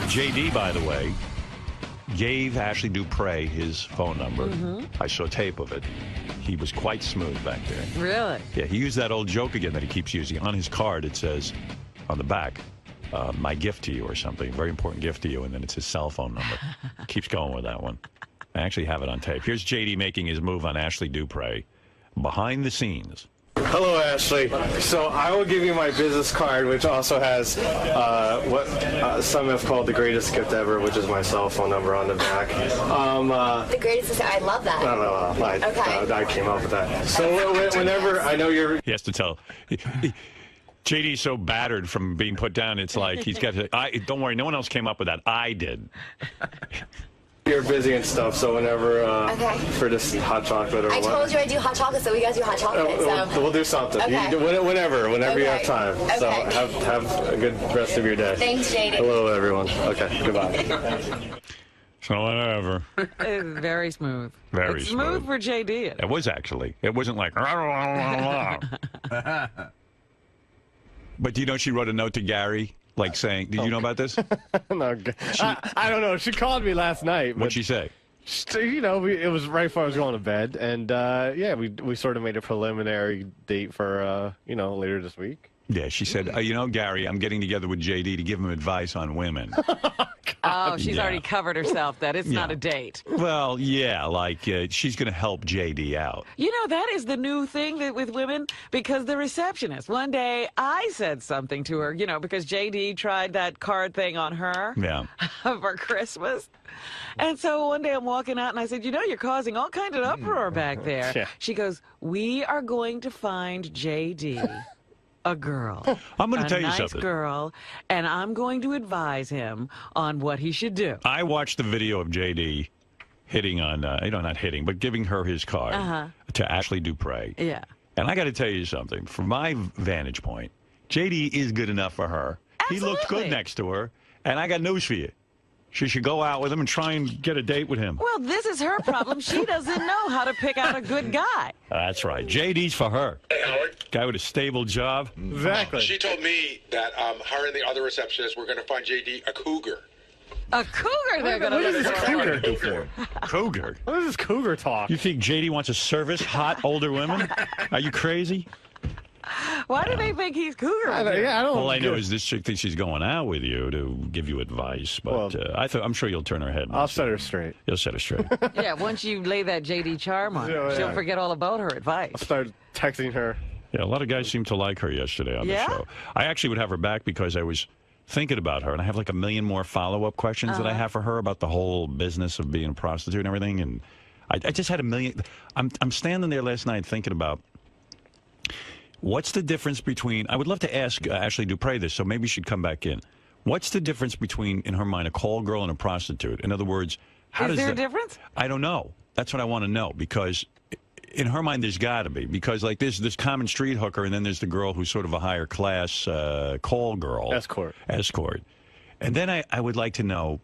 JD, by the way, gave Ashley Dupre his phone number. I saw tape of it. He was quite smooth back there. Really? Yeah, he used that old joke again that he keeps using. On his card, it says, on the back, my gift to you or something, very important gift to you, and then it's his cell phone number. Keeps going with that one. I actually have it on tape. Here's JD making his move on Ashley Dupre, behind the scenes. Hello, Ashley. So I will give you my business card, which also has what some have called the greatest gift ever, which is my cell phone number on the back. The greatest, I love that. No. I came up with that. So whenever I know you're... He has to tell... JD's so battered from being put down, it's like he's got to... don't worry, no one else came up with that. I did. You're busy and stuff, so whenever for this hot chocolate or I told you I do hot chocolate, so we guys do hot chocolate. So. We'll do something. Okay. Whenever you have time. Okay. So have a good rest of your day. Thanks, JD. Hello, everyone. Okay, goodbye. So whatever. Very smooth. Very it's smooth for JD. It was actually. It wasn't like... But do you know she wrote a note to Gary, like saying, did you know about this? No, I don't know. She called me last night. What'd she say? You know, it was right before I was going to bed, and yeah, we sort of made a preliminary date for later this week. Yeah, she said, you know, Gary, I'm getting together with JD to give him advice on women. Oh, she's already covered herself that it's not a date. Well, yeah, like she's going to help JD out. You know, that is the new thing with women, because the receptionist, one day I said something to her, because JD tried that card thing on her for Christmas. And so one day I'm walking out and I said, you're causing all kinds of uproar back there. Yeah. She goes, we are going to find JD a girl. I'm going to tell you nice something. Girl, and I'm going to advise him on what he should do. I watched the video of JD hitting on, not hitting, but giving her his card to Ashley Dupre. Yeah. And I got to tell you something. From my vantage point, JD is good enough for her. Absolutely. He looked good next to her. And I got news for you. She should go out with him and try and get a date with him. Well, this is her problem. She doesn't know how to pick out a good guy. That's right. JD's for her. Hey, Howard. Guy with a stable job. Exactly. She told me that her and the other receptionist were going to find JD a cougar. A cougar they're going to What is look this for. cougar? Cougar? What is this cougar talk? You think JD wants to service hot older women? Are you crazy? Why do they think he's cougar? I don't. All I know is this chick thinks she's going out with you to give you advice, but I'm sure you'll turn her head. I'll set her straight. You'll set her straight. Yeah, once you lay that JD charm on her, she'll forget all about her advice. I'll start texting her. Yeah, a lot of guys seemed to like her yesterday on the show. I actually would have her back because I was thinking about her, and I have like a million more follow-up questions that I have for her about the whole business of being a prostitute and everything, and I just had a million. I'm standing there last night thinking about what's the difference between, I would love to ask Ashley Dupre this, so maybe she'd come back in. What's the difference between, in her mind, a call girl and a prostitute? In other words, how Is there a difference? I don't know. That's what I want to know, because in her mind, there's got to be. Because, like, there's this common street hooker, and then there's the girl who's sort of a higher class call girl. Escort. And then I would like to know,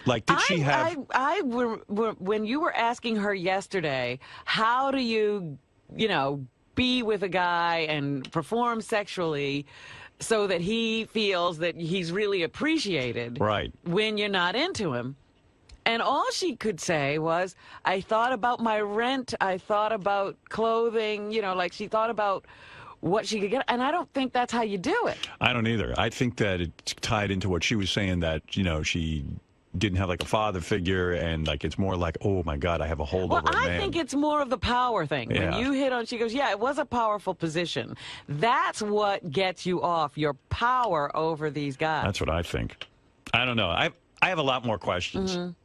like, did she have... when you were asking her yesterday, how do you, be with a guy and perform sexually so that he feels that he's really appreciated when you're not into him. And all she could say was, I thought about my rent, I thought about clothing, like she thought about what she could get. And I don't think that's how you do it. I don't either. I think that it's tied into what she was saying, that, she didn't have like a father figure, and like it's more like, oh my God, I have a hold over a man. Well, I think it's more of the power thing. Yeah. When you hit on, she goes, yeah, it was a powerful position. That's what gets you off, your power over these guys. That's what I think. I don't know. I have a lot more questions.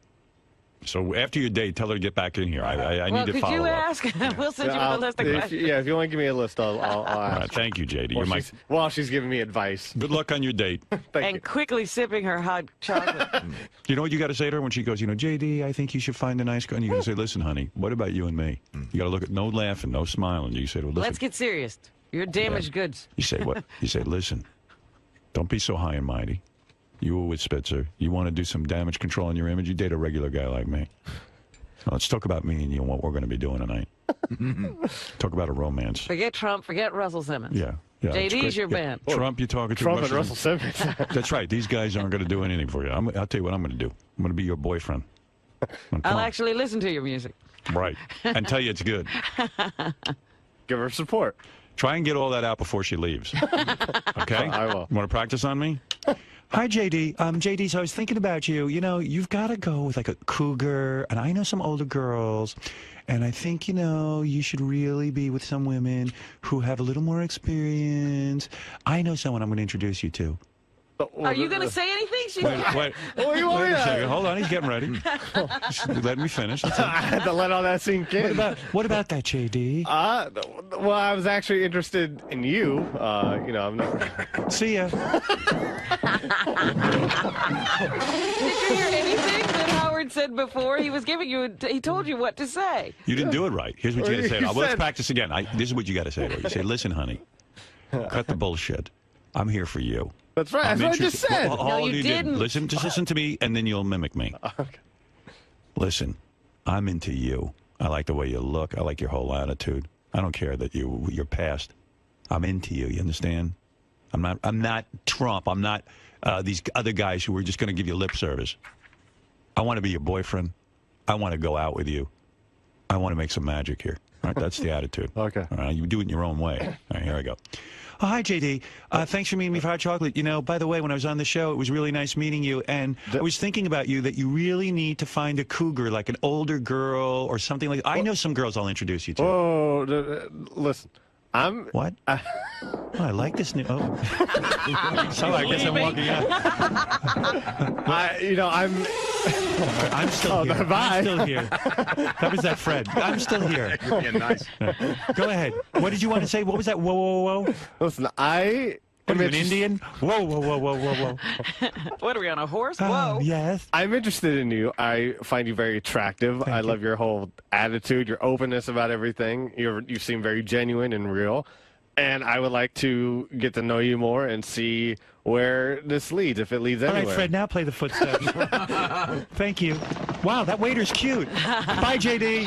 So after your date, tell her to get back in here. I need to follow up. Could you ask? We'll send you with a list of questions. If you want to give me a list, I'll ask. All right, thank you, JD. While she's giving me advice. Good luck on your date. And quickly sipping her hot chocolate. You know what you got to say to her when she goes, JD, I think you should find a nice girl. And you got to say, listen, honey, what about you and me? You got to look at no laughing, no smiling. You say, well, listen. Let's get serious. You're damaged goods. You say what? You say, listen, don't be so high and mighty. You were with 𝗦𝘗. You want to do some damage control on your image? You date a regular guy like me. So let's talk about me and you and what we're going to be doing tonight. Talk about a romance. Forget Trump. Forget Russell Simmons. Yeah. Yeah, JD's your man. Trump, you're talking to. Trump and Russell Simmons. That's right. These guys aren't going to do anything for you. I'll tell you what I'm going to do. I'm going to be your boyfriend. I'll actually listen to your music. Right. And tell you it's good. Give her support. Try and get all that out before she leaves. Okay? I will. Want to practice on me? Hi, JD. JD, so I was thinking about you. You know, you've got to go with like a cougar, and I know some older girls, and I think, you know, you should really be with some women who have a little more experience. I know someone I'm going to introduce you to. Are you going to say anything? Wait a second. Hold on. He's getting ready. Let me finish. I had to let all that sink in. What about that, JD? Well, I was actually interested in you. You know, I'm not. See ya. Did you hear anything that Howard said before? He was giving you. He told you what to say. You didn't do it right. Here's what you got to say. You Well, let's said- practice again. This is what you got to say to her. You say, "Listen, honey, cut the bullshit. I'm here for you." That's right. That's what I just said. Well, No, all you didn't. Listen, just listen to me, and then you'll mimic me. Okay. Listen, I'm into you. I like the way you look. I like your whole attitude. I don't care that you're past. I'm into you. You understand? I'm not Trump. I'm not these other guys who are just going to give you lip service. I want to be your boyfriend. I want to go out with you. I want to make some magic here. All right, that's the attitude. Okay. All right, you do it in your own way. All right, here I go. Oh, hi, JD. Thanks for meeting me for hot chocolate. You know, by the way, when I was on the show, it was really nice meeting you. And I was thinking about you that you really need to find a cougar, like an older girl or something like that. I know some girls I'll introduce you to. Oh, listen. What? Oh, I like this new. Oh. So I guess I'm walking out. I'm still here. bye. I'm still here. That was that Fred. I'm still here. Yeah, nice. Go ahead. What did you want to say? What was that? Whoa, whoa, whoa. Listen, What are you, an Indian? Whoa, whoa, whoa, whoa, whoa, whoa. What are we on a horse? Oh, Whoa. yes. I'm interested in you. I find you very attractive. I love your whole attitude, your openness about everything. You seem very genuine and real. And I would like to get to know you more and see where this leads, if it leads anywhere. All right, Fred, now play the footsteps. Thank you. Wow, that waiter's cute. Bye, JD.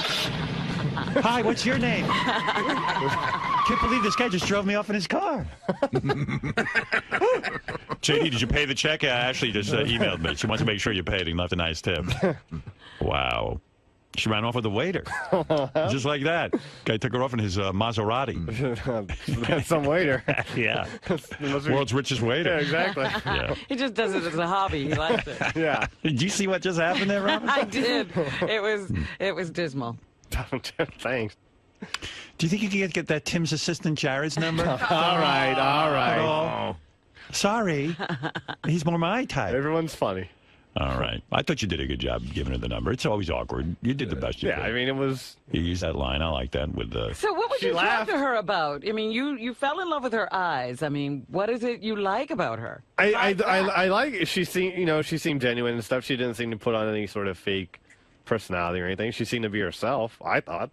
Hi, what's your name? Can't believe this guy just drove me off in his car. JD, did you pay the check? Ashley just emailed me. She wants to make sure you paid and left a nice tip. Wow. She ran off with the waiter. Just like that. Guy took her off in his Maserati. That's some waiter. Yeah. World's richest waiter. Yeah, exactly. Yeah. He just does it as a hobby. He likes it. Yeah. Did you see what just happened there, Robin? I did. It was dismal. Thanks. Do you think you could get that Tim's assistant Jared's number? All right. Oh. Sorry. He's more my type. Everyone's funny. All right. I thought you did a good job giving her the number. It's always awkward. You did the best you Yeah, could. I mean, it was. You used that line. I like that with the... So what would She you laughed. talk to her about? I mean, you fell in love with her eyes. I mean, what is it you like about her? I like it. She seemed genuine and stuff. She didn't seem to put on any sort of fake personality or anything. She seemed to be herself, I thought.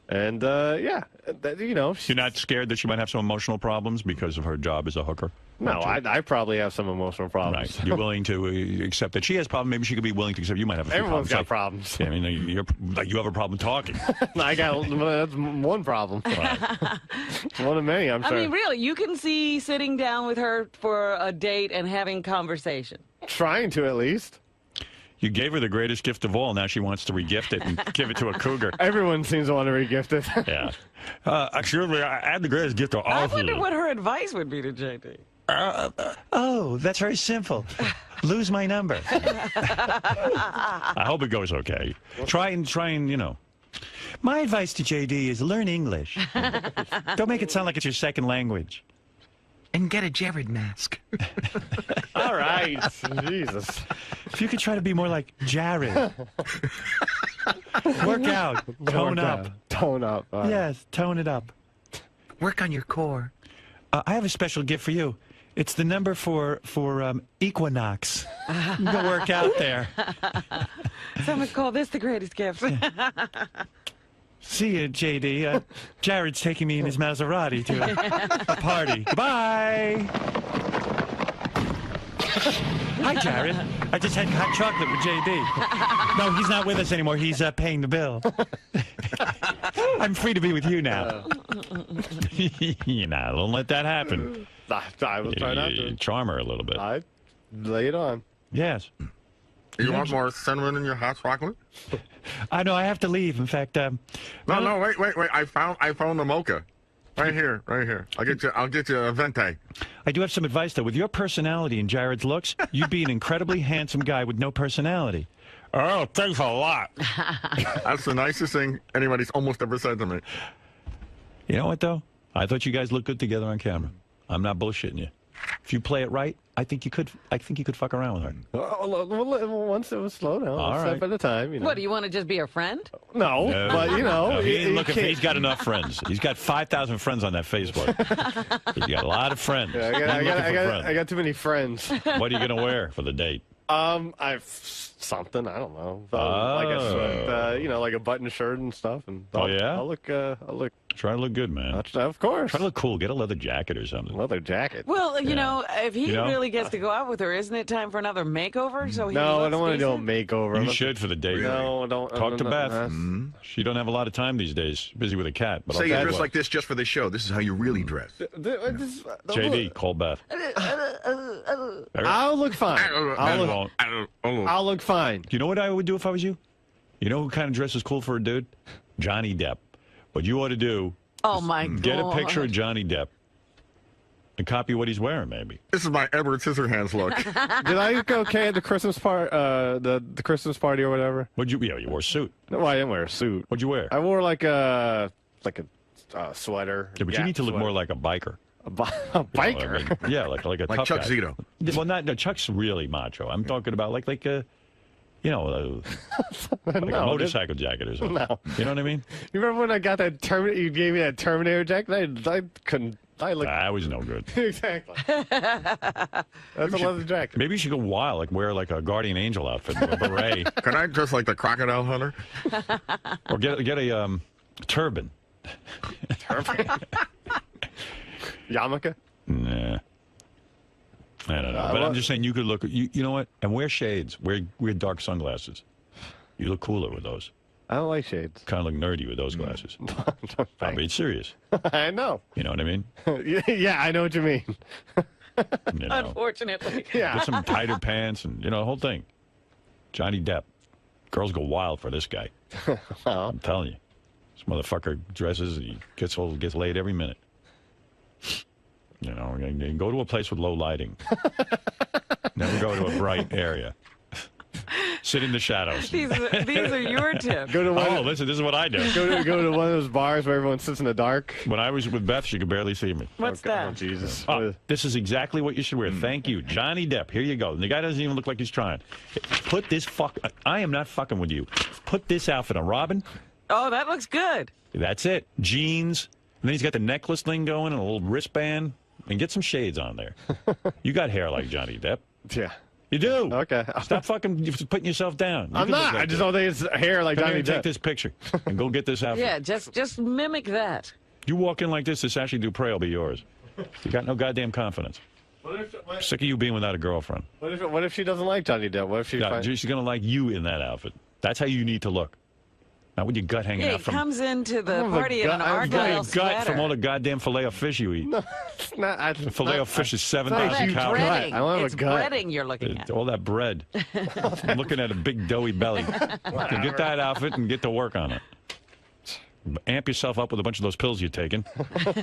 And, yeah, You're not scared that she might have some emotional problems because of her job as a hooker? No, I probably have some emotional problems. Right. You're willing to accept that she has problems. Maybe she could be willing to accept you might have a few Everyone's got problems. problems. Yeah, I mean, you have a problem talking. That's one problem. Right. It's one of many, I'm sure. I mean, really, you can see sitting down with her for a date and having conversation. Trying to, at least. You gave her the greatest gift of all. Now she wants to regift it and give it to a cougar. Everyone seems to want to regift it. Yeah. Actually, I had the greatest gift of all I of wonder you. what her advice would be to JD. Oh, that's very simple. Lose my number. I hope it goes okay. Try and, My advice to JD is learn English. Don't make it sound like it's your second language. And get a Jared mask. All right. Jesus. If you could try to be more like Jared. Work out. Tone up. Tone up. All right. Yes, tone it up. Work on your core. I have a special gift for you. It's the number for Equinox. Go work out there. Someone call this the greatest gift. See you, JD. Jared's taking me in his Maserati to a party. Bye. Hi, Jared. I just had hot chocolate with JD. No, he's not with us anymore. He's paying the bill. I'm free to be with you now. You know, don't let that happen. I was trying not to. Charm her a little bit. I lay it on. Yes. You want more cinnamon in your hot chocolate? I know. I have to leave. In fact, No, wait. I found the mocha. Right here. I'll get you a venti. I do have some advice, though. With your personality and Jared's looks, you'd be an incredibly handsome guy with no personality. Oh, thanks a lot. That's the nicest thing anybody's almost ever said to me. You know what, though? I thought you guys looked good together on camera. I'm not bullshitting you. If you play it right, I think you could fuck around with her. Once it was slow down, All step right. at a time. You know. What, do you want to just be a friend? No, but you know, No, he he's got enough friends. He's got 5,000 friends on that Facebook. He's got a lot of friends. I got too many friends. What are you gonna wear for the date? I've something. I don't know. Like a sweat, like a button shirt and stuff. And I'll look. Try to look good, man. Of course. Try to look cool. Get a leather jacket or something. Leather jacket. Well, you know, if he You know? really gets to go out with her, isn't it time for another makeover? So he No, I don't want to do a decent? makeover. You should for the date. No, don't. Talk to Beth. Mm-hmm. She don't have a lot of time these days. She's busy with a cat. But Say I'll you tell dress what. like this just for the show. This is how you really dress. JD, call Beth. I'll look fine. I'll look fine. You know what I would do if I was you? You know who kind of dresses cool for a dude? Johnny Depp. What you ought to do, Oh, my God. get a picture of Johnny Depp and copy what he's wearing, maybe. This is my Edward Scissorhands look. Did I look okay at the Christmas part? The Christmas party or whatever? You wore a suit. No, I didn't wear a suit. What'd you wear? I wore like a sweater. Yeah, but you need to look more like a biker. a biker. You know, I mean, yeah, like a Like tough Chuck guy. Zito. Well, no, Chuck's really macho. I'm talking about like a, like a motorcycle jacket or something. No. You know what I mean? You remember when I got that Terminator? You gave me that Terminator jacket. I couldn't. I looked That was no good. exactly. That's a leather jacket. Maybe you should go wild, like wear like a guardian angel outfit, with a beret, Can I dress like the crocodile hunter? or get a turban. Yarmulke. Nah. I don't know, but I'm just saying you could look. You know what? And wear shades. Wear dark sunglasses. You look cooler with those. I don't like shades. Kind of look nerdy with those glasses. I'm being serious. I know. You know what I mean? Yeah, I know what you mean. You know, Unfortunately. Yeah. get some tighter pants and the whole thing. Johnny Depp. Girls go wild for this guy. I'm telling you. This motherfucker dresses and he gets laid every minute. You know, you go to a place with low lighting. Never go to a bright area. Sit in the shadows. These are your tips. Go to one. Listen, this is what I do. Go to one of those bars where everyone sits in the dark. When I was with Beth, she could barely see me. What's Oh, that? Jesus. This is exactly what you should wear. Thank you. Johnny Depp. Here you go. And the guy doesn't even look like he's trying. Put this I am not fucking with you. Put this outfit on. Robin, Oh, that looks good. that's it. Jeans. And then he's got the necklace thing going and a little wristband. And get some shades on there. You got hair like Johnny Depp. Yeah. You do. Okay. Stop fucking putting yourself down. You I'm can look not. like I just that. don't think it's hair like Come here Johnny and take Depp. this picture and go get this outfit. Yeah, just mimic that. You walk in like this Ashley Dupre will be yours. You got no goddamn confidence. Sick of you being without a girlfriend. What if she doesn't like Johnny Depp? What if she? No, she's going to like you in that outfit. That's how you need to look. Not with your gut hanging Yeah, out he from comes into the have a party in gut- an I've your argyle gut sweater. from all the goddamn filet of fish you eat. It's not. The filet of fish is Oh, 7,000 that's calories. breading. I don't have a It's gut. breading you're looking at. All that bread. I'm looking at a big doughy belly. So get that outfit and get to work on it. Amp yourself up with a bunch of those pills you're taking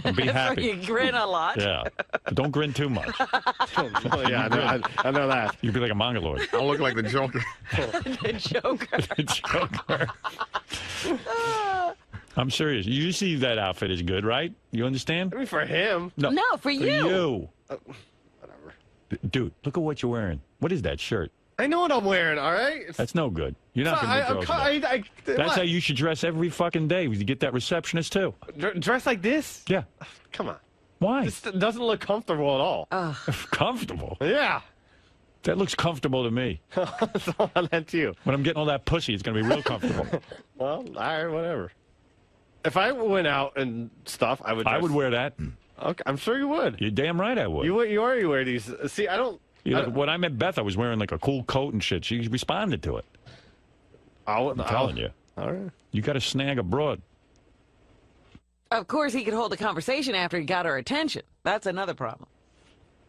and be So happy. you grin a lot. Yeah. But don't grin too much. Yeah, I know that. You'd be like a mongoloid. I'll look like the Joker. The Joker. It's Joker. I'm serious. You see that outfit is good, right? You understand? I mean, for him. No, for For you. you. Whatever. Dude, look at what you're wearing. What is that shirt? I know what I'm wearing. All right. It's, That's no good. You're not going to girls know. That's what? how you should dress every fucking day. You get that receptionist too. Dress like this. Yeah. Come on. Why? This doesn't look comfortable at all. Comfortable. Yeah. That looks comfortable to me. So that's you. When I'm getting all that pussy, it's going to be real comfortable. Well, all right, whatever. If I went out and stuff, I would. I would wear that. Okay, I'm sure you would. You're damn right I would. You already wear these. See, I don't. When I met Beth, I was wearing like a cool coat and shit. She responded to it. I'm telling you. All right. You got to snag a broad. Of course, he could hold a conversation after he got her attention. That's another problem.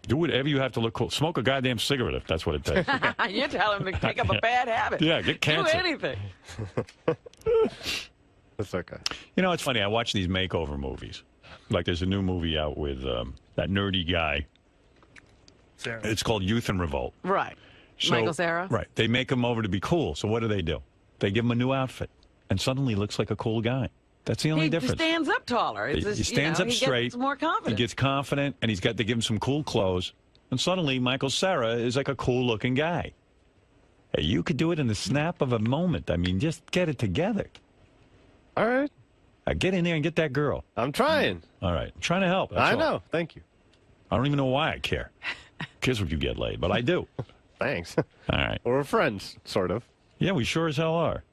Do whatever you have to look cool. Smoke a goddamn cigarette if that's what it takes. You tell him to pick up a bad habit. Yeah, get cancer. Do anything. That's okay. You know, it's funny. I watch these makeover movies. Like there's a new movie out with that nerdy guy. Sarah. It's called Youth in Revolt. Right. So, Michael Cera? Right. They make him over to be cool. So what do? They give him a new outfit. And suddenly he looks like a cool guy. That's the only He difference. stands up taller. It's just, he stands up straight. He gets more confident. He gets confident, and they give him some cool clothes. And suddenly Michael Cera is like a cool-looking guy. Hey, you could do it in the snap of a moment. I mean, just get it together. All right. Get in there and get that girl. I'm trying. All right. I'm trying to help. That's I all. know. Thank you. I don't even know why I care. Kids would you get laid, but I do. Thanks. All right. We're friends, sort of. Yeah, we sure as hell are.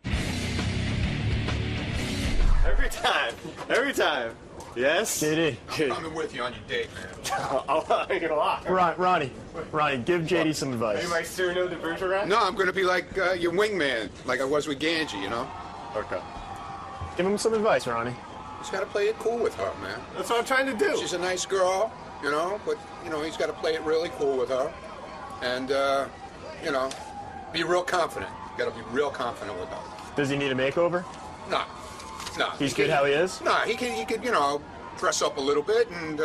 Every time. Every time. Yes? JD. I'm coming with you on your date, man. I'll you a lot. Ronnie, give JD some advice. Are you my Cyrano de Bergerac? No, I'm going to be like your wingman, like I was with Ganji, you know? Okay. Give him some advice, Ronnie. He's got to play it cool with her, man. That's what I'm trying to do. She's a nice girl, you know, but, you know, he's got to play it really cool with her. And, you know, be real confident. You got to be real confident with her. Does he need a makeover? No. No. He's good how he is? No, he could, you know, dress up a little bit and,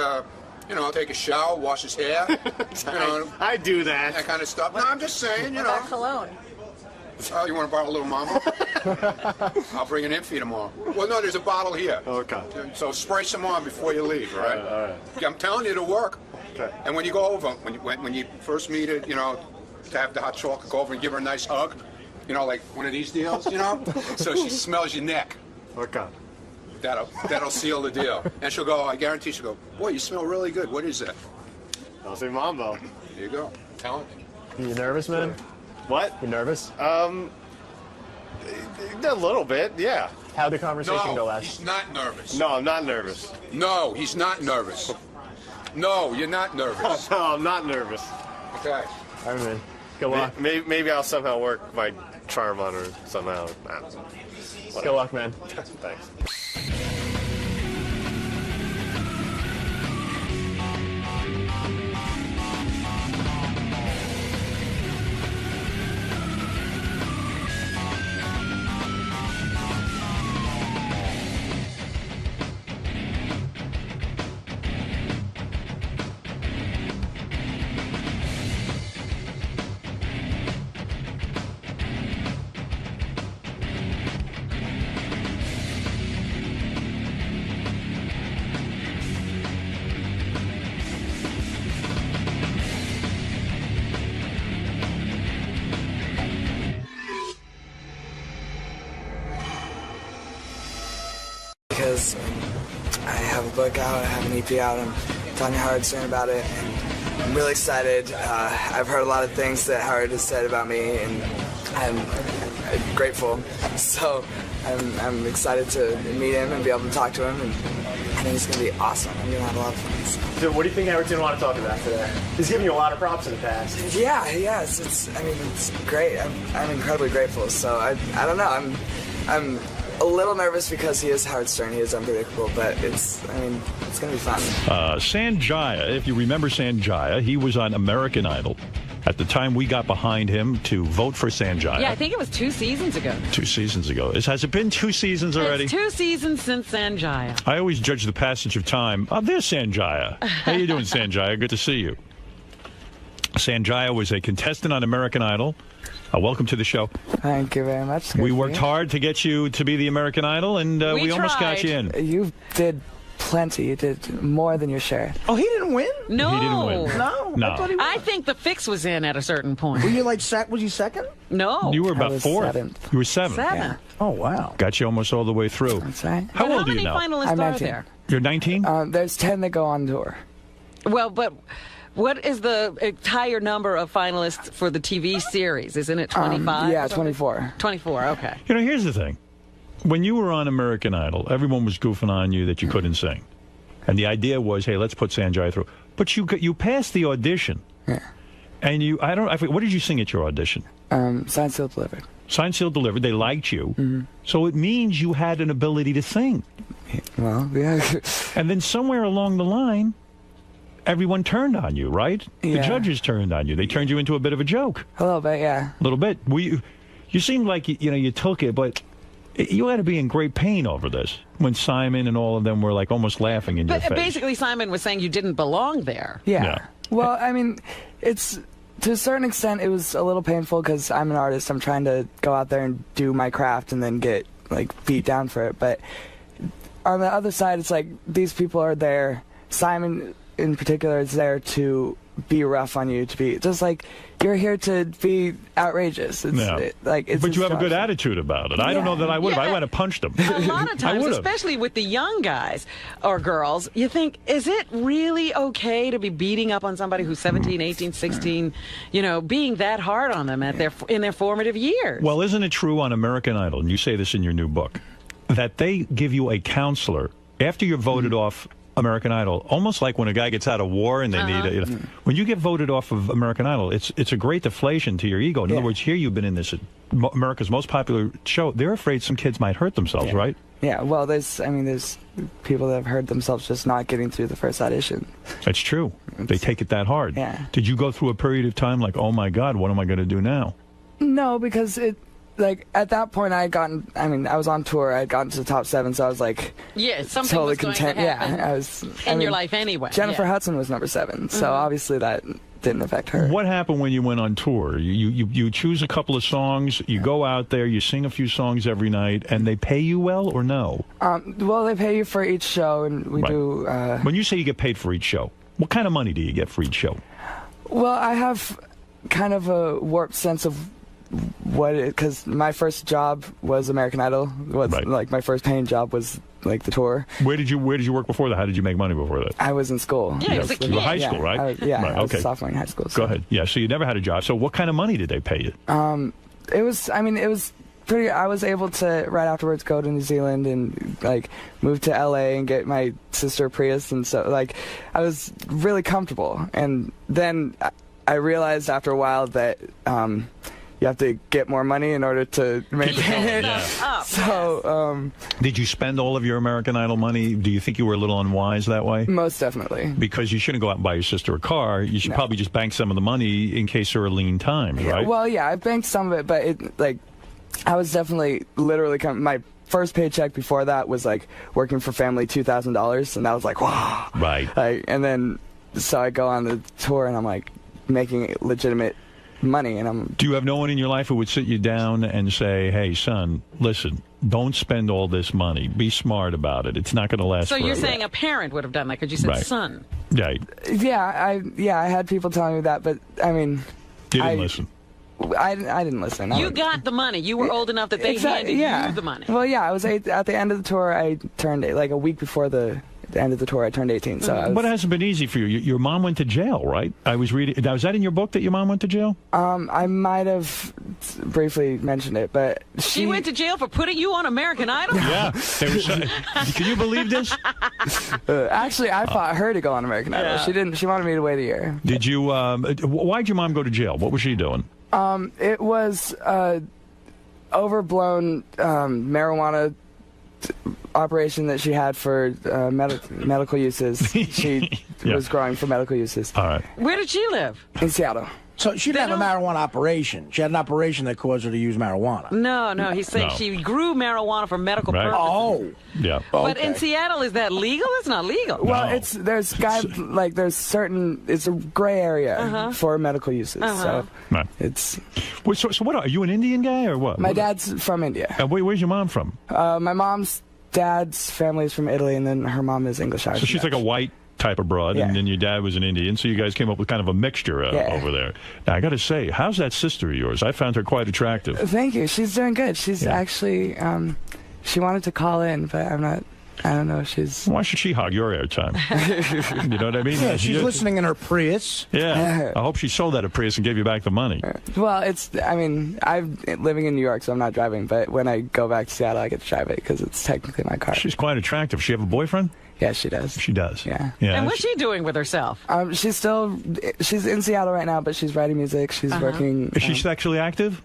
you know, take a shower, wash his hair. You know, I do that. that kind of stuff. No, I'm just saying, you know. cologne. Oh, you want to borrow a little mama? I'll bring it in for you tomorrow. Well, no, there's a bottle here. Okay. So spray some on before you leave, all right? All right. Yeah, I'm telling you, it'll work. Okay. And when you go over, when you first meet it, you know, to have the hot chocolate, go over and give her a nice hug. You know, like one of these deals, you know? So she smells your neck. Okay. That'll seal the deal. And she'll go, I guarantee she'll go, boy, you smell really good. What is that? I'll say Mambo. There you go. I'm telling you. You nervous, man? What? You nervous? A little bit, yeah. How'd the conversation go No, last? he's not nervous. No, I'm not nervous. No, he's not nervous. No, you're not nervous. No, I'm not nervous. Okay. All right, man. Good luck. Maybe I'll somehow work my charm on her somehow. I don't know. Good luck, man. Thanks. Because I have a book out, I have an EP out, I'm talking to Howard Stern about it, and I'm really excited. I've heard a lot of things that Howard has said about me, and I'm grateful. So I'm excited to meet him and be able to talk to him, and I think it's going to be awesome. I'm going to have a lot of fun. So what do you think Howard's going to want to talk about today? He's given you a lot of props in the past. Yeah, it's great. I'm incredibly grateful. So I don't know. I'm a little nervous because he is Howard Stern. He is unpredictable, but it's going to be fun. Sanjaya, if you remember Sanjaya, he was on American Idol. At the time, we got behind him to vote for Sanjaya. Yeah, I think it was 2 seasons ago. 2 seasons ago. Has it been 2 seasons already? It's 2 seasons since Sanjaya. I always judge the passage of time. Oh, there's Sanjaya. How you doing, Sanjaya? Good to see you. Sanjaya was a contestant on American Idol. Welcome to the show. Thank you very much. We worked hard to get you to be the American Idol, and we almost got you in. You did plenty. You did more than your share. Oh, he didn't win? No. He didn't win. No. No. I thought he won. I think the fix was in at a certain point. Were you like was you second? No. You were about was 4th. 7th. You were 7th. 7th. Yeah. Oh, wow. Got you almost all the way through. That's right. How old are you How now? many finalists I'm are 19. there? You're 19? There's 10 that go on tour. Well, but what is the entire number of finalists for the TV series? Isn't it 25? Yeah, 24. 24, okay. You know, here's the thing. When you were on American Idol, everyone was goofing on you that you couldn't sing. And the idea was, hey, let's put Sanjay through. But you passed the audition. Yeah. And I forget, what did you sing at your audition? Signed, Sealed, Delivered. Signed, Sealed, Delivered. They liked you. Mm-hmm. So it means you had an ability to sing. Well, yeah. And then somewhere along the line, everyone turned on you, right? The Yeah. judges turned on you. They turned you into a bit of a joke. A little bit, yeah. A little bit. You seemed like, you took it, but you had to be in great pain over this when Simon and all of them were like almost laughing in your face. But basically, Simon was saying you didn't belong there. Yeah. Well, I mean, it's to a certain extent, it was a little painful because I'm an artist. I'm trying to go out there and do my craft and then get like beat down for it. But on the other side, it's like these people are there. Simon, in particular, is there to be rough on you, to be just like you're here to be outrageous. It's but you have a good attitude about it. I don't know that I would have. I would have punched him. A lot of times, especially with the young guys or girls, you think, is it really okay to be beating up on somebody who's 17, 18, 16, being that hard on them in their formative years? Well, isn't it true on American Idol, and you say this in your new book, that they give you a counselor after you're voted off American Idol, almost like when a guy gets out of war and they need when you get voted off of American Idol, it's a great deflation to your ego. In other words, here you've been in this America's most popular show. They're afraid some kids might hurt themselves, right? Yeah, well, there's people that have hurt themselves just not getting through the first audition. That's true. They take it that hard. Yeah. Did you go through a period of time like, oh my God, what am I going to do now? No, because at that point I was on tour. I had gotten to the top 7, so I was like, something totally was going content. to happen I was in your life anyway. Jennifer Hudson was number 7, so obviously that didn't affect her. What happened when you went on tour? You choose a couple of songs, you go out there, you sing a few songs every night, and they pay you well or no? Well, they pay you for each show, and we do. When you say you get paid for each show, what kind of money do you get for each show? Well, I have kind of a warped sense of because my first job was American Idol. Like my first paying job was like the tour. Where did you work before that? How did you make money before that? I was in school. Yeah, you was a kid. You were high school, right? I was a sophomore in high school. So. Go ahead. Yeah, so you never had a job. So what kind of money did they pay you? It was pretty. I was able to right afterwards go to New Zealand and like move to LA and get my sister a Prius, and so like I was really comfortable. And then I realized after a while that you have to get more money in order to maintain it. So, did you spend all of your American Idol money? Do you think you were a little unwise that way? Most definitely. Because you shouldn't go out and buy your sister a car. You should probably just bank some of the money in case there are lean times, right? Well, yeah, I banked some of it, but I was definitely literally my first paycheck before that was like working for family, $2,000, and that was like, wow. Right. And then so I go on the tour and I'm like making legitimate money, and Do you have no one in your life who would sit you down and say, hey, son, listen, don't spend all this money. Be smart about it. It's not going to last So forever. you're saying a parent would have done that because you said son. Right. Yeah, I had people telling me that, but I mean... You didn't listen. I didn't listen. You got the money. You were old enough that they handed you the money. Well, yeah, I was at the end of the tour. I turned like a week before the end of the tour. I turned 18. So, but it hasn't been easy for you. Your mom went to jail, right? I was reading. Was that in your book that your mom went to jail? I might have briefly mentioned it, but she went to jail for putting you on American Idol. Yeah. Can you believe this? Actually, I fought her to go on American Idol. She didn't. She wanted me to wait a year. Did you? Why'd your mom go to jail? What was she doing? It was overblown marijuana operation that she had for medical uses. She was growing for medical uses. All right. Where did she live? In Seattle. So she didn't have a marijuana operation. She had an operation that caused her to use marijuana. No. He's saying she grew marijuana for medical purposes. Oh. Yeah. But in Seattle, is that legal? It's not legal. Well, there's certain, it's a gray area for medical uses. So it's. So what, are you an Indian guy or what? My dad's from India. Where's your mom from? My mom's dad's family is from Italy, and then her mom is English. So she's like a white type of broad, and then your dad was an Indian, so you guys came up with kind of a mixture over there. Now, I got to say, how's that sister of yours? I found her quite attractive. Thank you. She's doing good. She's actually, she wanted to call in, but I don't know if she's... Why should she hog your airtime? You know what I mean? Yeah, she's listening in her Prius. Yeah. I hope she sold that at Prius and gave you back the money. Well, I'm living in New York, so I'm not driving, but when I go back to Seattle, I get to drive it because it's technically my car. She's quite attractive. She have a boyfriend? Yeah, she does. She does. Yeah. And what's she doing with herself? She's in Seattle right now, but she's writing music. She's working. Is she sexually active?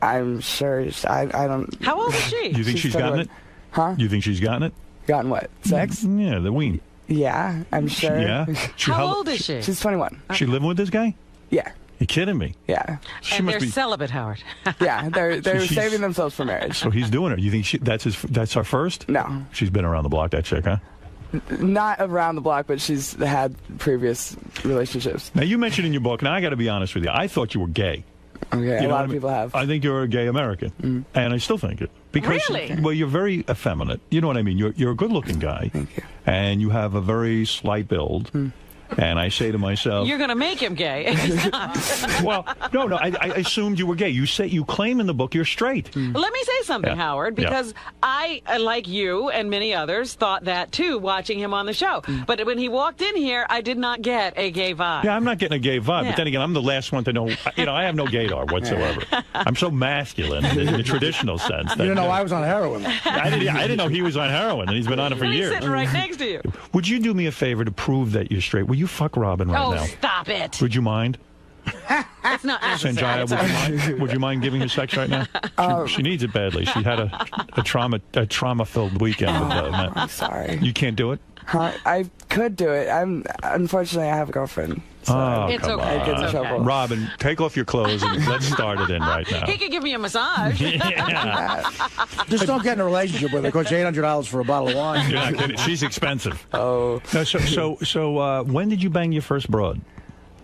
I'm sure. I don't. How old is she? Do you think she's gotten it? Huh? You think she's gotten it? Gotten what? Sex? Yeah, the ween. Yeah, I'm sure. Yeah. How old is she? She's 21. She living with this guy? Yeah. You kidding me? Yeah. And they're celibate, Howard. Yeah, they're saving themselves for marriage. So he's doing it. You think that's our first? No. She's been around the block, that chick, huh? Not around the block, but she's had previous relationships. Now, you mentioned in your book, now I got to be honest with you, I thought you were gay. Okay, a lot of people have. I think you're a gay American, and I still think it. Because, really? Well, you're very effeminate. You know what I mean? You're a good-looking guy. Thank you. And you have a very slight build. And I say to myself, you're going to make him gay. And he's not. Well, no, I assumed you were gay. You claim in the book you're straight. Let me say something, Howard, because I, like you and many others, thought that too, watching him on the show. But when he walked in here, I did not get a gay vibe. Yeah, I'm not getting a gay vibe. But then again, I'm the last one to know. I have no gaydar whatsoever. I'm so masculine in the traditional sense. You didn't know I was on heroin. I didn't know he was on heroin, and he's been on it for years. He's sitting right next to you. Would you do me a favor to prove that you're straight? Will you fuck Robin right now? Oh, stop it. Would you mind? That's not necessary. Sanjaya, would you mind giving her sex right now? She needs it badly. She had a trauma-filled weekend with Matt. I'm sorry. You can't do it? I could do it. Unfortunately, I have a girlfriend. So it's okay. I get in trouble. Robin, take off your clothes and let's start it in right now. He could give me a massage. Just don't get in a relationship with her. It costs $800 for a bottle of wine. You're not kidding. She's expensive. Oh. No, so when did you bang your first broad?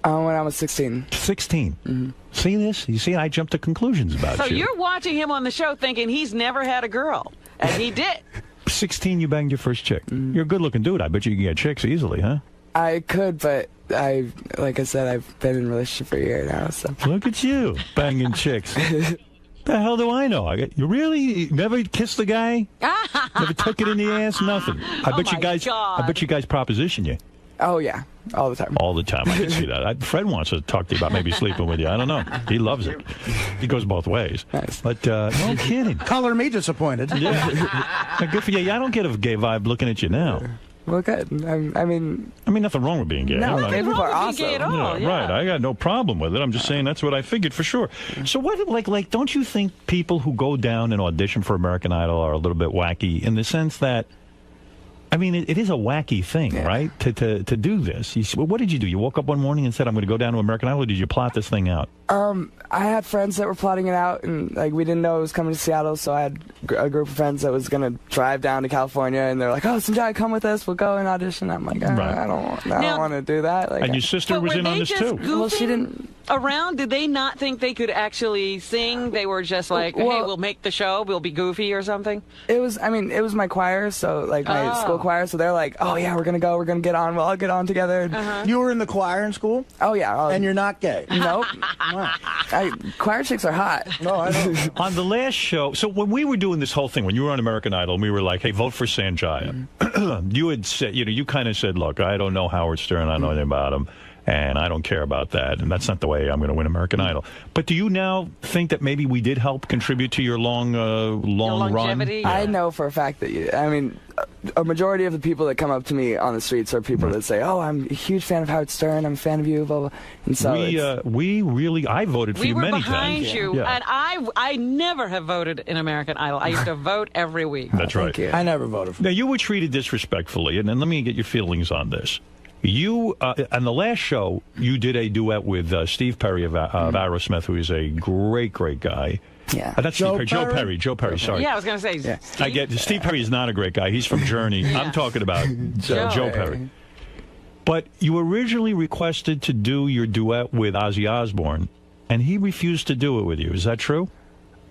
When I was 16. 16. Mm-hmm. See this? You see, I jumped to conclusions about So you. you're watching him on the show thinking he's never had a girl. And he did. 16, you banged your first chick. You're a good-looking dude. I bet you can get chicks easily, huh? I could, but like I said, I've been in a relationship for a year now. So look at you, banging chicks. The hell do I know? You really never kissed the guy? Never took it in the ass? Nothing. I bet you guys proposition you. Oh yeah, all the time. All the time. I can see that. Fred wants to talk to you about maybe sleeping with you. I don't know. He loves it. He goes both ways. Nice. But no kidding. Color me disappointed. Yeah. Good for you. Yeah, I don't get a gay vibe looking at you now. Well, good. I mean, nothing wrong with being gay. No, nothing people are wrong with being gay at all. Yeah, right. I got no problem with it. I'm just saying that's what I figured for sure. So what, like, don't you think people who go down and audition for American Idol are a little bit wacky in the sense that, I mean, it is a wacky thing, right? To do this. What did you do? You woke up one morning and said, I'm going to go down to American Idol, or did you plot this thing out? I had friends that were plotting it out, and like we didn't know it was coming to Seattle, so I had a group of friends that was going to drive down to California, and they're like, oh, Sanjay, come with us, we'll go and audition. I'm like, I don't want to do that. Like, and your sister was in on this too. Well, she didn't. Around, did they not think they could actually sing? They were just like, hey, we'll make the show, we'll be goofy or something? It was my choir, so like my school choir, so they're like, oh yeah, we're going to get on, we'll all get on together. You were in the choir in school? Oh yeah. And you're not gay? Nope. Choir chicks are hot. No, I know. On the last show, so when we were doing this whole thing, when you were on American Idol, and we were like, hey, vote for Sanjaya. You had said, you kind of said, look, I don't know Howard Stern, I don't know anything about him. And I don't care about that, and that's not the way I'm going to win American Idol. But do you now think that maybe we did help contribute to your long run? Yeah. I know for a fact that a majority of the people that come up to me on the streets are people that say, "Oh, I'm a huge fan of Howard Stern. I'm a fan of you." Blah blah. And so I voted for you many times. We were behind you, and I never have voted in American Idol. I used to vote every week. That's right. I never voted for you. Now you were treated disrespectfully, and then let me get your feelings on this. You, on the last show, you did a duet with Steve Perry of Aerosmith, who is a great guy. Yeah. That's Joe Perry, sorry. Yeah, I was going to say, Steve Perry is not a great guy. He's from Journey. Yeah. I'm talking about Joe Perry. But you originally requested to do your duet with Ozzy Osbourne, and he refused to do it with you. Is that true?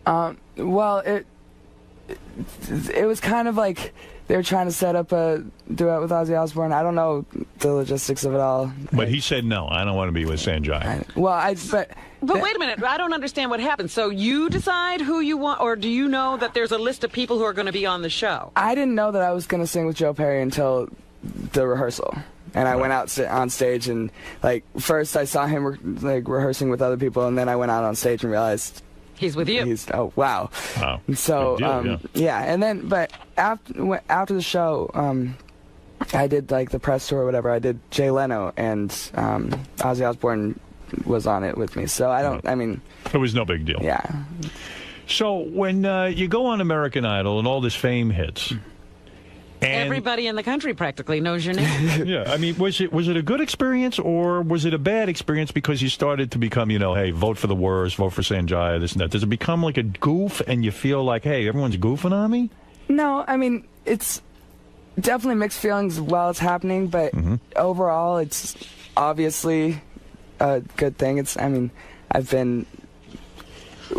Well, it was kind of like they were trying to set up a duet with Ozzy Osbourne. I don't know the logistics of it all. But he said, no, I don't want to be with Sanjay. But wait a minute. I don't understand what happened. So you decide who you want, or do you know that there's a list of people who are going to be on the show? I didn't know that I was going to sing with Joe Perry until the rehearsal. And I went out on stage, and like first I saw him rehearsing with other people, and then I went out on stage and realized he's with you. Oh wow! Wow. So yeah, and then but after the show, I did like the press tour or whatever. I did Jay Leno, and Ozzy Osbourne was on it with me. So I mean, it was no big deal. Yeah. So when you go on American Idol and all this fame hits, Everybody in the country practically knows your name. Yeah, I mean, was it a good experience or was it a bad experience because you started to become, you know, hey, vote for the worst, vote for Sanjaya, this and that? Does it become like a goof and you feel like, hey, everyone's goofing on me? No, I mean, it's definitely mixed feelings while it's happening, but overall, it's obviously a good thing. I mean, I've been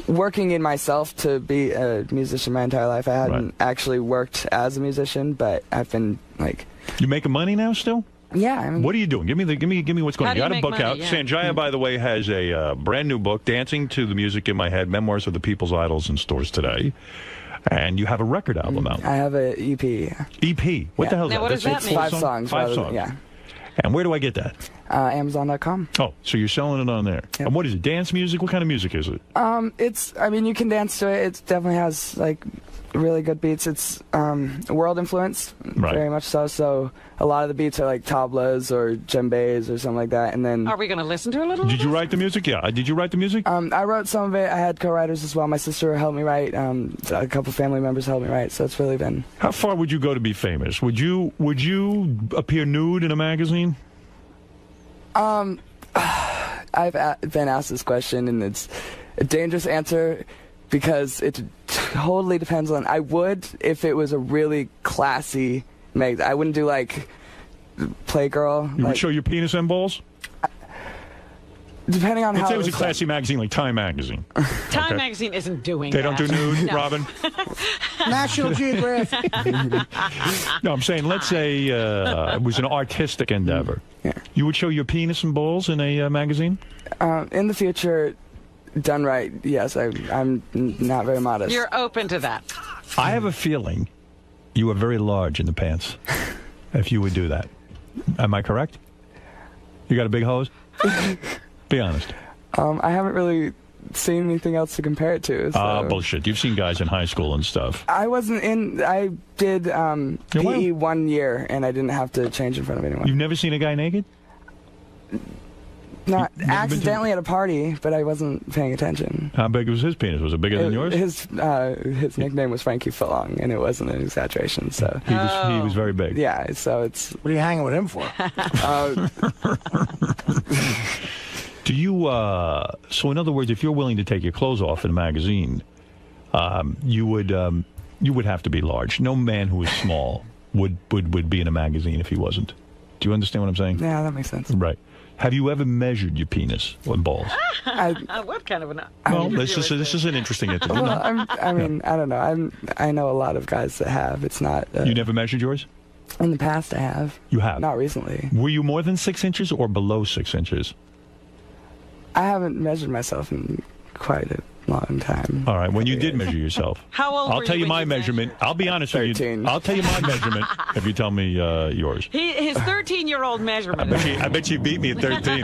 working in myself to be a musician my entire life. I hadn't actually worked as a musician, but I've been like. You making money now still? Yeah. I mean, what are you doing? Give me what's going on. You got a book out. Yeah. Sanjaya, by the way, has a brand new book, Dancing to the Music in My Head, Memoirs of the People's Idols in stores today. And you have a record album out. I have an EP. EP? What the hell is that? What does that mean? 5 songs. 5 songs. Yeah. And where do I get that? Amazon.com. Oh, so you're selling it on there. Yep. And what is it? Dance music? What kind of music is it? I mean, you can dance to it. It definitely has, like, really good beats. It's world influence, very much so. So a lot of the beats are like tablas or djembes or something like that. And then, are we going to listen to a little? Did you write the music? Yeah. Did you write the music? I wrote some of it. I had co-writers as well. My sister helped me write. A couple family members helped me write. So it's really been. How far would you go to be famous? Would you appear nude in a magazine? I've been asked this question, and it's a dangerous answer because it totally depends on. I would if it was a really classy magazine. I wouldn't do like Playgirl. You would show your penis and balls? Depending on Let's how say it was a classy magazine like Time Magazine. Time Magazine isn't doing They that. don't do nude, No. Robin? National Geographic. No, I'm saying, let's say it was an artistic endeavor. Yeah. You would show your penis and balls in a magazine? In the future, done right, yes. I'm not very modest. You're open to that. I have a feeling you are very large in the pants if you would do that. Am I correct? You got a big hose? Be honest. I haven't really seen anything else to compare it to. So. Bullshit. You've seen guys in high school and stuff. I wasn't in. I did PE 1 year, and I didn't have to change in front of anyone. You've never seen a guy naked? Not accidentally at a party, but I wasn't paying attention. How big was his penis? Was it bigger than yours? His nickname was 𝗦𝗵cie𝗿𝗍, and it wasn't an exaggeration. So he was very big. Yeah. So it's. What are you hanging with him for? Do you? So in other words, if you're willing to take your clothes off in a magazine, you would have to be large. No man who is small would be in a magazine if he wasn't. Do you understand what I'm saying? Yeah, that makes sense. Right. Have you ever measured your penis and balls? What kind of an? Well, this is an interesting interview. Well, I mean, I don't know. I know a lot of guys that have. It's not. You never measured yours? In the past, I have. You have? Not recently. Were you more than 6 inches or below 6 inches? I haven't measured myself in quite a long time. All right. When you did measure yourself, how old? I'll tell you my measurement. I'll be honest 13. with you. I'll tell you my measurement if you tell me yours. His 13-year-old measurement. I bet you beat me at 13.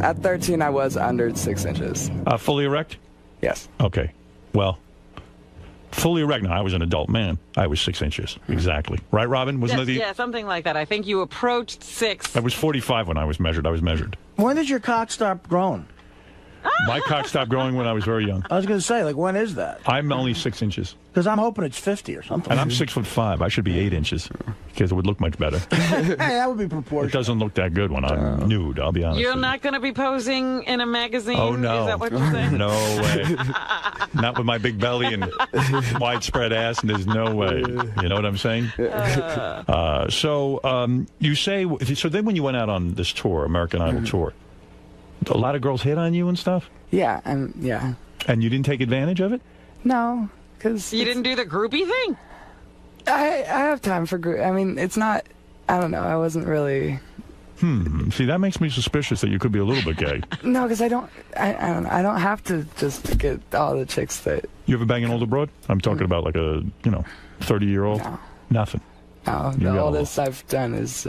At 13, I was under 6 inches. Fully erect? Yes. Okay. Well, fully erect. Now, I was an adult man. I was 6 inches. Exactly. Right, Robin? Wasn't it? Yeah, something like that. I think you approached 6. I was 45 when I was measured. When did your cock stop growing? My cock stopped growing when I was very young. I was going to say, like, when is that? I'm only 6 inches. Because I'm hoping it's 50 or something. And I'm 6'5". I should be 8 inches because it would look much better. Hey, that would be proportional. It doesn't look that good when I'm nude, I'll be honest. You're with not going to be posing in a magazine? Oh, no. Is that what you're saying? No way. Not with my big belly and widespread ass, and there's no way. You know what I'm saying? So you say, so then when you went out on this tour, American Idol tour, a lot of girls hit on you and stuff? Yeah, yeah. And you didn't take advantage of it? No, because you didn't do the groupie thing. I have time for group. I mean, it's not. I don't know. I wasn't really. See, that makes me suspicious that you could be a little bit gay. No, because I don't. I don't know. I don't have to just get all the chicks that. You ever bang an older broad? I'm talking about like a 30-year-old. No. Nothing. No, the oldest I've done is.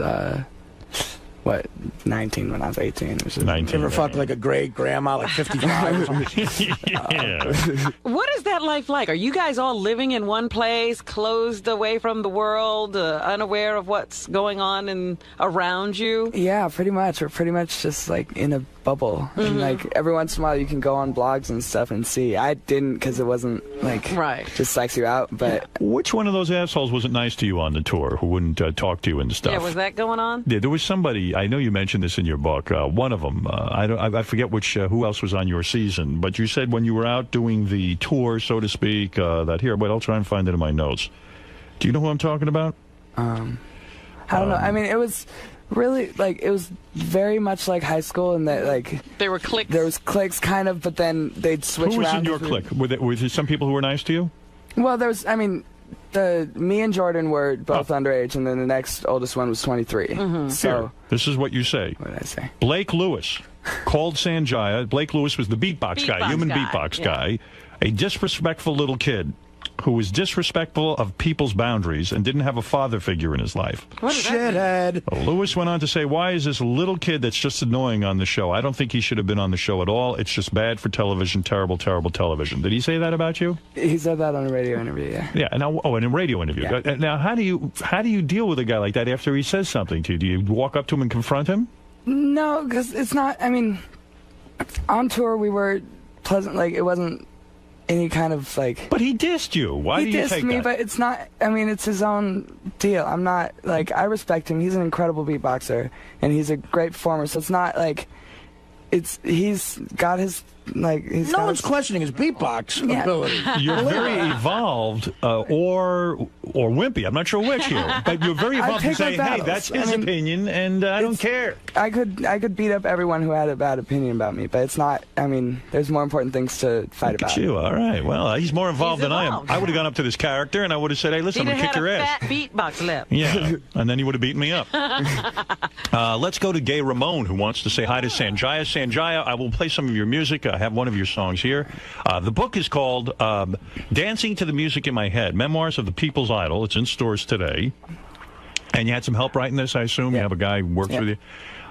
19 when I was 18. 19. You ever fucked like a great grandma, like 55 or something? Yeah. What is that life like? Are you guys all living in one place, closed away from the world, unaware of what's going on around you? Yeah, pretty much. We're pretty much just like in a bubble. And like every once in a while you can go on blogs and stuff and see. I didn't because it wasn't like just psychs you out. But which one of those assholes wasn't nice to you on the tour who wouldn't talk to you and stuff? Yeah, was that going on? Yeah, there was somebody. I know you mentioned this in your book. One of them. I forget which. Who else was on your season? But you said when you were out doing the tour, so to speak, that here. But I'll try and find it in my notes. Do you know who I'm talking about? I don't know. I mean, it was really like it was very much like high school in that like there were cliques. There was cliques kind of, but then they'd switch around. Who was in your clique? Were there some people who were nice to you? Well, there was. I mean, me and Jordan were both underage, and then the next oldest one was 23. So here, this is what you say. What did I say? Blake Lewis called 𝗫𝗫𝗄. Blake Lewis was the beatbox guy, human beatbox guy, a disrespectful little kid who was disrespectful of people's boundaries and didn't have a father figure in his life. Shithead. Lewis went on to say, why is this little kid that's just annoying on the show? I don't think he should have been on the show at all. It's just bad for television, terrible, terrible television. Did he say that about you? He said that on a radio interview, yeah. Yeah, and in a radio interview. Yeah. Now, how do you deal with a guy like that after he says something to you? Do you walk up to him and confront him? No, because it's not, I mean, on tour we were pleasant, like, it wasn't any kind of, like... But he dissed you. Why do you take that? He dissed me, but it's not, I mean, it's his own deal. I'm not, like, I respect him. He's an incredible beatboxer, and he's a great performer, so it's not, like, he's got his, like... No one's questioning his beatbox ability. You're very evolved, or wimpy. I'm not sure which here. But you're very evolved to say, hey, that's his opinion, and I don't care. I could beat up everyone who had a bad opinion about me, but it's not, I mean, there's more important things to fight about. You, all right. Well, he's more involved than I am. I would have gone up to this character, and I would have said, hey, listen, I'm going to kick your ass. Fat beatbox lip. Yeah, and then he would have beaten me up. Let's go to 𝗫𝗍, who wants to say hi to 𝗫𝗫𝗄. 𝗫𝗫𝗄, I will play some of your music. I have one of your songs here. The book is called Dancing to the Music in My Head, Memoirs of the People's Idol. It's in stores today. And you had some help writing this, I assume? Yeah. You have a guy who works with you?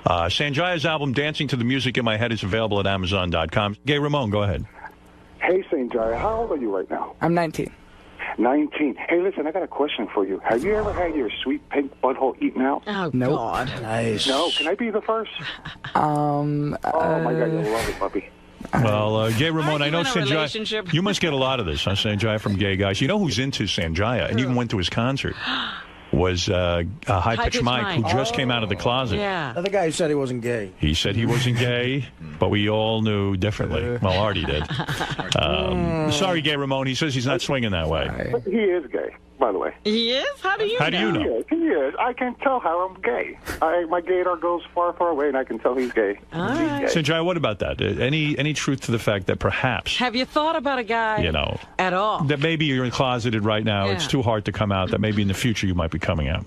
𝗫𝗫𝗄's album, Dancing to the Music in My Head, is available at Amazon.com. 𝗫𝗍, go ahead. Hey, 𝗫𝗫𝗄, how old are you right now? I'm 19. 19. Hey, listen, I got a question for you. Have you ever had your sweet pink butthole eaten out? Oh, nope. God. Nice. No, can I be the first? Oh, my God, you'll love it, puppy. Well, 𝗫𝗍, I know 𝗫𝗫𝗄. You must get a lot of this, huh, 𝗫𝗫𝗄, from gay guys. You know who's into 𝗫𝗫𝗄 and even went to his concert? Was 𝗦𝗵ici𝗍 Mike, who just came out of the closet. Yeah. The guy who said he wasn't gay. He said he wasn't gay, but we all knew differently. Well, Artie did. Sorry, 𝗫𝗍. He says he's not swinging that way. But he is gay, by the way. He is? How do you know? He is. I can tell how I'm gay. My gaydar goes far, far away, and I can tell he's gay. All right. 𝗫𝗫𝗄, what about that? Any truth to the fact that perhaps... Have you thought about a guy at all? That maybe you're closeted right now. Yeah. It's too hard to come out. That maybe in the future you might be coming out.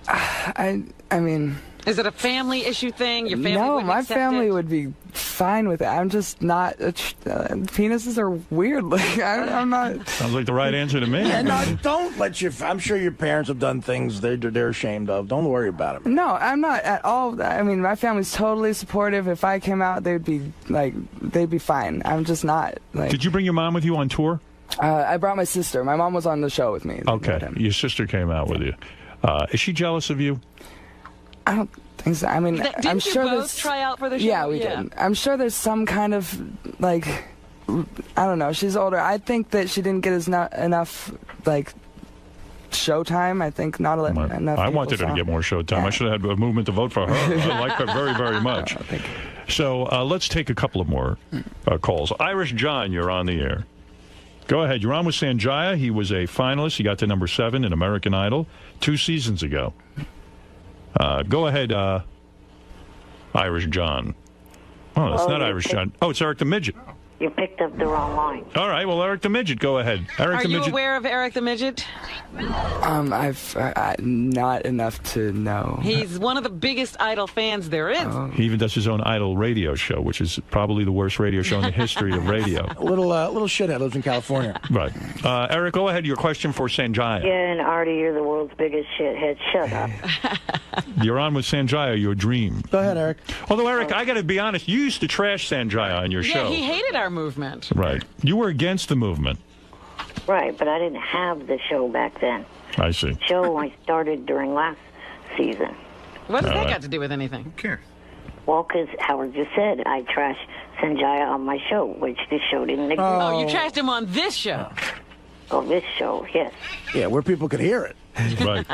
I mean... Is it a family issue thing? Your family No, wouldn't my accept family it? would be fine with it. I'm just not... penises are weird. Like, I'm not... Sounds like the right answer to me. Yeah, no, don't let your... I'm sure your parents have done things they're ashamed of. Don't worry about it. No, I'm not at all. I mean, my family's totally supportive. If I came out, they'd be fine. I'm just not. Like, did you bring your mom with you on tour? I brought my sister. My mom was on the show with me. Okay, your sister came out with you. Is she jealous of you? I don't think so. I mean, Didn't I'm you sure both there's... try out for the show? Yeah, we did. I'm sure there's some kind of, like, I don't know. She's older. I think that she didn't get enough, like, showtime. I think not enough. I wanted her to get more showtime. Yeah. I should have had a movement to vote for her. I like her very, very much. So let's take a couple of more calls. Irish John, you're on the air. Go ahead. You're on with 𝗫𝗫𝗄. He was a finalist. He got to number 7 in American Idol 2 seasons ago. Go ahead, Irish John. Oh, that's not Irish John. Oh, it's Eric the Midget. You picked up the wrong line. All right, well, Eric the Midget, go ahead. Eric Are you aware of Eric the Midget? I've not enough to know. He's one of the biggest Idol fans there is. He even does his own Idol radio show, which is probably the worst radio show in the history of radio. A little shithead lives in California. Right. Eric, go ahead. Your question for 𝗫𝗫𝗄. Yeah, and Artie, you're the world's biggest shithead. Shut up. You're on with 𝗫𝗫𝗄, your dream. Go ahead, Eric. Although, Eric, I got to be honest, you used to trash 𝗫𝗫𝗄 on your show. Yeah, he hated our our movement. Right. You were against the movement. Right, but I didn't have the show back then. I see. Show I started during last season. What does that got to do with anything? Who cares? Well, because Howard just said I trashed Sanjaya on my show, which this show didn't exist. Oh, you trashed him on this show. Oh, this show, yes. Yeah, where people could hear it. Right.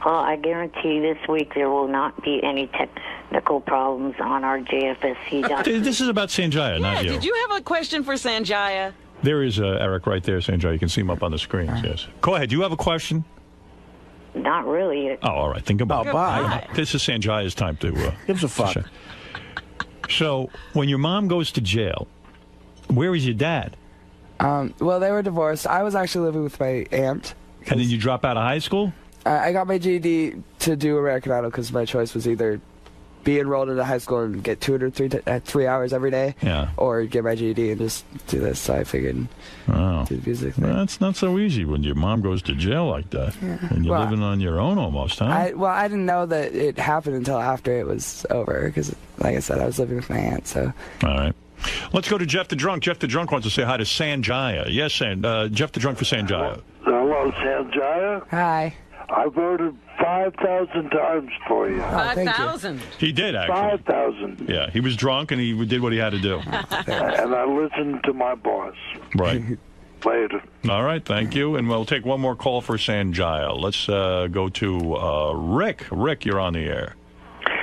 I guarantee this week there will not be any technical problems on our JFSC. This is about Sanjaya, not you. Did you have a question for Sanjaya? There is Eric right there, Sanjaya. You can see him up on the screen. Yes. Go ahead. Do you have a question? Not really. Oh, all right. Think about it. Bye. This is Sanjaya's time to... Gives a fuck. So, when your mom goes to jail, where is your dad? Well, they were divorced. I was actually living with my aunt. And then you drop out of high school? I got my GED to do American Idol because my choice was either be enrolled into high school and get tutored 3 hours every day, or get my GED and just do this. So I figured do the music thing. That's not so easy when your mom goes to jail like that. And you're living on your own almost, huh? I didn't know that it happened until after it was over because, like I said, I was living with my aunt. So. All right. Let's go to Jeff the Drunk. Jeff the Drunk wants to say hi to Sanjaya. Yes, Jeff the Drunk for Sanjaya. Hello, Sanjaya. Hi. I voted 5,000 times for you. 5,000. He did, actually. 5,000. Yeah, he was drunk and he did what he had to do. And I listened to my boss. Right. Later. All right, thank you. And we'll take one more call for Sanjaya. Let's go to Rick. Rick, you're on the air.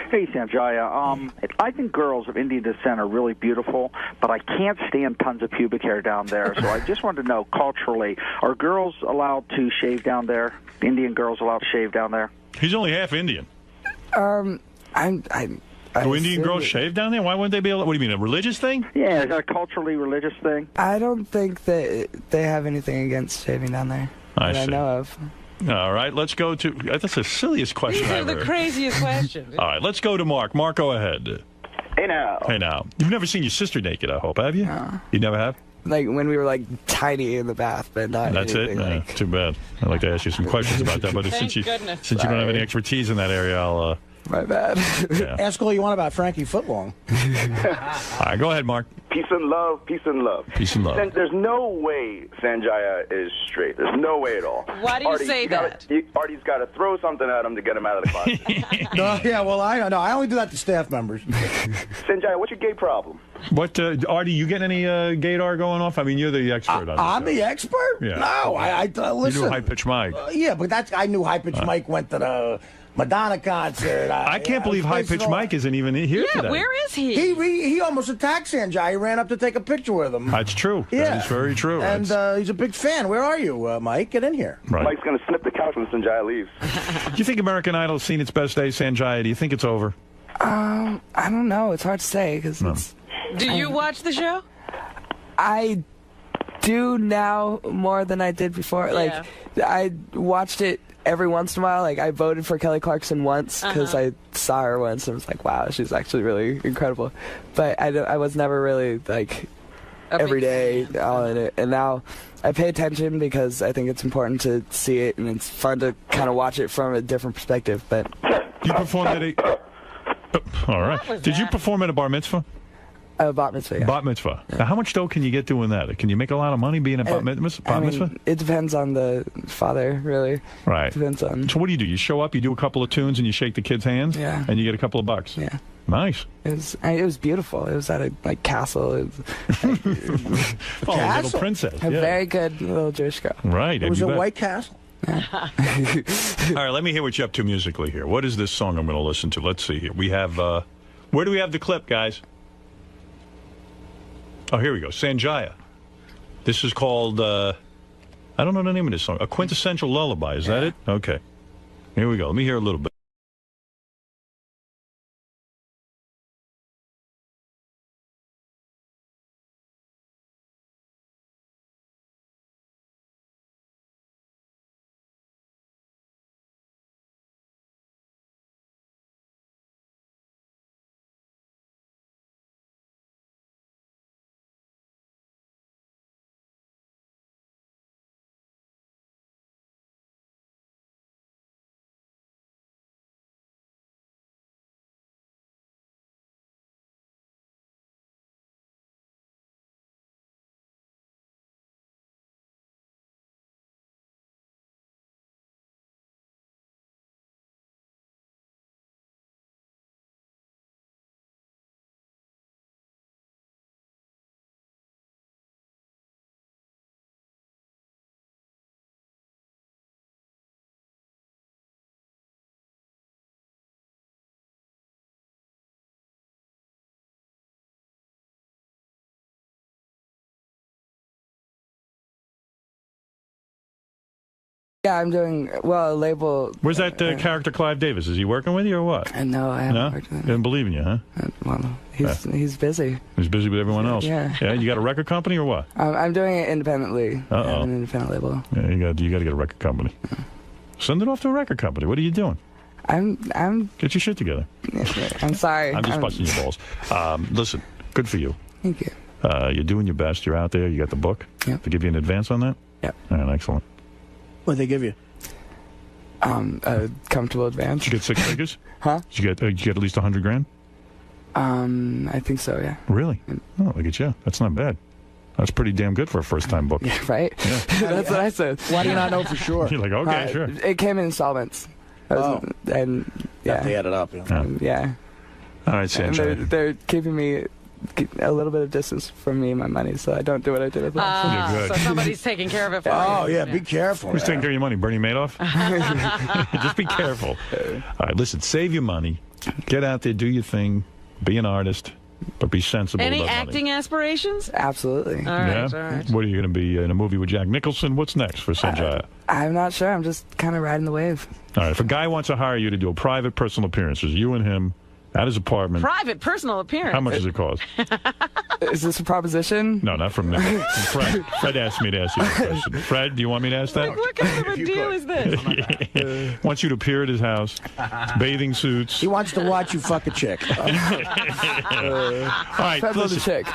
Hey, Sanjaya. I think girls of Indian descent are really beautiful, but I can't stand tons of pubic hair down there. So I just wanted to know, culturally, are girls allowed to shave down there? Indian girls allowed to shave down there? He's only half Indian. Do Indian girls shave down there? Why wouldn't they be able? What do you mean, a religious thing? Yeah, is that a culturally religious thing? I don't think that they have anything against shaving down there that I know of. All right, let's go to... That's the silliest question These are ever. the craziest questions. All right, let's go to Mark. Mark, go ahead. Hey, now. Hey, now. You've never seen your sister naked, I hope, have you? No. You never have? Like when we were like tiny in the bath, but not That's it? anything like... Too bad. I'd like to ask you some questions about that, but since you don't have any expertise in that area, I'll... My bad. Ask all you want about Frankie Footlong. All right, go ahead, Mark. Peace and love, peace and love. Peace and love. There's no way Sanjaya is straight. There's no way at all. Why do you say that? Artie's got to throw something at him to get him out of the closet. No, yeah, well, I only do that to staff members. Sanjaya, what's your gay problem? What, Artie, you getting any gaydar going off? I mean, you're the expert on this. I'm the expert? Yeah. No, I listen. You knew High Pitch Mike. Yeah, but I knew High Pitch Mike went to the Madonna concert. I can't believe High Pitch Mike isn't even here today. Yeah, where is he? He almost attacked Sanjay. He ran up to take a picture with him. That's true. Yeah. That is very true. And he's a big fan. Where are you, Mike? Get in here. Right. Mike's going to snip the couch when Sanjaya leaves. Do you think American Idol's seen its best days, Sanjaya? Do you think it's over? I don't know. It's hard to say because it's... Do you watch the show? I do now more than I did before. Like, I watched it every once in a while. Like, I voted for Kelly Clarkson once because I saw her once and was like, wow, she's actually really incredible. But I was never really, like, every day all in it. And now I pay attention because I think it's important to see it, and it's fun to kind of watch it from a different perspective. But you performed at a... all right. Did you perform at a bar mitzvah? Bat mitzvah, yeah. Bat mitzvah. Yeah. Now, how much dough can you get doing that? Can you make a lot of money being a bat mitzvah? It depends on the father, really. Right. Depends on... So what do? You show up, you do a couple of tunes, and you shake the kids' hands? Yeah. And you get a couple of bucks? Yeah. Nice. It was beautiful. It was at a castle. It was, a little princess. A very good little Jewish girl. Right. It was a White Castle. Yeah. All right, let me hear what you're up to musically here. What is this song I'm going to listen to? Let's see here. We have... where do we have the clip, guys? Oh, here we go. Sanjaya. This is called, I don't know the name of this song. A Quintessential Lullaby. Is that it? Okay. Here we go. Let me hear a little bit. Yeah, I'm doing, well, a label. Where's that character Clive Davis? Is he working with you or what? No, I haven't worked with him. He doesn't believe in you, huh? Well, he's busy. He's busy with everyone else. Yeah. Yeah, you got a record company or what? I'm doing it independently. Uh-oh. I have an independent label. Yeah, you got to get a record company. Send it off to a record company. What are you doing? I'm Get your shit together. I'm sorry. I'm just busting your balls. Listen, good for you. Thank you. You're doing your best. You're out there. You got the book. Yep. They give you an advance on that? Yep. All right, excellent. What'd they give you? A comfortable advance. Did you get 6 figures? Huh? Did you get at least $100,000? I think so, yeah. Really? Oh, look at you. That's not bad. That's pretty damn good for a first-time book. Yeah, right? Yeah. That's what I said. Why do you not know for sure? You're like, okay, sure. It came in installments. And yeah. They add it up. Yeah. All right, Sanjay. They're keeping me a little bit of distance from me and my money, so I don't do what I did with last. You're good. So somebody's taking care of it for you. Oh, yeah, be careful. Who's taking care of your money? Bernie Madoff? Just be careful. All right, listen, save your money. Get out there, do your thing, be an artist, but be sensible Any about acting money. aspirations? Absolutely. All right, Yeah? all right. What are you going to be in a movie with Jack Nicholson? What's next for Sanjaya? I'm not sure. I'm just kind of riding the wave. All right, if a guy wants to hire you to do a private personal appearances, you and him at his apartment. Private personal appearance. How much does it cost? Is this a proposition? No, not from Nick. Fred asked me to ask you that question. Fred, do you want me to ask that? What kind of a deal is this? Wants you to appear at his house, bathing suits. He wants to watch you fuck a chick. All right, listen. Chick.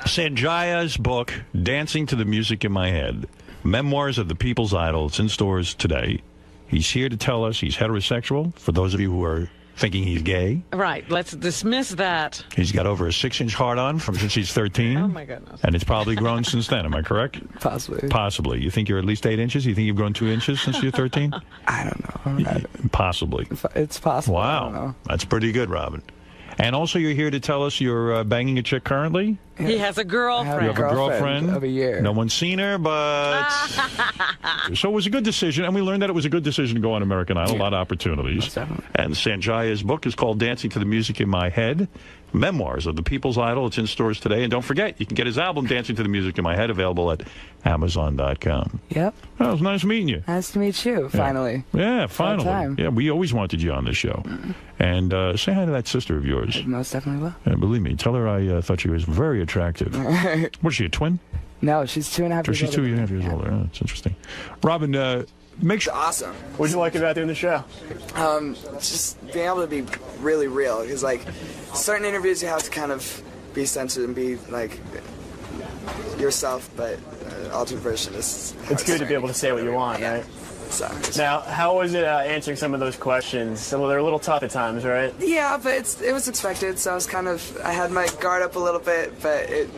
Sanjaya's book, Dancing to the Music in My Head, Memoirs of the People's Idol. It's in stores today. He's here to tell us he's heterosexual, for those of you who are thinking he's gay. Right, let's dismiss that. He's got over a 6-inch hard-on from since he's 13. Oh, my goodness. And it's probably grown since then. Am I correct? Possibly. Possibly. You think you're at least 8 inches? You think you've grown 2 inches since you're 13? I don't know. Possibly. It's possible. I don't know. Wow. That's pretty good, Robin. And also you're here to tell us you're banging a chick currently? He has a girlfriend. You have a girlfriend of a year. No one's seen her, but... So it was a good decision, and we learned that it was a good decision to go on American Idol. A lot of opportunities. And Sanjaya's book is called Dancing to the Music in My Head, Memoirs of the People's Idol. It's in stores today. And don't forget, you can get his album, Dancing to the Music in My Head, available at Amazon.com. Yep. Oh, it was nice meeting you. Nice to meet you, finally. Yeah, finally. Time. Yeah, we always wanted you on this show. And say hi to that sister of yours. I most definitely will. And believe me, tell her I thought she was very attractive. Was she a twin? No, she's 2.5 years older. She's 2.5 years older. Oh, that's interesting. Robin, make sure. Awesome. What did you like about doing the show? Just being able to be really real. Because, like, certain interviews you have to kind of be censored and be, like, yourself, but altered version is... It's good to be able to say what you want, right? So, now, how was it answering some of those questions? Well, they're a little tough at times, right? Yeah, but it was expected, so I was I had my guard up a little bit, but it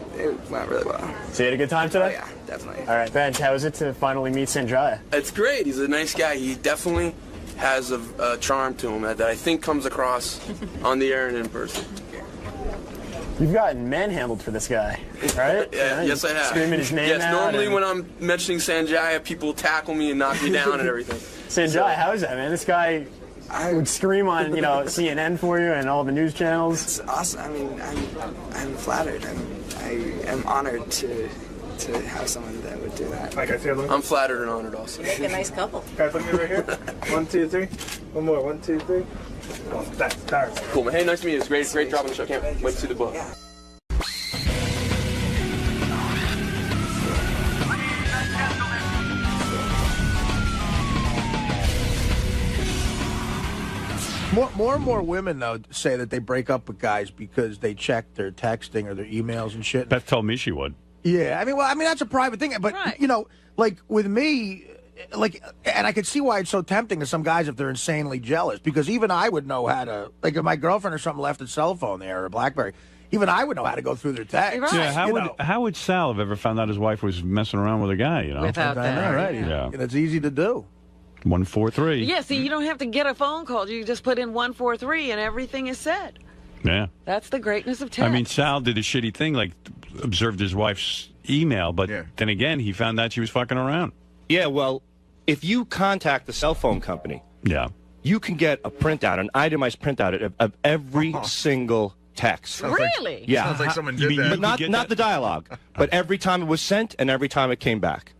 went really well. So you had a good time today? Oh, yeah, definitely. All right, Benj, how was it to finally meet Sanjaya? It's great. He's a nice guy. He definitely has a charm to him that I think comes across on the air and in person. You've gotten manhandled for this guy, right? Yes, I have. Screaming his name out. Normally when I'm mentioning Sanjaya, people tackle me and knock me down and everything. Sanjaya, how is that, man? This guy would scream on, CNN for you and all the news channels. It's awesome. I mean, I'm flattered. I am honored to have someone that would do that. I'm flattered and honored also. You make a nice couple. Guys, look at me right here. 1, 2, 3. One more. 1, 2, 3. Oh, that's cool, man. Hey, nice to meet you. It's great job on the show. Can't wait to see the book. Yeah. More and more women, though, say that they break up with guys because they check their texting or their emails and shit. Beth told me she would. Yeah, I mean, that's a private thing. But, like, with me, and I could see why it's so tempting to some guys if they're insanely jealous, because even I would know how to, like, if my girlfriend or something left a cell phone there or a BlackBerry, even I would know how to go through their texts. Right. Yeah, how would Sal have ever found out his wife was messing around with a guy, Without that. Right. Yeah. And it's easy to do. 143. Yeah, see, you don't have to get a phone call. You just put in 143 and everything is said. Yeah. That's the greatness of text. I mean, Sal did a shitty thing, like observed his wife's email, but then again, he found out she was fucking around. Yeah, well, if you contact the cell phone company, you can get a printout, an itemized printout of every single text. Really? Yeah. Sounds like someone did that. But not the dialogue, but every time it was sent and every time it came back.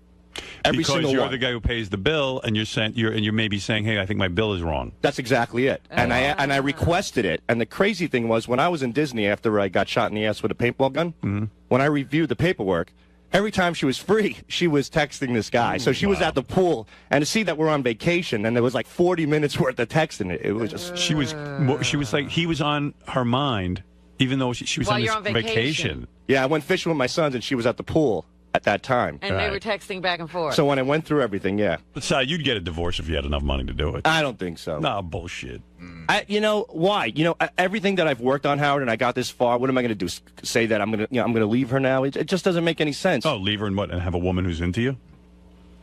Every because single you're one. the guy who pays the bill, and you're maybe saying, "Hey, I think my bill is wrong." That's exactly it. And I requested it. And the crazy thing was, when I was in Disney after I got shot in the ass with a paintball gun, when I reviewed the paperwork, every time she was free, she was texting this guy. So she was at the pool, and to see that we're on vacation, and there was like 40 minutes worth of texting, it was just... She was like, he was on her mind, even though she was While on this you're on vacation. Yeah, I went fishing with my sons, and she was at the pool at that time. And they were texting back and forth. So when I went through everything, yeah. So you'd get a divorce if you had enough money to do it. I don't think so. No, bullshit. You know why? You know, everything that I've worked on, Howard, and I got this far. What am I going to do? Say that I'm going to leave her now? It just doesn't make any sense. Oh, leave her and what? And have a woman who's into you?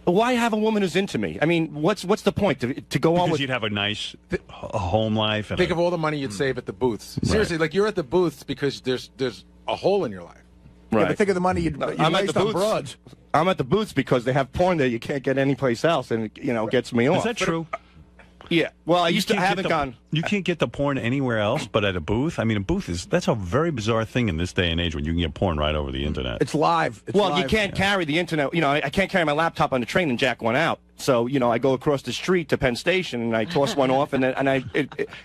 Why have a woman who's into me? I mean, what's the point to go on with? Because you'd have a nice home life. And Think of all the money you'd save at the booths. Seriously, like you're at the booths because there's a hole in your life. Right. Yeah, but think of the money you'd waste on broads. I'm at the booths because they have porn there you can't get anyplace else, and it gets me off. Is that true? Yeah. Well, I haven't gone. You can't get the porn anywhere else but at a booth? I mean, a booth that's a very bizarre thing in this day and age when you can get porn right over the internet. It's live. You can't carry the internet. I can't carry my laptop on the train and jack one out. So, I go across the street to Penn Station and I toss one off, and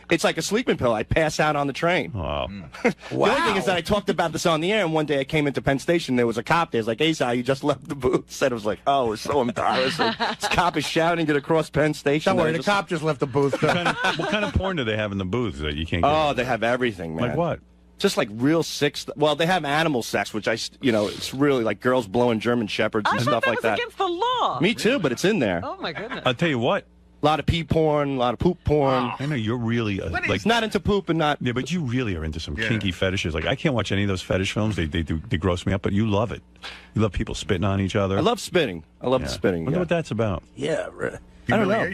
it's like a sleeping pill. I pass out on the train. Wow. The only thing is that I talked about this on the air, and one day I came into Penn Station, there was a cop there. It's like, "Hey, Si, you just left the booth." Said it was like, oh, it's so embarrassing. This cop is shouting it across Penn Station. Don't worry, the cop just left the booth. What kind of porn do they have in the booths that you can't get? Oh, they have everything, man. Like what? Just like real sick stuff. Well, they have animal sex, which it's really like girls blowing German shepherds and stuff like that. I thought that was against the law. Me too, but it's in there. Oh my goodness. I'll tell you what. A lot of pee porn, a lot of poop porn. I know you're really not into poop and not. Yeah, but you really are into some kinky fetishes. Like I can't watch any of those fetish films. They gross me up. But you love it. You love people spitting on each other. I love spitting. I love the spitting. Wonder what that's about. Yeah, I don't know.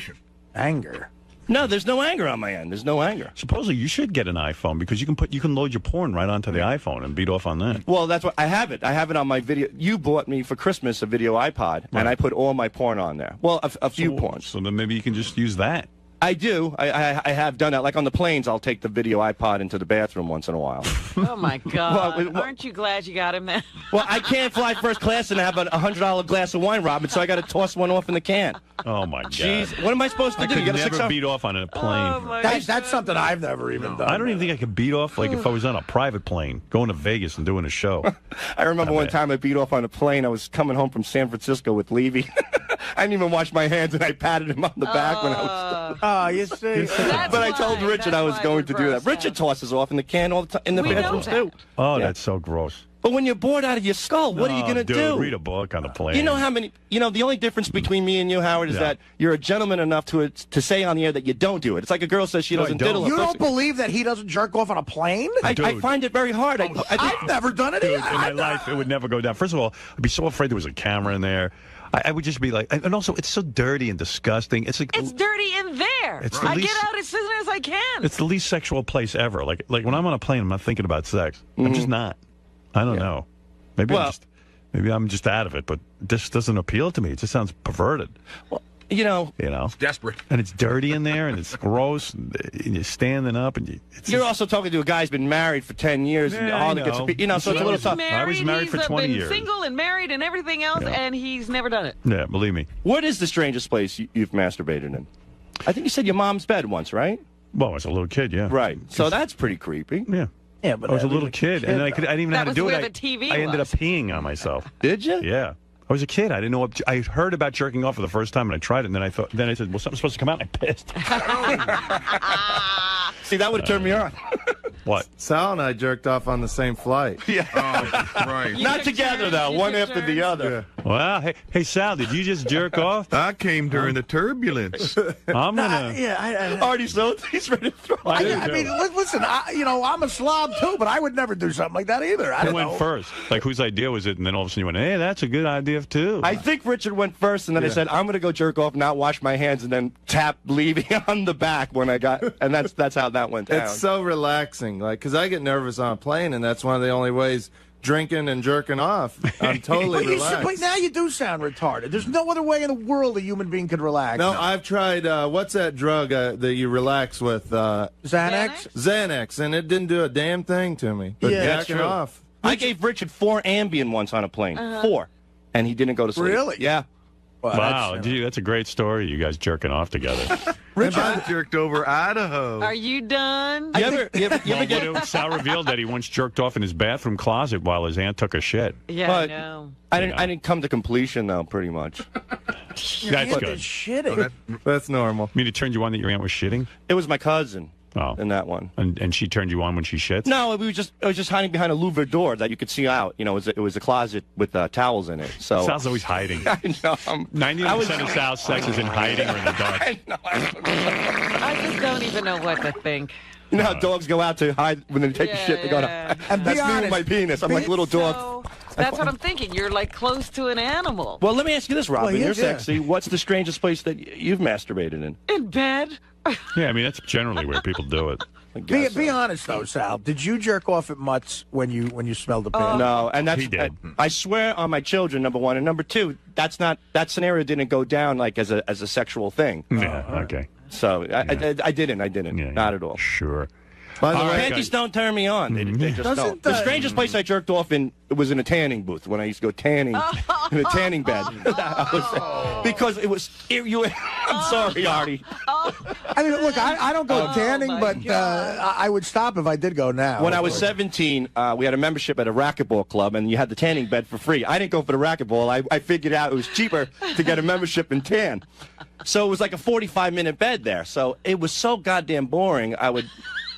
Anger. No, there's no anger on my end. There's no anger. Supposedly you should get an iPhone because you can load your porn right onto the iPhone and beat off on that. Well, that's what I have it. I have it on my video. You bought me for Christmas a video iPod, and I put all my porn on there. Well, a few porns. So then maybe you can just use that. I do. I have done that. Like on the planes, I'll take the video iPod into the bathroom once in a while. Oh, my God. Aren't you glad you got him there? Well, I can't fly first class and have a $100 glass of wine, Robin, so I got to toss one off in the can. Oh, my God. Jeez. What am I supposed to do? I could never beat off on a plane. That's something I've never even done. I don't even think I could beat off like if I was on a private plane going to Vegas and doing a show. I remember one time I beat off on a plane. I was coming home from San Francisco with Levy. I didn't even wash my hands, and I patted him on the back when I was. Oh, you see. But I told Richard I was going to do that. Richard tosses off in the can all the time in the bathrooms too. Oh, that's so gross. But when you're bored out of your skull, what are you going to do? Read a book on the plane. You know how many? The only difference between me and you, Howard, is that you're a gentleman enough to say on the air that you don't do it. It's like a girl says she doesn't diddle. You don't believe that he doesn't jerk off on a plane? I find it very hard. I've never done it. In my life, it would never go down. First of all, I'd be so afraid there was a camera in there. I would just be like, and also it's so dirty and disgusting. It's dirty in there. I get out as soon as I can. It's the least sexual place ever. Like when I'm on a plane, I'm not thinking about sex. I'm just not. I don't know. Maybe I'm just out of it. But this doesn't appeal to me. It just sounds perverted. Well, it's desperate, and it's dirty in there, and it's gross, and you're standing up, and you're also talking to a guy who's been married for 10 years, and hardly gets so it's a little tough. I was married for 20 years. He's been single and married and everything else, and he's never done it. Yeah, believe me. What is the strangest place you've masturbated in? I think you said your mom's bed once, right? Well, as a little kid, yeah. Right. So that's pretty creepy. Yeah. Yeah, but I was a little kid, and I didn't even know how to do it. I ended up peeing on myself. Did you? Yeah. I was a kid. I didn't know. I heard about jerking off for the first time, and I tried it. And then I said, "Well, something's supposed to come out." And I pissed. See, that would have turned me on. What? Sal and I jerked off on the same flight. Yeah. Oh, right. Not together though. One after the other. Yeah. Well, hey, Sal, did you just jerk off? I came during the turbulence. I'm gonna. Artie, so he's ready to throw. I mean, listen. I'm a slob too, but I would never do something like that either. Who went first? Like, whose idea was it? And then all of a sudden you went, "Hey, that's a good idea too." I think Richard went first, and then I said, "I'm going to go jerk off, not wash my hands," and then tap Levy on the back when I got, and that's how that went down. It's so relaxing, because I get nervous on a plane, and that's one of the only ways. Drinking and jerking off. I'm totally relaxed. But now you do sound retarded. There's no other way in the world a human being could relax. No, I've tried, what's that drug that you relax with? Xanax? Xanax, and it didn't do a damn thing to me. But jacking off. I gave Richard 4 Ambien once on a plane. 4. And he didn't go to sleep. Really? Yeah. Well, wow, gee, that's a great story. You guys jerking off together. I jerked over Idaho. Are you done? You ever get... Sal revealed that he once jerked off in his bathroom closet while his aunt took a shit. Yeah, but I know. I didn't come to completion though, pretty much. That's good. Shitting. That's normal. I mean, it turned you on that your aunt was shitting? It was my cousin. Oh. In that one. And she turned you on when she shits? No, I was just hiding behind a louvered door that you could see out. You know, it was a closet with towels in it. So Sal's always hiding. I know. 90% of Sal's sex is in hiding or in the dark. I know. I just don't even know what to think. You know how dogs go out to hide when they take a shit? They go, And that's be me honest, with my penis. I'm like little dog. That's what I'm thinking. You're like close to an animal. Well, let me ask you this, Robin. Well, You're yeah. sexy. What's the strangest place that you've masturbated in? In bed. Yeah, I mean, that's generally where people do it. Be honest though, Sal. Did you jerk off at Mutts when you smelled the pants? No, and that's He did. I swear on my children, number one, and number two, that scenario didn't go down like as a sexual thing. Yeah, okay. So I didn't, Yeah, not at all. Sure. By the All way, right, Panties guys. don't turn me on. They just don't. The strangest place I jerked off in was in a tanning booth when I used to go tanning in a tanning bed. Because it was. I'm sorry, Artie. I mean, look, I don't go tanning, but I would stop if I did go now. When I was 17, we had a membership at a racquetball club, and you had the tanning bed for free. I didn't go for the racquetball. I figured out it was cheaper to get a membership and tan. So it was like a 45-minute bed there. So it was so goddamn boring.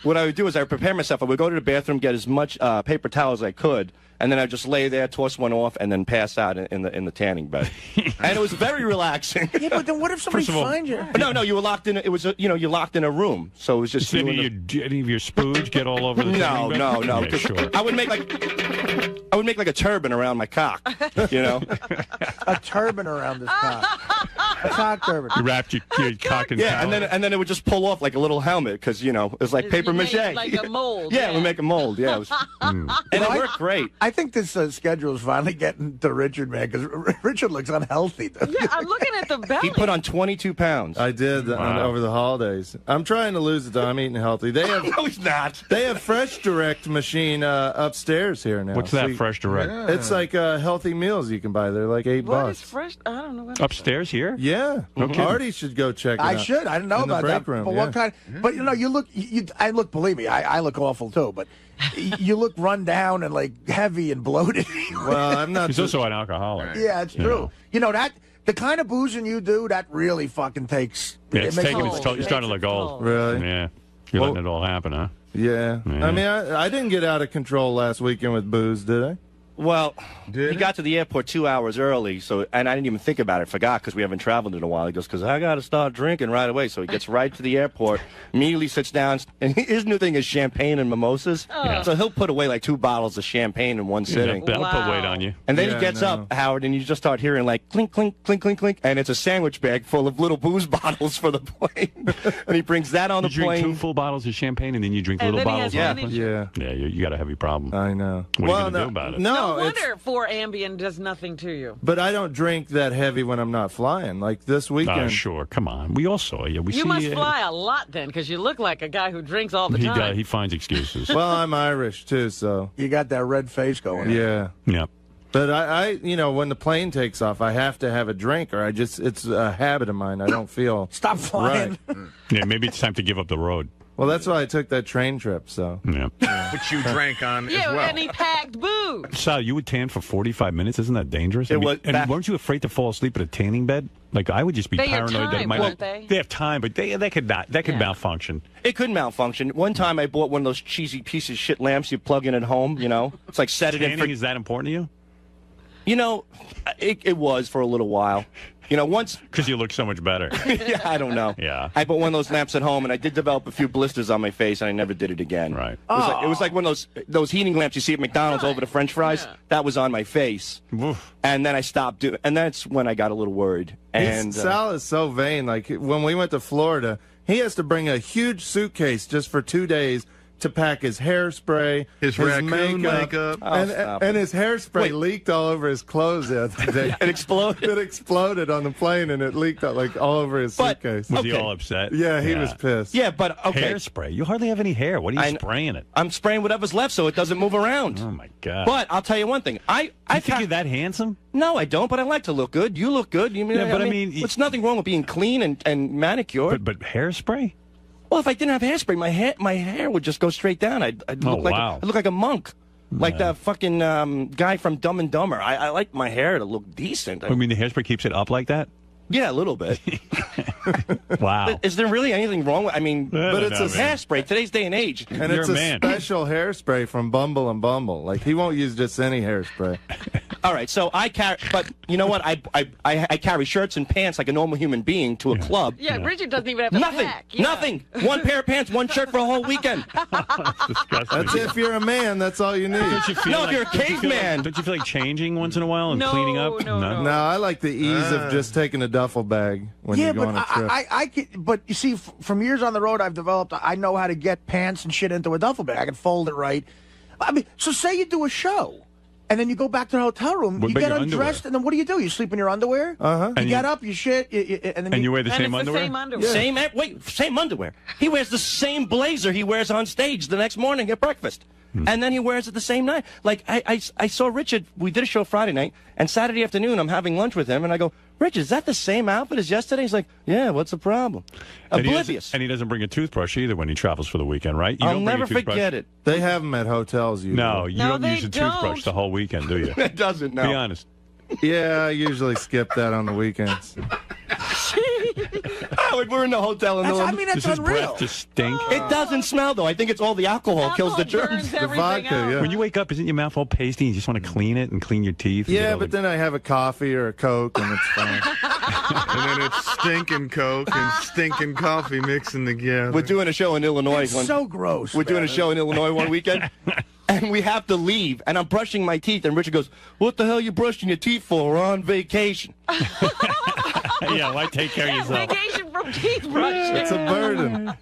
What I would do is I would prepare myself. I would go to the bathroom, get as much paper towel as I could, and then I'd just lay there, toss one off, and then pass out in the tanning bed. And it was very relaxing. Yeah, but then what if somebody finds you? No, you were locked in. It was you're locked in a room, so it was just. Did any of your spooge get all over the tanning bed? No. Okay, sure. I would make like a turban around my cock. You know, a turban around his cock. A cock turban. You wrapped your cock in yeah, towel. and then it would just pull off like a little helmet because it was like paper mache. Like a mold. Yeah, we make a mold. Yeah, it was, and it worked great. I think this schedule is finally getting to Richard, man, because Richard looks unhealthy. Yeah, I'm looking at the belly. He put on 22 pounds. I did over the holidays. I'm trying to lose it, though. I'm eating healthy. They have no, he's not. They have Fresh Direct machine upstairs here now. What's that, Fresh Direct? Yeah. It's like healthy meals you can buy. They're like $8. What is fresh? I don't know. What Upstairs here? Yeah. Okay. Artie should go check it out. I should. I didn't know in the about break that. room, But yeah. what kind? But you look. I look. Believe me, I look awful too. But you look run down and like heavy and bloated. Well, I'm not. He's also an alcoholic. Yeah, it's true. You know that the kind of boozing you do that really fucking takes. Yeah, it's makes taking it- its toll. You're starting to look old. Really? Yeah. You're letting it all happen, huh? Yeah. Yeah. I mean, I didn't get out of control last weekend with booze, did I? Well, he got to the airport 2 hours early, and I didn't even think about it. Forgot because we haven't traveled in a while. He goes, because I got to start drinking right away. So he gets right to the airport, immediately sits down, and his new thing is champagne and mimosas. Yeah. So he'll put away like 2 bottles of champagne in one sitting. That'll put weight on you. And then he gets up, Howard, and you just start hearing like clink, clink, clink, clink, clink, and it's a sandwich bag full of little booze bottles for the plane. And he brings that on You the drink plane. 2 full bottles of champagne, and then you drink And little then he bottles. has on the one plane? Yeah. Yeah, you got a heavy problem. I know. What are you going to do about it? No wonder 4 Ambien does nothing to you. But I don't drink that heavy when I'm not flying. Like this weekend. Oh, sure. Come on. We all saw you. We You see must fly a lot then, because you look like a guy who drinks all the time. He finds excuses. Well, I'm Irish too, so You got that red face going. yeah. Yeah. But I, when the plane takes off, I have to have a drink, or it's a habit of mine. I don't feel Stop flying. right. Yeah, maybe it's time to give up the road. Well, that's why I took that train trip. So Yeah. Which you drank on Yeah, as well. and he packed booze. Sal, you would tan for 45 minutes? Isn't that dangerous? It was and weren't you afraid to fall asleep at a tanning bed? Like, I would just be They had paranoid that it time, might weren't they? They have time, but they could not. That could malfunction. It could malfunction. One time I bought one of those cheesy pieces of shit lamps you plug in at home, It's like set it in for... Tanning, is that important to you? It was for a little while. Once... Because you look so much better. Yeah, I don't know. Yeah. I bought one of those lamps at home, and I did develop a few blisters on my face, and I never did it again. Right. It was like one of those heating lamps you see at McDonald's over the French fries. Yeah. That was on my face. Oof. And then I stopped doing... And that's when I got a little worried. And Sal is so vain. Like when we went to Florida, he has to bring a huge suitcase just for 2 days to pack his hairspray, his raccoon makeup. And his hairspray leaked all over his clothes the other day. It exploded. It exploded on the plane, and it leaked out, like all over his suitcase. Was he all upset? Yeah, he was pissed. Yeah, but okay. Hairspray. You hardly have any hair. What are you spraying it? I'm spraying whatever's left so it doesn't move around. Oh my God. But I'll tell you one thing. I think you're that handsome? No, I don't. But I like to look good. You look good. You mean? Yeah, but I mean, there's nothing wrong with being clean and manicured. But hairspray? Well, if I didn't have hairspray, my hair would just go straight down. I'd look like I'd look like a monk, like that fucking guy from Dumb and Dumber. I like my hair to look decent. I mean, the hairspray keeps it up like that? Yeah, a little bit. Wow. Is there really anything wrong with? I mean, but it's a hairspray. Today's day and age, and it's a special hairspray from Bumble and Bumble. Like he won't use just any hairspray. All right, so I carry, but you know what? I carry shirts and pants like a normal human being to a club. Yeah, Richard doesn't even have to pack. Yeah. Nothing. One pair of pants, one shirt for a whole weekend. That's disgusting. That's if you're a man. That's all you need. Don't you feel No, if you're a caveman. Don't you feel like changing once in a while and cleaning up? No, I like the ease of just taking a duffel bag when you go on a trip. I can, but you see, from years on the road, I've developed. I know how to get pants and shit into a duffel bag. I can fold it right. I mean, so say you do a show. And then you go back to the hotel room, you get undressed, and then what do? You sleep in your underwear? You get up, you shit, and then you wear the same underwear? Same underwear. Same underwear. He wears the same blazer he wears on stage the next morning at breakfast. And then he wears it the same night. Like, I saw Richard, we did a show Friday night, and Saturday afternoon I'm having lunch with him, and I go, Richard, is that the same outfit as yesterday? He's like, yeah, what's the problem? Oblivious. And he doesn't bring a toothbrush either when he travels for the weekend, right? You I'll don't bring never a toothbrush? forget it. They have them at hotels usually. No, you don't use a toothbrush the whole weekend, do you? It doesn't, no. Be honest. Yeah, I usually skip that on the weekends. We're in the hotel in I mean, that's Does his unreal. breath just stink? It doesn't smell, though. I think it's all the alcohol kills the germs. The vodka, yeah. When you wake up, isn't your mouth all pasty and you just want to clean it and clean your teeth? Yeah, but then I have a coffee or a Coke and it's fine. And then it's stinking Coke and stinking coffee mixing together. We're doing a show in Illinois. It's so gross. We're doing a show in Illinois one weekend. And we have to leave, and I'm brushing my teeth, and Richard goes, what the hell are you brushing your teeth for? We're on vacation. Yeah, why take care of yourself? Vacation from teeth brushing. It's a burden.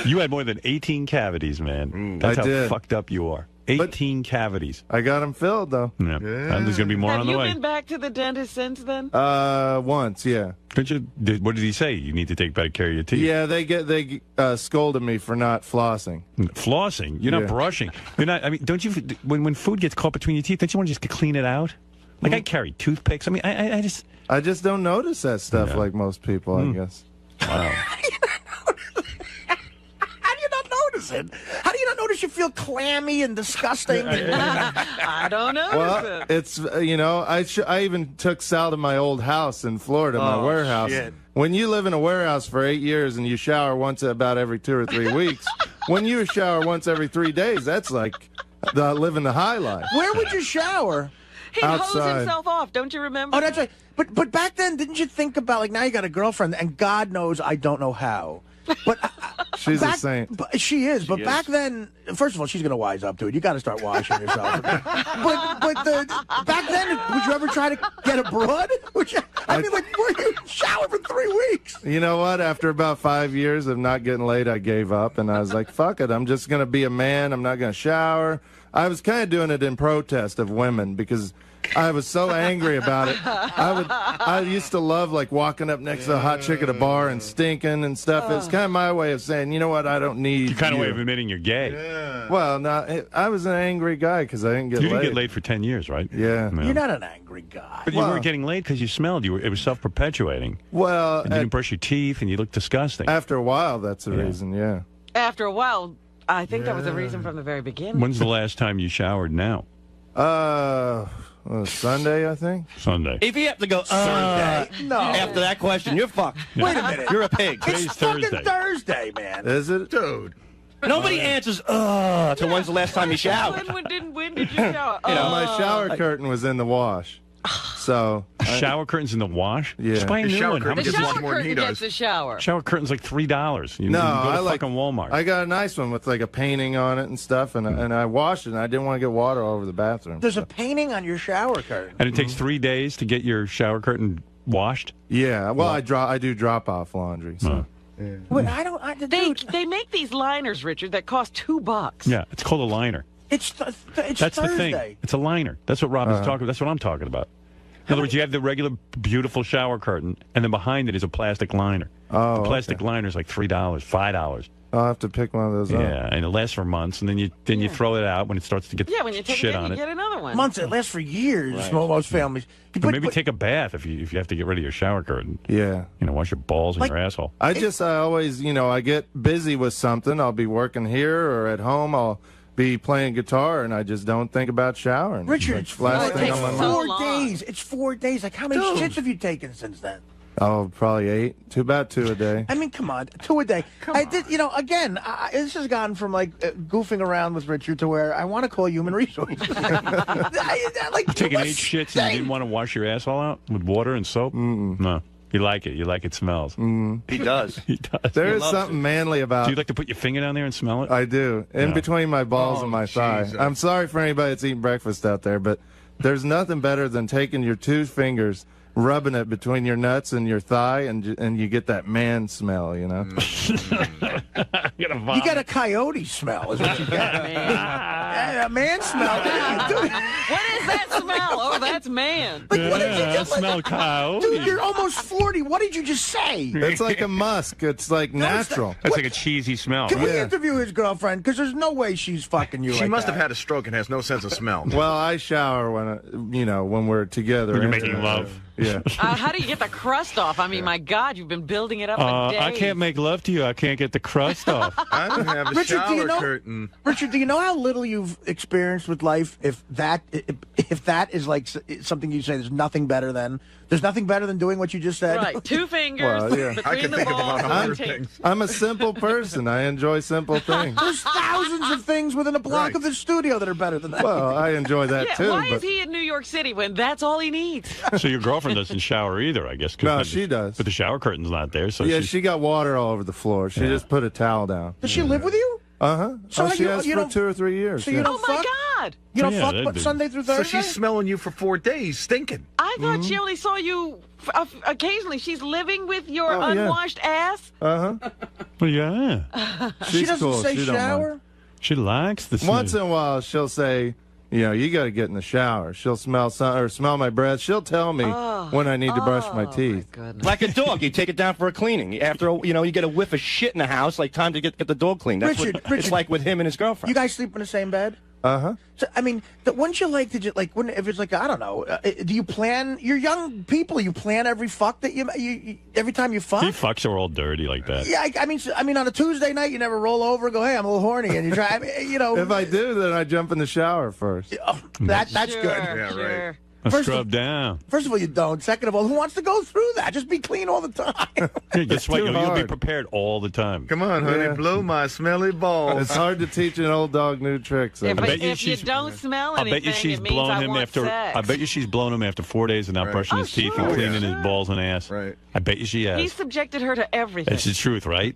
You had more than 18 cavities, man. That's how fucked up you are. 18 cavities. I got them filled, though. Yeah. And there's going to be more on the way. Have you been back to the dentist since then? Once, yeah. What did he say? You need to take better care of your teeth. Yeah, they scolded me for not flossing. Flossing? You're not brushing. You're not. I mean, don't you? When food gets caught between your teeth, don't you want to just clean it out? Like I carry toothpicks. I mean, I just don't notice that stuff like most people. I guess. Wow. It? How do you not notice you feel clammy and disgusting? I don't know. Well, it's, I even took Sal to my old house in Florida, my warehouse. Shit. When you live in a warehouse for 8 years and you shower once about every 2 or 3 weeks, when you shower once every 3 days, that's like living the high life. Where would you shower? He hosed himself off, don't you remember? Oh, that's right. But back then, didn't you think about, like, now you got a girlfriend, and God knows I don't know how. But she's a saint. But she is. But back then, first of all, she's going to wise up to it. You got to start washing yourself. Back then, would you ever try to get abroad? I mean, like, were you shower for 3 weeks? You know what? After about 5 years of not getting laid, I gave up, and I was like, fuck it. I'm just going to be a man. I'm not going to shower. I was kind of doing it in protest of women because I was so angry about it. I used to love like walking up next to a hot chick at a bar and stinking and stuff. It's kind of my way of saying, you know what, I don't need you. Kind of way of admitting you're gay. Yeah. Well, no, I was an angry guy because I didn't get laid. You didn't get laid for 10 years, right? Yeah. You're not an angry guy. But you weren't getting laid because you smelled. It was self-perpetuating. Well, and you didn't brush your teeth and you looked disgusting. After a while, that's the reason, yeah. After a while, I think that was the reason from the very beginning. When's the last time you showered now? Sunday, I think. Sunday. If you have to go, no. After that question, you're fucked. Yeah. Wait a minute. You're a pig. It's fucking Thursday, man. Is it? Dude. Nobody answers, to when's the last time you showered? When did you shower? My shower curtain was in the wash. So shower curtains in the wash? Yeah. Just buy a new one. How much The is shower more than he curtain does? gets a shower. Shower curtain's like $3. You no, can go to I like fucking Walmart. I got a nice one with like a painting on it and stuff, and I washed it. And I didn't want to get water all over the bathroom. There's a painting on your shower curtain. And it takes 3 days to get your shower curtain washed? Yeah. Well, I do drop off laundry. So. Wait, I don't. They make these liners, Richard, that cost $2. Yeah, it's called a liner. It's That's Thursday. the thing. It's a liner. That's what Rob is talking about. That's what I'm talking about. In other words, you have the regular beautiful shower curtain, and then behind it is a plastic liner. Oh, the plastic liner is like $3, $5. I'll have to pick one of those up. Yeah, and it lasts for months, and then you throw it out when it starts to get when you take shit it in, on you it. get another one. Months. It lasts for years. Most families. Or maybe take a bath if you have to get rid of your shower curtain. Yeah. Wash your balls and your asshole. I always, I get busy with something. I'll be working here or at home. I'll be playing guitar, and I just don't think about showering. Richard, it's last thing on my mind. 4 days. It's 4 days. Like, how many shits have you taken since then? Oh, probably 8. About 2 a day. I mean, come on, 2 a day. Did, again, this has gone from like goofing around with Richard to where I want to call human resources. You're taking 8 shits and you didn't want to wash your asshole out with water and soap? No. You like it. You like it smells. He does. He does. There is something manly about. Do you like to put your finger down there and smell it? I do. In between my balls and my thigh. I'm sorry for anybody that's eating breakfast out there, but there's nothing better than taking your 2 fingers, rubbing it between your nuts and your thigh, and you get that man smell, You got a coyote smell, is what you got. A man smell. What is that smell? Oh, that's man. Like, what did you I smell coyote. Dude, you're almost 40. What did you just say? It's like a musk. It's like natural. That's like a cheesy smell. Can we interview his girlfriend? Because there's no way she's fucking you. She like must that. have had a stroke and has no sense of smell. Well, I shower when we're together. When you're making love. Yeah. How do you get the crust off? I mean, my God, you've been building it up for days. I can't make love to you. I can't get the crust off. I don't have a shower curtain. Richard, do you know how little you've experienced with life? If that is like something you say, there's nothing better than doing what you just said. Right, 2 fingers between the balls. I'm a simple person. I enjoy simple things. There's thousands of things within a block of the studio that are better than that. Well, I enjoy that too. Why is he in New York City when that's all he needs? So your girlfriend doesn't shower either, I guess. No, she does. But the shower curtain's not there. So she got water all over the floor. She just put a towel down. Does she live with you? Uh-huh. So she has for 2 or 3 years. So you don't fuck? God. You don't fuck but Sunday through Thursday? So she's smelling you for 4 days, stinking. I thought she only saw you occasionally. She's living with your unwashed ass? Uh-huh. Well, yeah. She doesn't cool. say She don't shower? mind. She likes the smell. Once in a while, she'll say, you got to get in the shower. She'll smell my breath. She'll tell me when I need to brush my teeth. Like a dog, you take it down for a cleaning. After you get a whiff of shit in the house, like time to get the dog cleaned. That's Richard, what it's like with him and his girlfriend. You guys sleep in the same bed? Uh-huh. So, I mean, wouldn't you like to just, like, if it's like, I don't know, do you plan, you're young people, you plan every fuck that you every time you fuck? He fucks her all dirty like that. Yeah, I mean, on a Tuesday night, you never roll over and go, hey, I'm a little horny, and you try, If I do, then I jump in the shower first. That's Sure, good. Yeah, right. Scrub down. First of all, you don't. Second of all, who wants to go through that? Just be clean all the time. Yeah, guess what? too You'll be hard. prepared all the time. Come on, honey, blow my smelly balls. It's hard to teach an old dog new tricks. If, bet you if you she's- don't smell I anything, bet you she's it means blown I him want after. sex. I bet you she's blown him after 4 days of not brushing his teeth and cleaning his balls and ass. Right. I bet you she has. He subjected her to everything. That's the truth, right?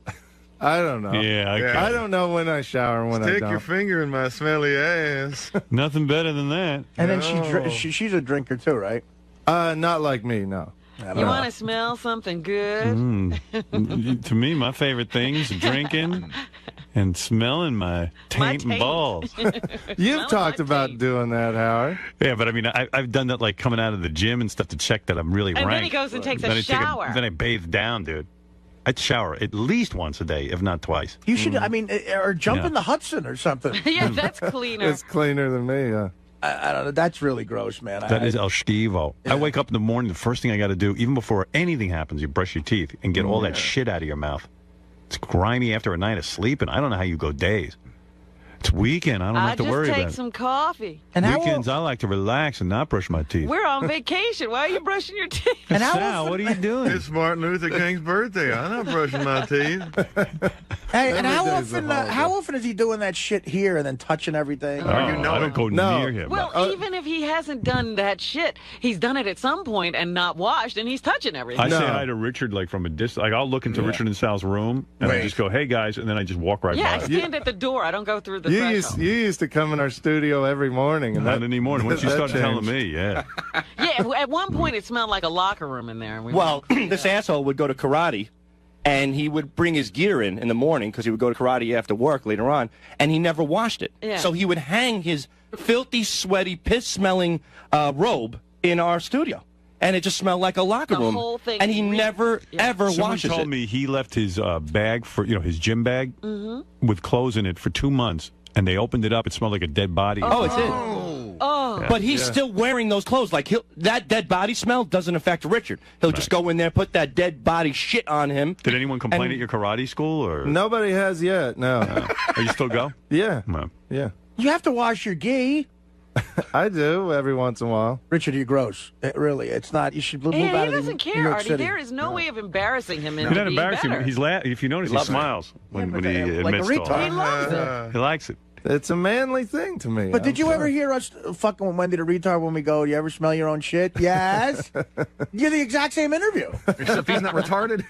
I don't know. Yeah, I don't know when I shower and when I Stick don't. your finger in my smelly ass. Nothing better than that. And then she's a drinker too, right? Not like me, no. You want to smell something good? To me, my favorite things are drinking and smelling my taint and balls. You've talked about doing that, Howard. Yeah, but I mean, I've done that like coming out of the gym and stuff to check that I'm really And rank. then he goes and takes a Then I shower. then I bathe down, dude. I'd shower at least once a day, if not twice. You should, I mean, or jump Yeah. in the Hudson or something. Yeah, that's cleaner. It's cleaner than me, yeah. I don't know. That's really gross, man. That is 𝗛ощ𝗄𝗿𝗍𝗍. I wake up in the morning, the first thing I got to do, even before anything happens, you brush your teeth and get all that shit out of your mouth. It's grimy after a night of sleeping. I don't know how you go days. It's weekend. I don't have to worry just about take it. some coffee. And Weekends, I like to relax and not brush my teeth. We're on vacation. Why are you brushing your teeth? And Sal, what are you doing? It's Martin Luther King's birthday. I'm not brushing my teeth. Hey, and Every day's a holiday. how often is he doing that shit here and then touching everything? Oh, I don't go near him. Well, even if he hasn't done that shit, he's done it at some point and not washed, and he's touching everything. I say hi to Richard like from a distance. Like I'll look into Richard and Sal's room and I just go, "Hey guys," and then I just walk right Yeah, I by. stand at the door. I don't go through the threshold. You used to come in our studio every morning. And Not anymore. Once you that started telling changed. me, yeah. Yeah, at one point it smelled like a locker room in there. And Well, this asshole would go to karate, and he would bring his gear in the morning because he would go to karate after work later on, and he never washed it. Yeah. So he would hang his filthy, sweaty, piss-smelling robe in our studio. And it just smelled like a locker room. Whole thing and he never, ever washes it. Someone told me he left his bag for, his gym bag with clothes in it for 2 months, and they opened it up. It smelled like a dead body. Oh, it did. Oh. But he's still wearing those clothes. Like, that dead body smell doesn't affect Richard. He'll just go in there, put that dead body shit on him. Did anyone complain at your karate school? Or Nobody has yet, no. Oh, you still go? Yeah. No. Yeah. You have to wash your gi. I do every once in a while. Richard, you're gross. Really, it's not. You should move He out of doesn't New care, York Artie. City. There is no way of embarrassing him into You're not being embarrassing better. him. If you notice, he smiles when he like a admits to retard. all He loves it. He likes it. It's a manly thing to me. But did I'm you sorry. ever hear us fucking with Wendy the retard when we go, you ever smell your own shit? Yes. You're the exact same interview. Except he's not retarded.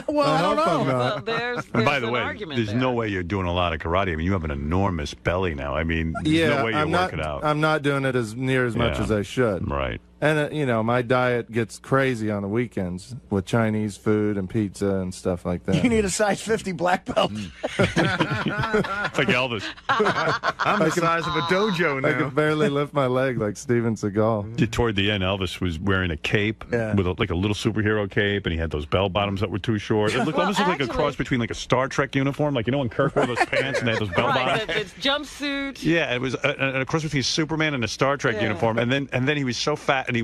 Well, I don't know. Well, there's And by the an way, argument there's there. no way you're doing a lot of karate. I mean, you have an enormous belly now. I mean, there's Yeah, no way you're I'm not. working out. I'm not doing it as near as much Yeah. as I should. Right. And my diet gets crazy on the weekends with Chinese food and pizza and stuff like that. You need a size 50 black belt. It's like Elvis. I'm the size of a dojo I now. could barely lift my leg like Steven Seagal. Toward the end, Elvis was wearing a cape with like a little superhero cape, and he had those bell bottoms that were too short. It almost looked like a cross between like a Star Trek uniform, like when Kirk wore those pants and they had those bell bottoms. Right, it's jumpsuit. Yeah, it was a cross between Superman and a Star Trek uniform, and then he was so fat, and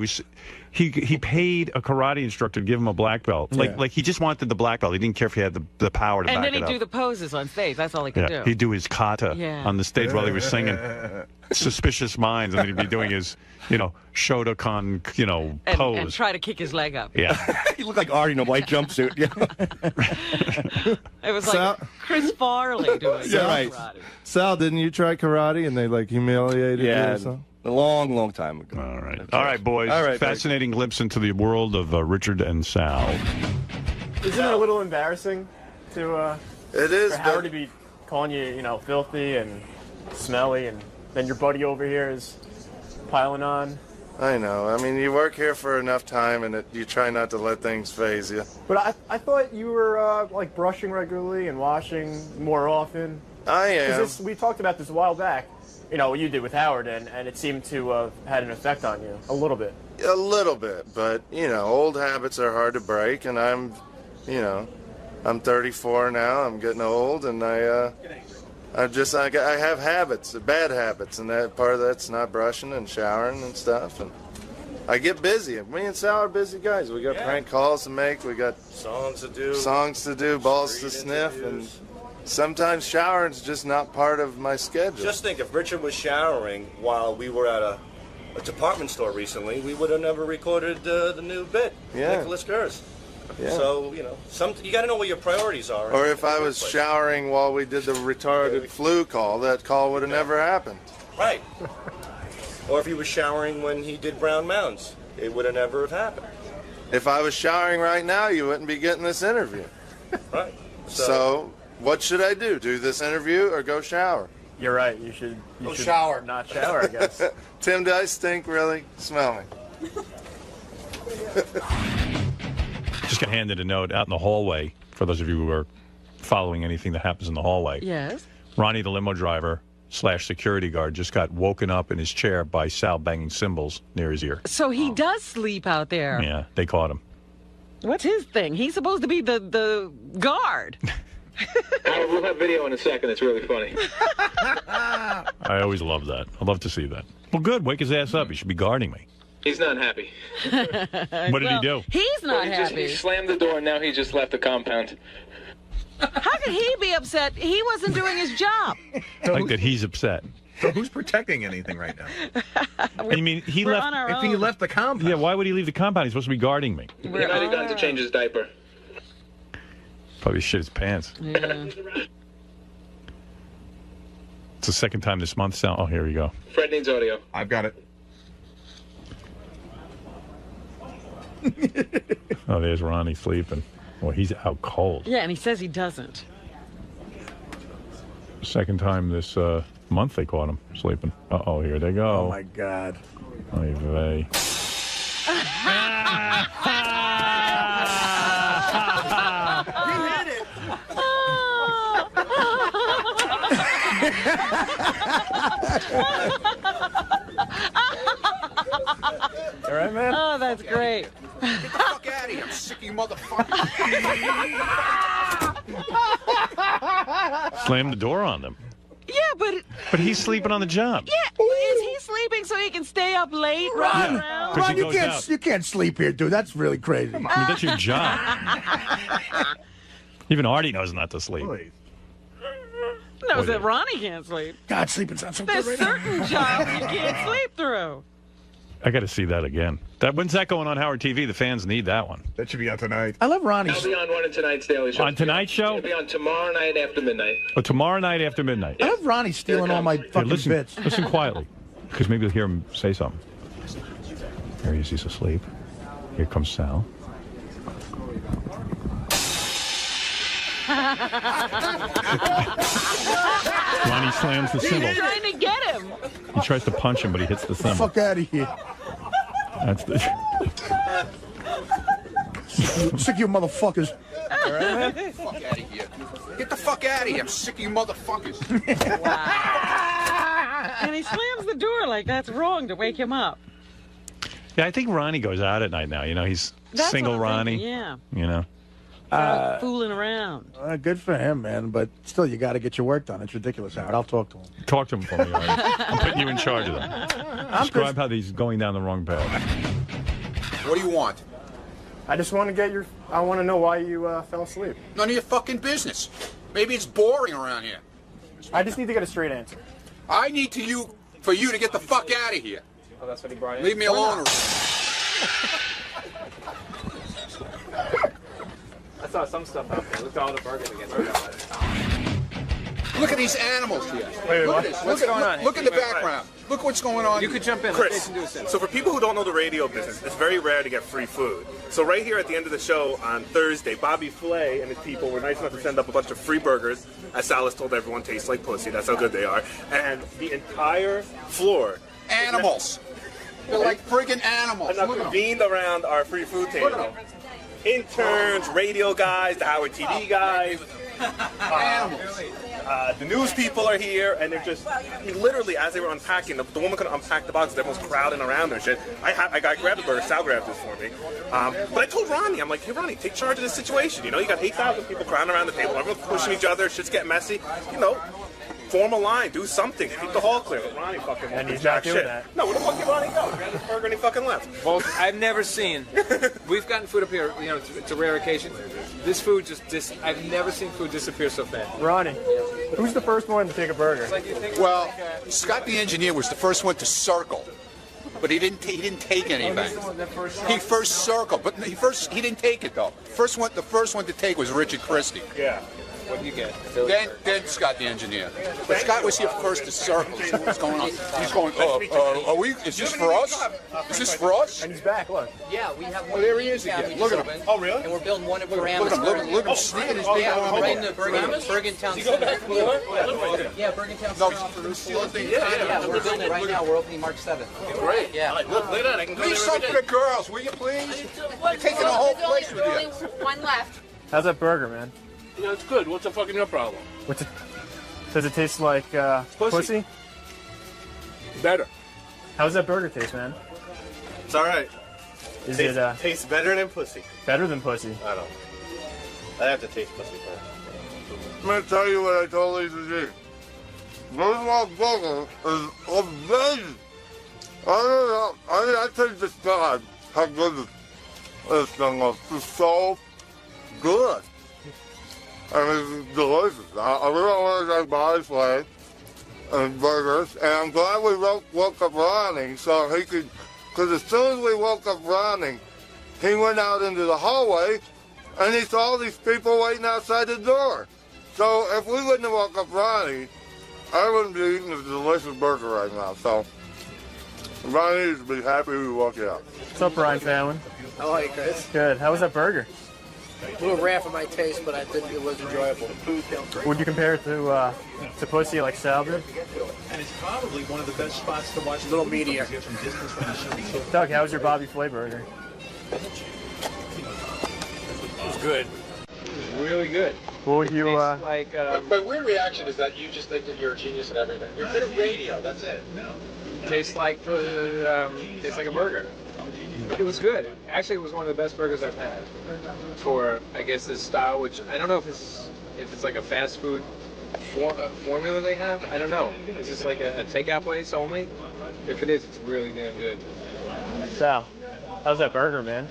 he paid a karate instructor to give him a black belt. Like he just wanted the black belt. He didn't care if he had the power to And back then it he'd up. do the poses on stage. That's all he could do. He'd do his kata on the stage while he was singing Suspicious Minds, and then he'd be doing his, Shotokan, pose. And try to kick his leg up. Yeah. He looked like Artie in a white jumpsuit. It was like Chris Farley doing karate. Sal, didn't you try karate and they humiliated you or something? A long, long time ago. All right, boys. All right, Fascinating glimpse into the world of Richard and Sal. Isn't it a little embarrassing to It is, for Howard to be calling you, filthy and smelly, and then your buddy over here is piling on? I know. I mean, you work here for enough time, and you try not to let things faze you. But I thought you were brushing regularly and washing more often. I am. 'Cause we talked about this a while back. What you did with Howard, and it seemed to have had an effect on you a little bit. A little bit, but old habits are hard to break, and I'm 34 now. I'm getting old, and I have habits, bad habits, and that part of that's not brushing and showering and stuff. And I get busy. Me and Sal are busy guys. We got prank calls to make. We got songs to do, balls to sniff, and sometimes showering's just not part of my schedule. Just think, if Richard was showering while we were at a department store recently, we would have never recorded the new bit, Nicholas Gers. Yeah. So, you got to know what your priorities are. Or if I was showering while we did the retarded flu call, that call would have never happened. Right. Or if he was showering when he did Brown Mounds, it would have never have happened. If I was showering right now, you wouldn't be getting this interview. Right. So what should I do? Do this interview or go shower? You're right. You should shower. Not shower, I guess. Tim, do I stink really? Smell me. Just got handed a note out in the hallway, for those of you who are following anything that happens in the hallway. Yes. Ronnie, the limo driver / security guard, just got woken up in his chair by Sal banging cymbals near his ear. So he does sleep out there. Yeah, they caught him. What's his thing? He's supposed to be the guard. We'll have video in a second. It's really funny. I always love that. I love to see that. Well, good. Wake his ass up. He should be guarding me. He's not happy. What did he do? He's not happy. He slammed the door and now he just left the compound. How could he be upset? He wasn't doing his job. I like that he's upset. So who's protecting anything right now? You mean he We're left? on our If he own. left the compound. Yeah, why would he leave the compound? He's supposed to be guarding me. He might have gone to change his diaper. Probably shit his pants. Yeah. It's the second time this month. Sal. Oh, here we go. Fred needs audio. I've got it. Oh, there's Ronnie sleeping. Well, he's out cold. Yeah, and he says he doesn't. Second time this month they caught him sleeping. Uh-oh, here they go. Oh, my God. Oy vey. All right, man? Oh, that's great. Get the fuck out of here. I'm sick of you motherfuckers. Slam the door on them. Yeah, but he's sleeping on the job. Yeah, is he sleeping so he can stay up late? Ron, Around? Ron, you can't sleep here, dude. That's really crazy. I mean, that's your job. Even Artie knows not to sleep. Knows that Ronnie can't sleep. God, sleeping's not so There's good right certain jobs you can't sleep through. I got to see that again. When's that going on Howard TV? The fans need that one. That should be on tonight. I love Ronnie. I'll be on one of tonight's Daily Show. On tonight's show? It'll be on tomorrow night after midnight. Oh, tomorrow night after midnight. I love Ronnie stealing all my fucking listen, bits. Listen quietly, because maybe you'll hear him say something. There he is. He's asleep. Here comes Sal. Ronnie slams the cymbal. He's trying to get him. He tries to punch him, but he hits the cymbal. Fuck out of here. That's the... Sick of you motherfuckers. All right, man? Fuck out of here. Get the fuck out of here. I'm sick of you motherfuckers. And he slams the door like that's wrong to wake him up. Yeah, I think Ronnie goes out at night now. You know, he's That's single what I'm Ronnie. thinking, yeah. You know. Fooling around. Good for him, man. But still, you got to get your work done. It's ridiculous, Howard. I'll talk to him. Talk to him for me, Artie. I'm putting you in charge of that. Describe how he's going down the wrong path. What do you want? I just want to get your. I want to know why you fell asleep. None of your fucking business. Maybe it's boring around here. I just need to get a straight answer. I need for you to get the fuck out of here. Oh, that's what he brought in. Leave me alone. I saw some stuff out there. Look at all the burgers again. Look at these animals here. Wait, look what? at this. What's going on? Look at the background. Look what's going on. You could jump in. Chris, so for people who don't know the radio business, it's very rare to get free food. So right here at the end of the show on Thursday, 𝗵𝗵𝗿 and his people were nice enough to send up a bunch of free burgers, as Salas told everyone, taste like pussy. That's how good they are. And the entire floor. Animals. They're like friggin' animals. And now convened around our free food table. Interns, radio guys, the Howard TV guys, the news people are here, and they're just, literally, as they were unpacking, the woman couldn't unpack the boxes, everyone's crowding around her and shit. I grabbed the burger, Sal grabbed this for me. But I told Ronnie, I'm like, hey Ronnie, take charge of this situation. You know, you got 8,000 people crowding around the table, everyone's pushing each other, shit's getting messy. You know, form a line, do something, keep the hall clear. But Ronnie fucking And he's not doing that. No, where the fuck did Ronnie go? He grabbed his burger and he fucking left. Well, I've never seen. We've gotten food up here. You know, it's a rare occasion. This food I've never seen food disappear so fast. Ronnie, who's the first one to take a burger? Well, Scott the engineer was the first one to circle, but he didn't take anything. He first circled, but he didn't take it though. The first one to take was Richard Christie. Yeah. What do you get? Then Scott the engineer. But Scott was here first to circle. What's going on? He's going, are we, is this for us? Is this for us? And he's back, look. Yeah, we have Oh, one. there he is again. Look at him. Oh, really? And we're building one at Look Paramus. at him. Look at him sneaking his big arm Right in in. the Bergen Town Center. Yeah, Bergen Town No, Center. Yeah, we're building it right now. We're opening March 7th. Great. Yeah. Look at that. I can go Leave there some every for day. the girls, will you please? You're taking the whole place with you. One left. How's that burger, man? Yeah, it's good. What's the fucking your problem? Does it taste like pussy? Better. How's that burger taste, man? It's all right. Is Tastes, it tastes better than pussy? Better than pussy? I don't. I have to taste pussy first. I'm going to tell you what I told Lisa G. This motherfucker is amazing. I don't know. I think to God how good this thing was. It's so good. I mean, it's delicious. I really want to thank 𝗵𝗵𝗿 and burgers, and I'm glad we woke up Ronnie so he could, because as soon as we woke up Ronnie, he went out into the hallway and he saw all these people waiting outside the door. So if we wouldn't have woke up Ronnie, I wouldn't be eating this delicious burger right now. So Ronnie needs to be happy we woke you up. What's up, Brian Famine? How are you, Chris? Good. How was that burger? A little rare for my taste, but I think it was enjoyable. Would you compare it to pussy like Sal did? And it's probably one of the best spots to watch. A little meatier. Doug, how was your 𝗵𝗵𝗿 burger? It was good. Really good. Will you, like, my weird reaction is that you just think that you're a genius at everything. You're good at radio, that's it. No. Tastes like a burger. It was good. Actually, it was one of the best burgers I've had. For, I guess, this style, which I don't know if it's like a fast food formula they have. I don't know. Is this like a takeout place only? If it is, it's really damn good. Sal, how's that burger, man?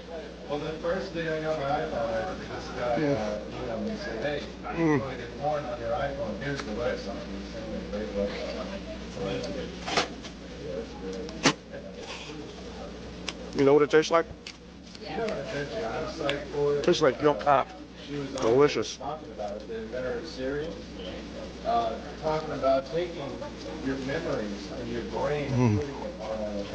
Well, the first day I got my iPhone, I just got, said, hey, I'm going to get porn on your iPhone. Here's the list. You know what it tastes like? Tastes like milk pop. Delicious. Talking about taking your memories and your brain and putting it on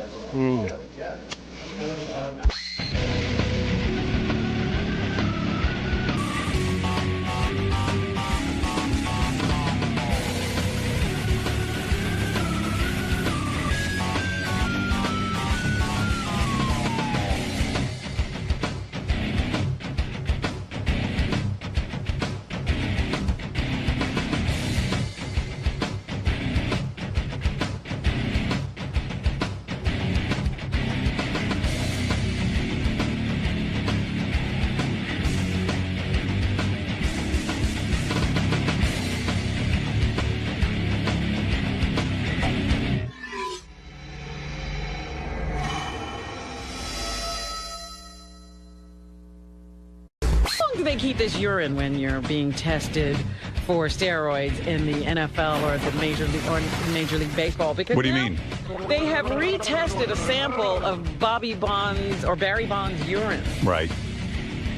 Do they keep this urine when you're being tested for steroids in the NFL or the Major League Baseball? Because what do you mean? They have retested a sample of Barry Bonds' urine. Right.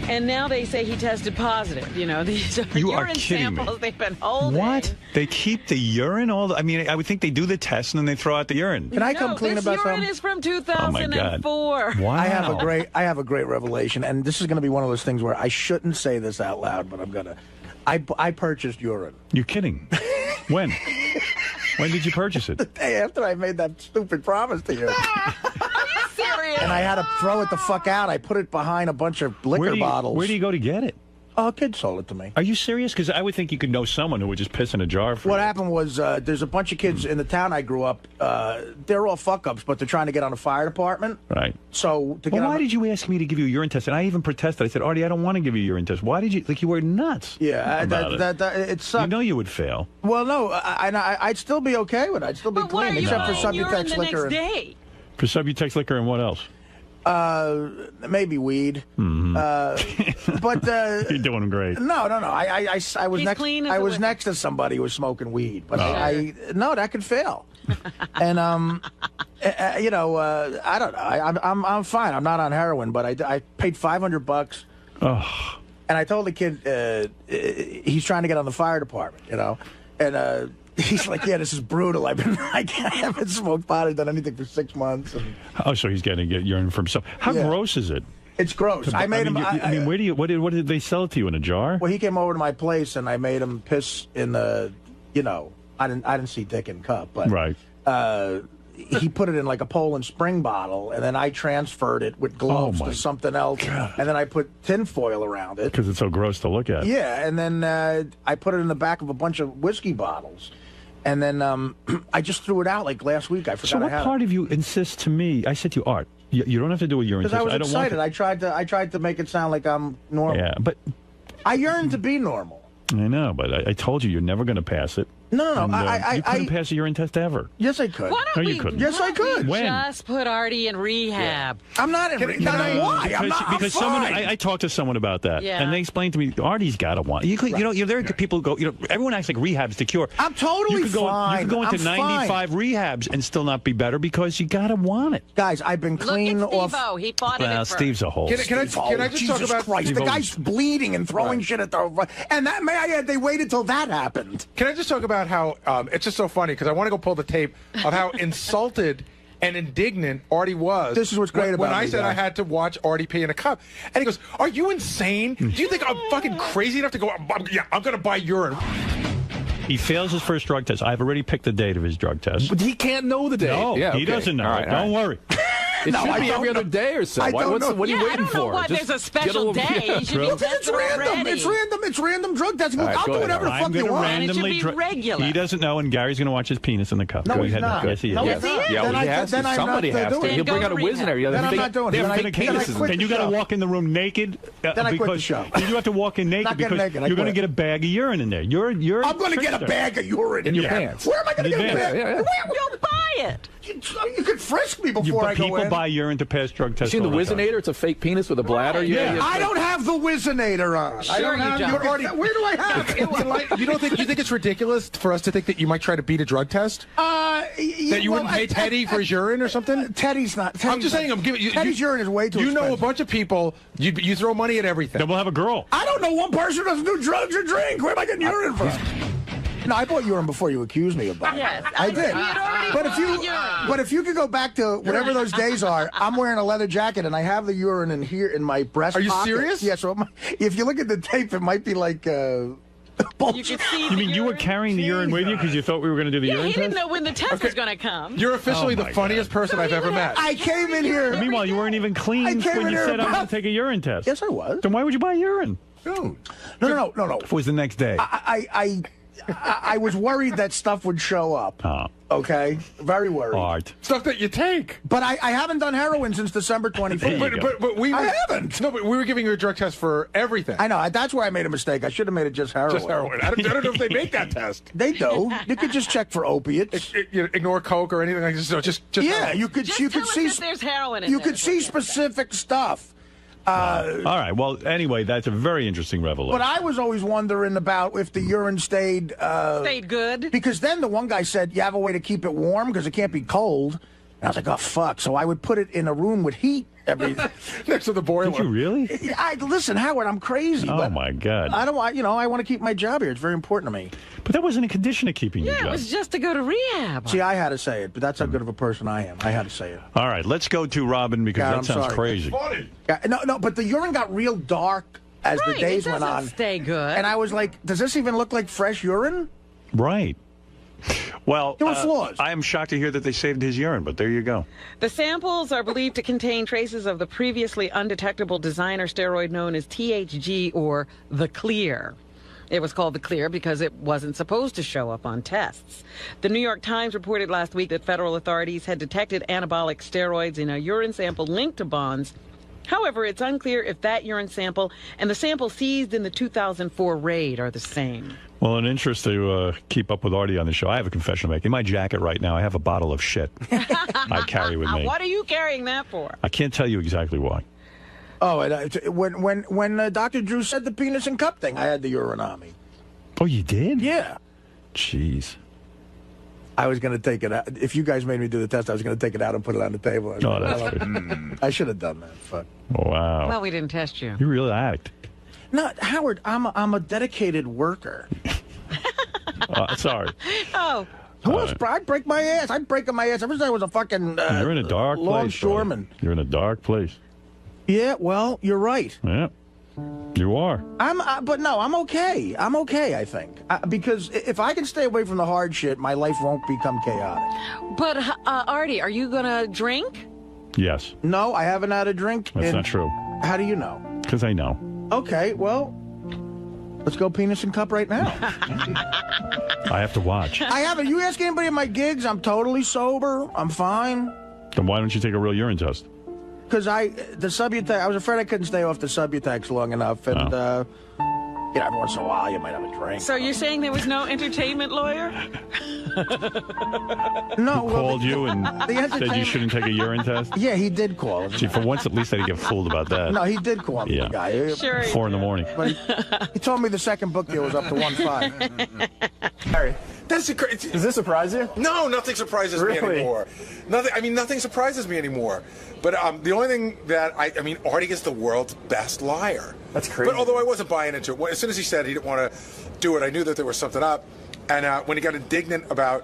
And now they say he tested positive. You know, these are urine samples they've been holding. What? They keep the urine? I mean, I would think they do the test and then they throw out the urine. Can I come clean about something? This urine is from 2004. Oh, my God. Wow. I have a great revelation, and this is going to be one of those things where I shouldn't say this out loud, but I'm going to. I purchased urine. You're kidding. When? When did you purchase it? The day after I made that stupid promise to you. And I had to throw it the fuck out. I put it behind a bunch of liquor bottles. Where do you go to get it? Oh, a kid sold it to me. Are you serious? Because I would think you could know someone who would just piss in a jar for What happened was there's a bunch of kids in the town I grew up. They're all fuck-ups, but they're trying to get on the fire department. Right. So to why did you ask me to give you a urine test? And I even protested. I said, Artie, I don't want to give you a urine test. Why did you? Like, you were nuts. Yeah, it sucked. You know you would fail. Well, no, I'd still be okay with it. I'd still be clean, except for Subutex liquor. For Subutex liquor and what else? Maybe weed. Mm-hmm. But you're doing great. No. I was next to somebody who was smoking weed, but no, that could fail. And I don't know. I'm fine. I'm not on heroin, but I paid $500. Oh. And I told the kid he's trying to get on the fire department, and he's like, yeah, this is brutal. I haven't smoked pot or done anything for 6 months. And... so he's getting to get urine from himself. How gross is it? It's gross. I made him. What did they sell it to you in a jar? Well, he came over to my place and I made him piss in the, I didn't see dick in cup, but right. He put it in like a Poland Spring bottle, and then I transferred it with gloves to something else, God. And then I put tinfoil around it because it's so gross to look at. Yeah, and then I put it in the back of a bunch of whiskey bottles. And then I just threw it out like last week. I forgot. So what part of you insists to me? I said to you, Art, you don't have to do a urine test. Because I was excited. I tried to make it sound like I'm normal. Yeah, but I yearn to be normal. I know, but I told you you're never going to pass it. No. You couldn't pass a urine test ever. Yes, I could. Why don't you couldn't. Yes, I could. When? Just put Artie in rehab. Yeah. I'm not in rehab. Why? Because someone I talked to someone about that, and they explained to me Artie's got to want. There are people who go. Everyone acts like rehab's the cure. I'm totally fine. You could go into 95 rehabs and still not be better because you got to want it. Guys, I've been clean off. Steve-O. He fought it Well, Steve's a hole. Can I just talk about Christ? The guy's bleeding and throwing shit at the. And that may I add, they waited till that happened. Can I just talk about how it's just so funny because I want to go pull the tape of how insulted and indignant Artie was. This is what's great about when me, I said guys. I had to watch Artie pee in a cup, and he goes, "Are you insane? Do you think I'm fucking crazy enough to go? I'm going to buy urine." He fails his first drug test. I've already picked the date of his drug test. But he can't know the date. No, he doesn't know. Don't worry. It should be every other day or so. What are you waiting for? What, there's a special day. You should be tested already. It's random drug testing. Right, I'll do whatever the fuck you want. And it should be regular. He doesn't know, and Gary's going to watch his penis in the cup. No, Go he's ahead. not. Yes, he is. No, yes, he is. Yeah, well, he has to. Somebody has to. He'll bring out a whiz and everything. Then I'm not doing it. And you got to walk in the room naked. Then I quit the show. You have to walk in naked because you're going to get a bag of urine in there. I'm going to get a bag of urine in your pants. Where am I going to get a bag? You'll buy it. You could frisk me before I go in. People buy urine to pass drug tests. You seen the Whizzinator? It's a fake penis with a bladder. Yeah. I don't have the Whizzinator on. Sure you don't. Where do I have it? You think it's ridiculous for us to think that you might try to beat a drug test? That you wouldn't pay Teddy for his urine or something? Teddy's not. I'm just saying. I'm giving you. Teddy's urine is way too expensive. You know a bunch of people. You throw money at everything. Then we'll have a girl. I don't know one person who doesn't do drugs or drink. Where am I getting urine from? No, I bought urine before you accused me about it. Yes, I did. But if you could go back to whatever those days are, I'm wearing a leather jacket and I have the urine in here in my breast pocket. Are you serious? Yeah. So if you look at the tape, it might be like. You mean you were carrying the urine with you because you thought we were going to do the urine he test? didn't know when the test was going to come. You're officially the funniest person I've ever met. I came in here. Meanwhile, you weren't even clean when you said I'm going to take a urine test. Yes, I was. Then why would you buy urine? No. It was the next day. I was worried that stuff would show up. Okay? Very worried. Art. Stuff that you take. But I haven't done heroin since December 25th. But we I haven't. No, but we were giving you a drug test for everything. I know. That's where I made a mistake. I should have made it just heroin. Just heroin. I don't know if they make that test. They do. You could just check for opiates. Ignore coke or anything like this. No, just yeah, heroin. you could see there's heroin in you there. could see specific stuff. All right. Well, anyway, that's a very interesting revelation. But I was always wondering about if the urine stayed good. Because then the one guy said, you have a way to keep it warm because it can't be cold. And I was like, oh, fuck. So I would put it in a room with heat next to the boiler. Did you really? Listen, Howard, I'm crazy. Oh, my God. I don't want, I want to keep my job here. It's very important to me. But that wasn't a condition of keeping your job. Yeah, it was just to go to rehab. See, I had to say it, but that's how good of a person I am. I had to say it. All right, let's go to Robin because that sounds crazy. It's funny. No, but the urine got real dark as the days went on. Stay good. And I was like, does this even look like fresh urine? Right. Well, there were flaws. I am shocked to hear that they saved his urine, but there you go. The samples are believed to contain traces of the previously undetectable designer steroid known as THG or the Clear. It was called the Clear because it wasn't supposed to show up on tests. The New York Times reported last week that federal authorities had detected anabolic steroids in a urine sample linked to Bonds. However, it's unclear if that urine sample and the sample seized in the 2004 raid are the same. Well, in interest to keep up with Artie on the show, I have a confession to make. In my jacket right now, I have a bottle of shit I carry with me. What are you carrying that for? I can't tell you exactly why. Oh, when Dr. Drew said the penis and cup thing, I had the urine on me. Oh, you did? Yeah. Jeez. I was going to take it out. If you guys made me do the test, I was going to take it out and put it on the table. Oh, that's good. I should have done that. Fuck. Wow. Well, we didn't test you. You really act. No, Howard, I'm a dedicated worker. Sorry. Oh. Who else? I'd break my ass. I'm breaking my ass. Ever since I was a fucking you're in a dark place, longshoreman. You're in a dark place. Yeah, well, you're right. Yeah, you are. But no, I'm okay. I'm okay, I think. Because if I can stay away from the hard shit, my life won't become chaotic. But, Artie, are you going to drink? Yes. No, I haven't had a drink. That's not true. How do you know? Because I know. Okay, well, let's go penis and cup right now. I have to watch. I haven't. You ask anybody at my gigs, I'm totally sober. I'm fine. Then why don't you take a real urine test? Because I was afraid I couldn't stay off the Subutex long enough. And, every once in a while you might have a drink. So you're saying there was no entertainment lawyer? No. Who called you and said you shouldn't take a urine test? Yeah, he did call. See, for once at least I didn't get fooled about that. No, he did call me, the guy. Sure. 4 in the morning. But he told me the second book deal was up to 1.5. Harry, does this surprise you? No, nothing surprises me anymore. Nothing surprises me anymore. But the only thing that Artie is the world's best liar. That's crazy. But although I wasn't buying into it, as soon as he said he didn't want to do it, I knew that there was something up. And when he got indignant about,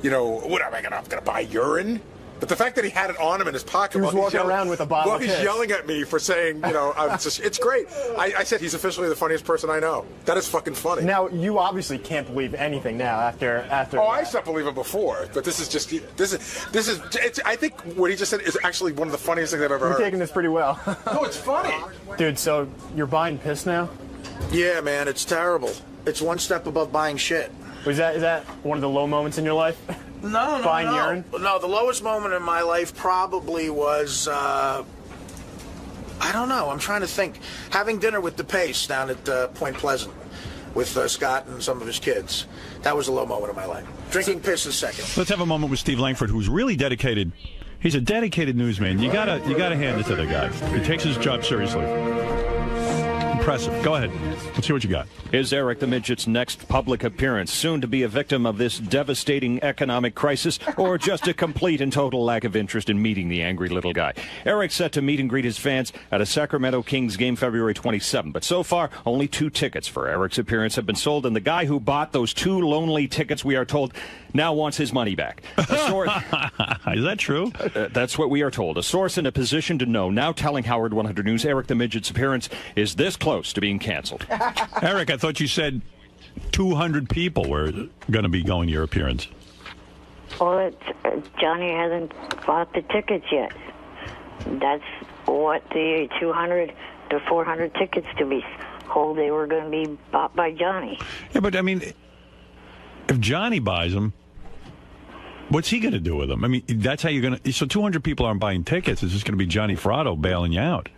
what am I going to buy urine? But the fact that he had it on him in his pocket He was walking around with a bottle while of he's piss. yelling at me for saying, it's great. I said he's officially the funniest person I know. That is fucking funny. Now, you obviously can't believe anything now after. Oh, I stopped believing before, but this is just I think what he just said is actually one of the funniest things I've ever heard. You're taking this pretty well. No, it's funny. Dude, so you're buying piss now? Yeah, man, it's terrible. It's one step above buying shit. Is that one of the low moments in your life? No, Buying urine? No, the lowest moment in my life probably was, I don't know, I'm trying to think. Having dinner with ΔePace down at Point Pleasant with Scott and some of his kids. That was a low moment of my life. Drinking piss is second. Let's have a moment with Steve Langford, who's really dedicated. He's a dedicated newsman. You gotta hand it to the guy. He takes his job seriously. Impressive. Go ahead. Let's see what you got. Is Eric the Midget's next public appearance soon to be a victim of this devastating economic crisis, or just a complete and total lack of interest in meeting the angry little guy? Eric's set to meet and greet his fans at a Sacramento Kings game February 27, but so far only 2 tickets for Eric's appearance have been sold, and the guy who bought those 2 lonely tickets, we are told, now wants his money back. Is that true? That's what we are told. A source in a position to know now telling Howard 100 News Eric the Midget's appearance is this close to being canceled. Eric, I thought you said 200 people were going to be going to your appearance. Well, Johnny hasn't bought the tickets yet. That's what the 200 to 400 tickets to be sold. They were going to be bought by Johnny. Yeah, but I mean, if Johnny buys them, what's he going to do with them? I mean, that's how you're going to... So 200 people aren't buying tickets. It's just going to be Johnny Fratto bailing you out.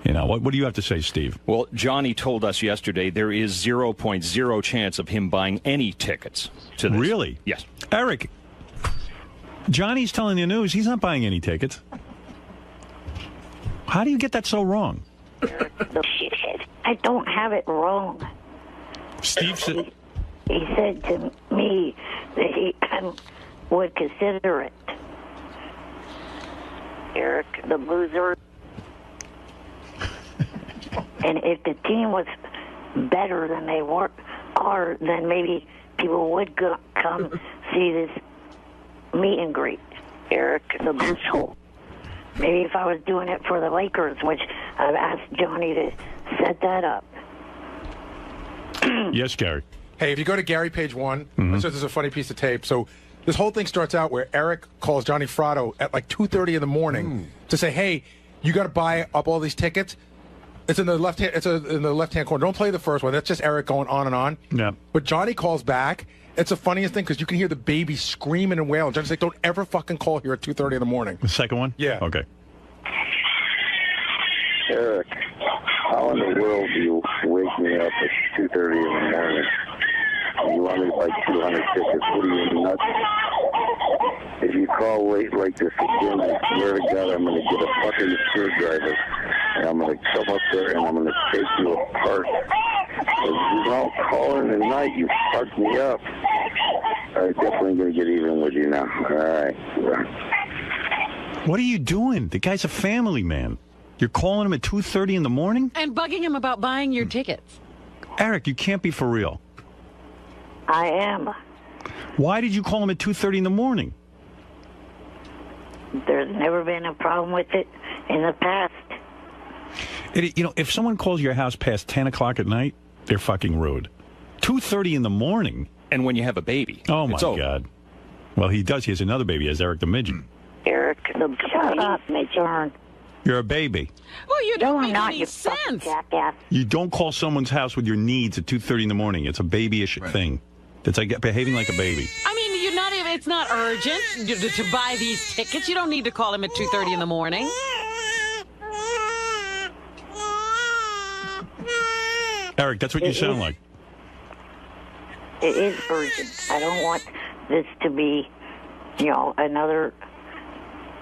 You know, what do you have to say, Steve? Well, Johnny told us yesterday there is 0.0 chance of him buying any tickets to this. Really? Yes. Eric, Johnny's telling the news he's not buying any tickets. How do you get that so wrong? The shithead. I don't have it wrong. Steve said... He said to me that he would consider it. Eric, the loser. And if the team was better than they are, then maybe people would come see this meet and greet. Eric, the loser. Maybe if I was doing it for the Lakers, which I've asked Johnny to set that up. Yes, Gary. Hey, if you go to Gary page 1, I said there's a funny piece of tape. So this whole thing starts out where Eric calls Johnny Fratto at like 2:30 in the morning to say, "Hey, you got to buy up all these tickets." It's in the left hand. It's in the left-hand corner. Don't play the first one. That's just Eric going on and on. Yeah. But Johnny calls back. It's the funniest thing because you can hear the baby screaming and wailing. Johnny's like, "Don't ever fucking call here at 2:30 in the morning." The second one? Yeah. Okay. Eric, how in the world do you wake me up at 2:30 in the morning? You want me to buy 200 tickets? What are you, nuts? If you call late like this again, I swear to God, I'm going to get a fucking screwdriver, and I'm going to come up there and I'm going to take you apart. If you don't call in the night, you fucked me up. I'm definitely going to get even with you now. All right. What are you doing? The guy's a family man. You're calling him at 2:30 in the morning? And bugging him about buying your tickets. Eric, you can't be for real. I am. Why did you call him at 2:30 in the morning? There's never been a problem with it in the past. If someone calls your house past 10 o'clock at night, they're fucking rude. 2:30 in the morning? And when you have a baby. Oh, my God. Well, he does. He has another baby. He has Eric the Midget. Eric, shut up, Midget. You're a baby. Well, you don't make not, any you sense. Jackass. You don't call someone's house with your needs at 2:30 in the morning. It's a babyish thing. It's like behaving like a baby. I mean, you're not even. It's not urgent to buy these tickets. You don't need to call him at 2:30 in the morning. Eric, that's what you sound like. It is urgent. I don't want this to be, another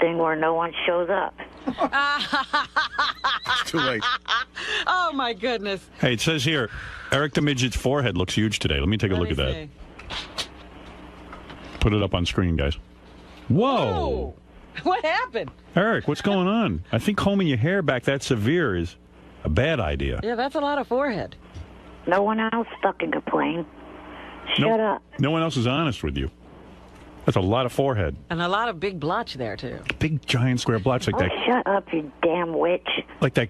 thing where no one shows up. It's too late. Oh, my goodness. Hey, it says here, Eric the Midget's forehead looks huge today. Let me take a look at that. Put it up on screen, guys. Whoa. What happened? Eric, what's going on? I think combing your hair back that severe is a bad idea. Yeah, that's a lot of forehead. No one else fucking complain. Shut up. No one else is honest with you. That's a lot of forehead. And a lot of big blotch there, too. Big, giant square blotch like that. Shut up, you damn witch. Like that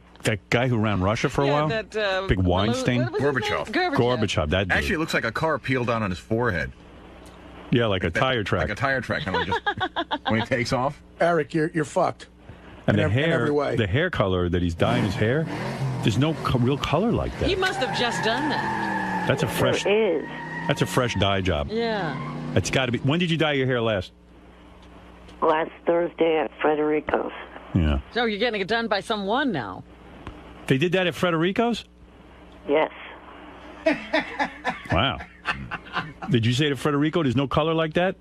guy who ran Russia for a while? That, big Weinstein? Gorbachev. Gorbachev, that dude. Actually, it looks like a car peeled down on his forehead. Yeah, like a tire track. Like a tire track, kind of just when he takes off. Eric, you're fucked. And in every way. the hair color that he's dyeing his hair, there's no real color like that. He must have just done that. That's a fresh. There is. That's a fresh dye job. Yeah. It's got to be. When did you dye your hair last? Last Thursday at Frederico's. Yeah. So you're getting it done by someone now. They did that at Frederico's? Yes. Wow. Did you say to Frederico there's no color like that?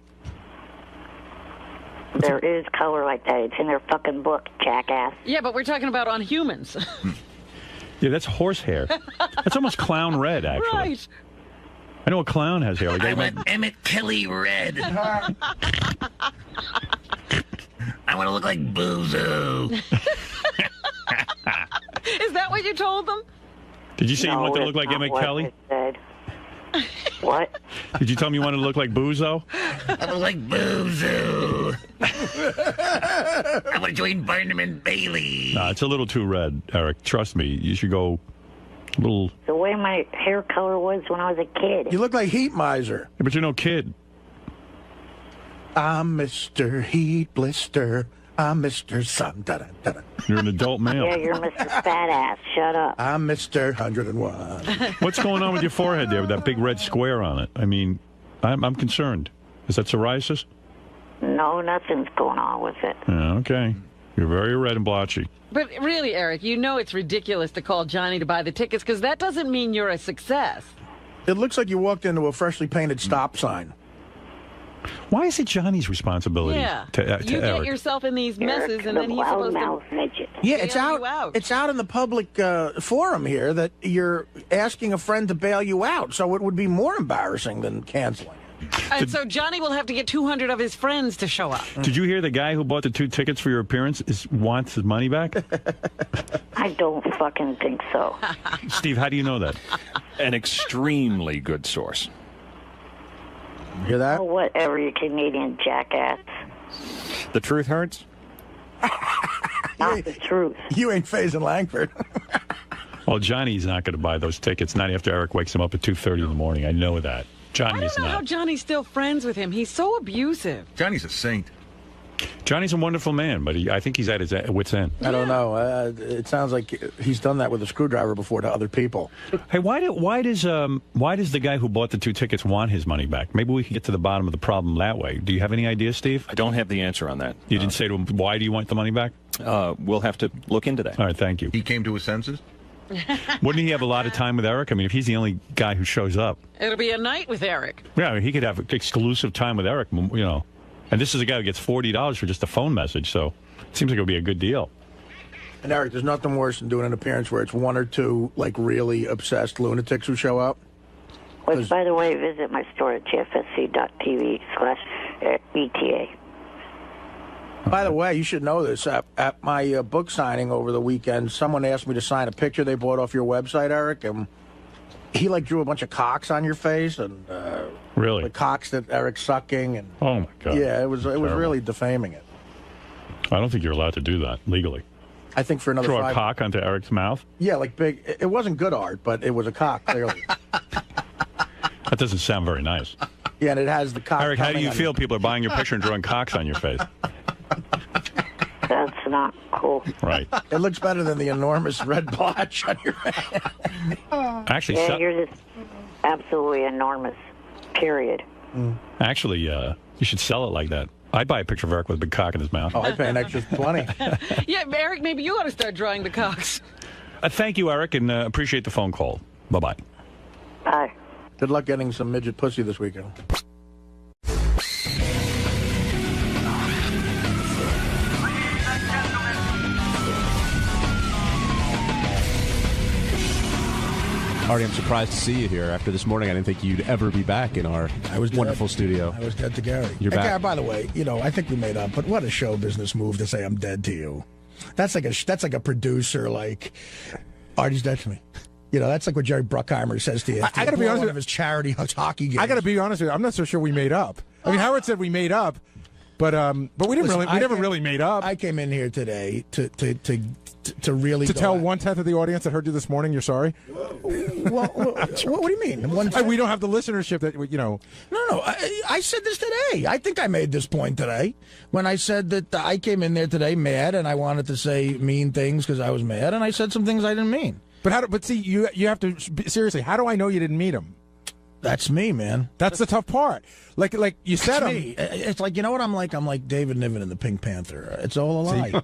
There is color like that. It's in their fucking book, jackass. Yeah, but we're talking about on humans. Yeah, that's horse hair. That's almost clown red, actually. Right. I know a clown has hair like that. I want Emmett Kelly red. I want to look like Bozo. Is that what you told them? Did you say you want to look like Emmett Kelly? What? Did you tell me you wanted to look like Bozo? I look like Bozo. I want to join Barnum and Bailey. Nah, it's a little too red, Eric. Trust me. You should go a little... The way my hair color was when I was a kid. You look like Heat Miser. Yeah, but you're no kid. I'm Mr. Heat Blister. I'm Mr. Sun. Da, da, da, da. You're an adult male. Yeah, you're Mr. Fat Ass. Shut up. I'm Mr. 101. What's going on with your forehead there with that big red square on it? I mean, I'm concerned. Is that psoriasis? No, nothing's going on with it. Yeah, okay. You're very red and blotchy. But really, Eric, you know it's ridiculous to call Johnny to buy the tickets because that doesn't mean you're a success. It looks like you walked into a freshly painted stop sign. Why is it Johnny's responsibility to you get Eric? yourself in these messes, and then he's supposed to... midget. Yeah, it's out. It's out in the public forum here that you're asking a friend to bail you out, so it would be more embarrassing than canceling. And so Johnny will have to get 200 of his friends to show up. Did you hear the guy who bought the 2 tickets for your appearance wants his money back? I don't fucking think so. Steve, how do you know that? An extremely good source. Hear that? Oh, whatever, you Canadian jackass. The truth hurts? Not the truth. You ain't phasing Langford. Well, Johnny's not going to buy those tickets, not after Eric wakes him up at 2:30 in the morning. I know that. Johnny is I don't know how not. Johnny's still friends with him. He's so abusive. Johnny's a saint. Johnny's a wonderful man, but I think he's at his wit's end. I don't know. It sounds like he's done that with a screwdriver before to other people. Hey, why does the guy who bought the 2 tickets want his money back? Maybe we can get to the bottom of the problem that way. Do you have any idea, Steve? I don't have the answer on that. You didn't say to him, why do you want the money back? We'll have to look into that. All right, thank you. He came to his senses? Wouldn't he have a lot of time with Eric? I mean, if he's the only guy who shows up. It'll be a night with Eric. Yeah, he could have exclusive time with Eric, you know. And this is a guy who gets $40 for just a phone message, so it seems like it would be a good deal. And Eric, there's nothing worse than doing an appearance where it's 1 or 2, like, really obsessed lunatics who show up. Which, by the way, visit my store at gfsc.tv/ETA. By the way, you should know this. At my book signing over the weekend, someone asked me to sign a picture they bought off your website, Eric, and he, like, drew a bunch of cocks on your face, and really, the cocks that Eric's sucking, and oh my god, yeah, it was really defaming it. I don't think you're allowed to do that legally. I think for another throw 5... a cock onto Eric's mouth. Yeah, like big. It wasn't good art, but it was a cock, clearly. That doesn't sound very nice. Yeah, and it has the cock. Eric, how do you feel? People are buying your picture and drawing cocks on your face. That's not cool. Right. It looks better than the enormous red blotch on your face. Actually, yeah, you're just absolutely enormous. Period. Actually, you should sell it like that. I'd buy a picture of Eric with a big cock in his mouth. Oh, I'd pay an extra 20. Yeah, Eric, maybe you ought to start drawing the cocks. Thank you, Eric, and appreciate the phone call. Bye-bye. Bye. Good luck getting some midget pussy this weekend. Artie, I'm surprised to see you here. After this morning, I didn't think you'd ever be back in our wonderful studio. I was dead to Gary. You're back. Gary, by the way, you know, I think we made up, but what a show business move to say I'm dead to you. That's like a producer, like, Artie's dead to me. You know, that's like what Jerry Bruckheimer says to you. I got to be honest one of his charity hockey games. I got to be honest with you. I'm not so sure we made up. I mean, Howard said we made up, but we didn't really. We never really made up. I came in here today to really tell 1/10 of the audience that heard you this morning you're sorry. Well, what do you mean? We don't have the listenership that you know. No. I said this today. I think I made this point today when I said that I came in there today mad and I wanted to say mean things because I was mad, and I said some things I didn't mean. But see, you have to seriously. How do I know you didn't meet him? That's me, man. That's the tough part. Like you said, it's like, you know what I'm like? I'm like David Niven in the Pink Panther. It's all a lie.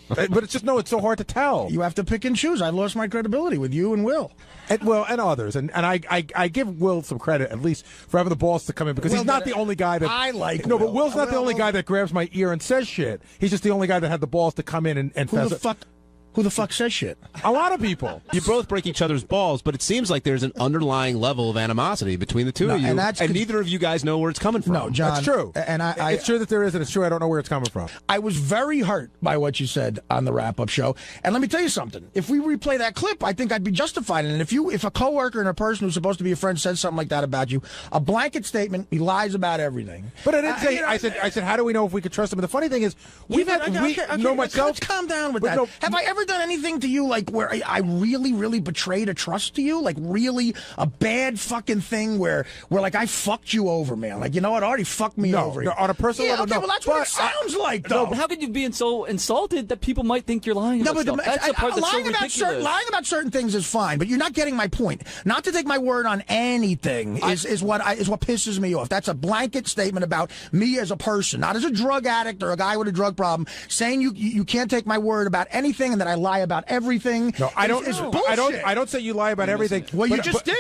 But it's just it's so hard to tell. You have to pick and choose. I lost my credibility with you and Will, and others, and I give Will some credit at least for having the balls to come in because he's not the only guy that I like. No, Will. but Will's not the only guy that grabs my ear and says shit. He's just the only guy that had the balls to come in and Who the fuck says shit? A lot of people. You both break each other's balls, but it seems like there's an underlying level of animosity between the two of you, and neither of you guys know where it's coming from. No, John. That's true. And it's true that there is, and it's true I don't know where it's coming from. I was very hurt by what you said on the wrap-up show. And let me tell you something. If we replay that clip, I think I'd be justified. And if a coworker and a person who's supposed to be a friend says something like that about you, a blanket statement, he lies about everything. But I didn't say. I said, how do we know if we could trust him? And the funny thing is, let's calm down with that. No, have I ever done anything to you like where I really, really betrayed a trust to you? Like really a bad fucking thing where like I fucked you over, man. Like, you know what? Artie fucked me over. No, on a personal level, okay, no. Well, that's what it sounds like, though. No, but how could you be so insulted that people might think you're lying about stuff? That's the part that's so ridiculous. Lying about certain things is fine, but you're not getting my point. Not to take my word on anything is what pisses me off. That's a blanket statement about me as a person, not as a drug addict or a guy with a drug problem, saying you can't take my word about anything and that I lie about everything. No, I don't. I don't say you lie about everything. Well, you just did.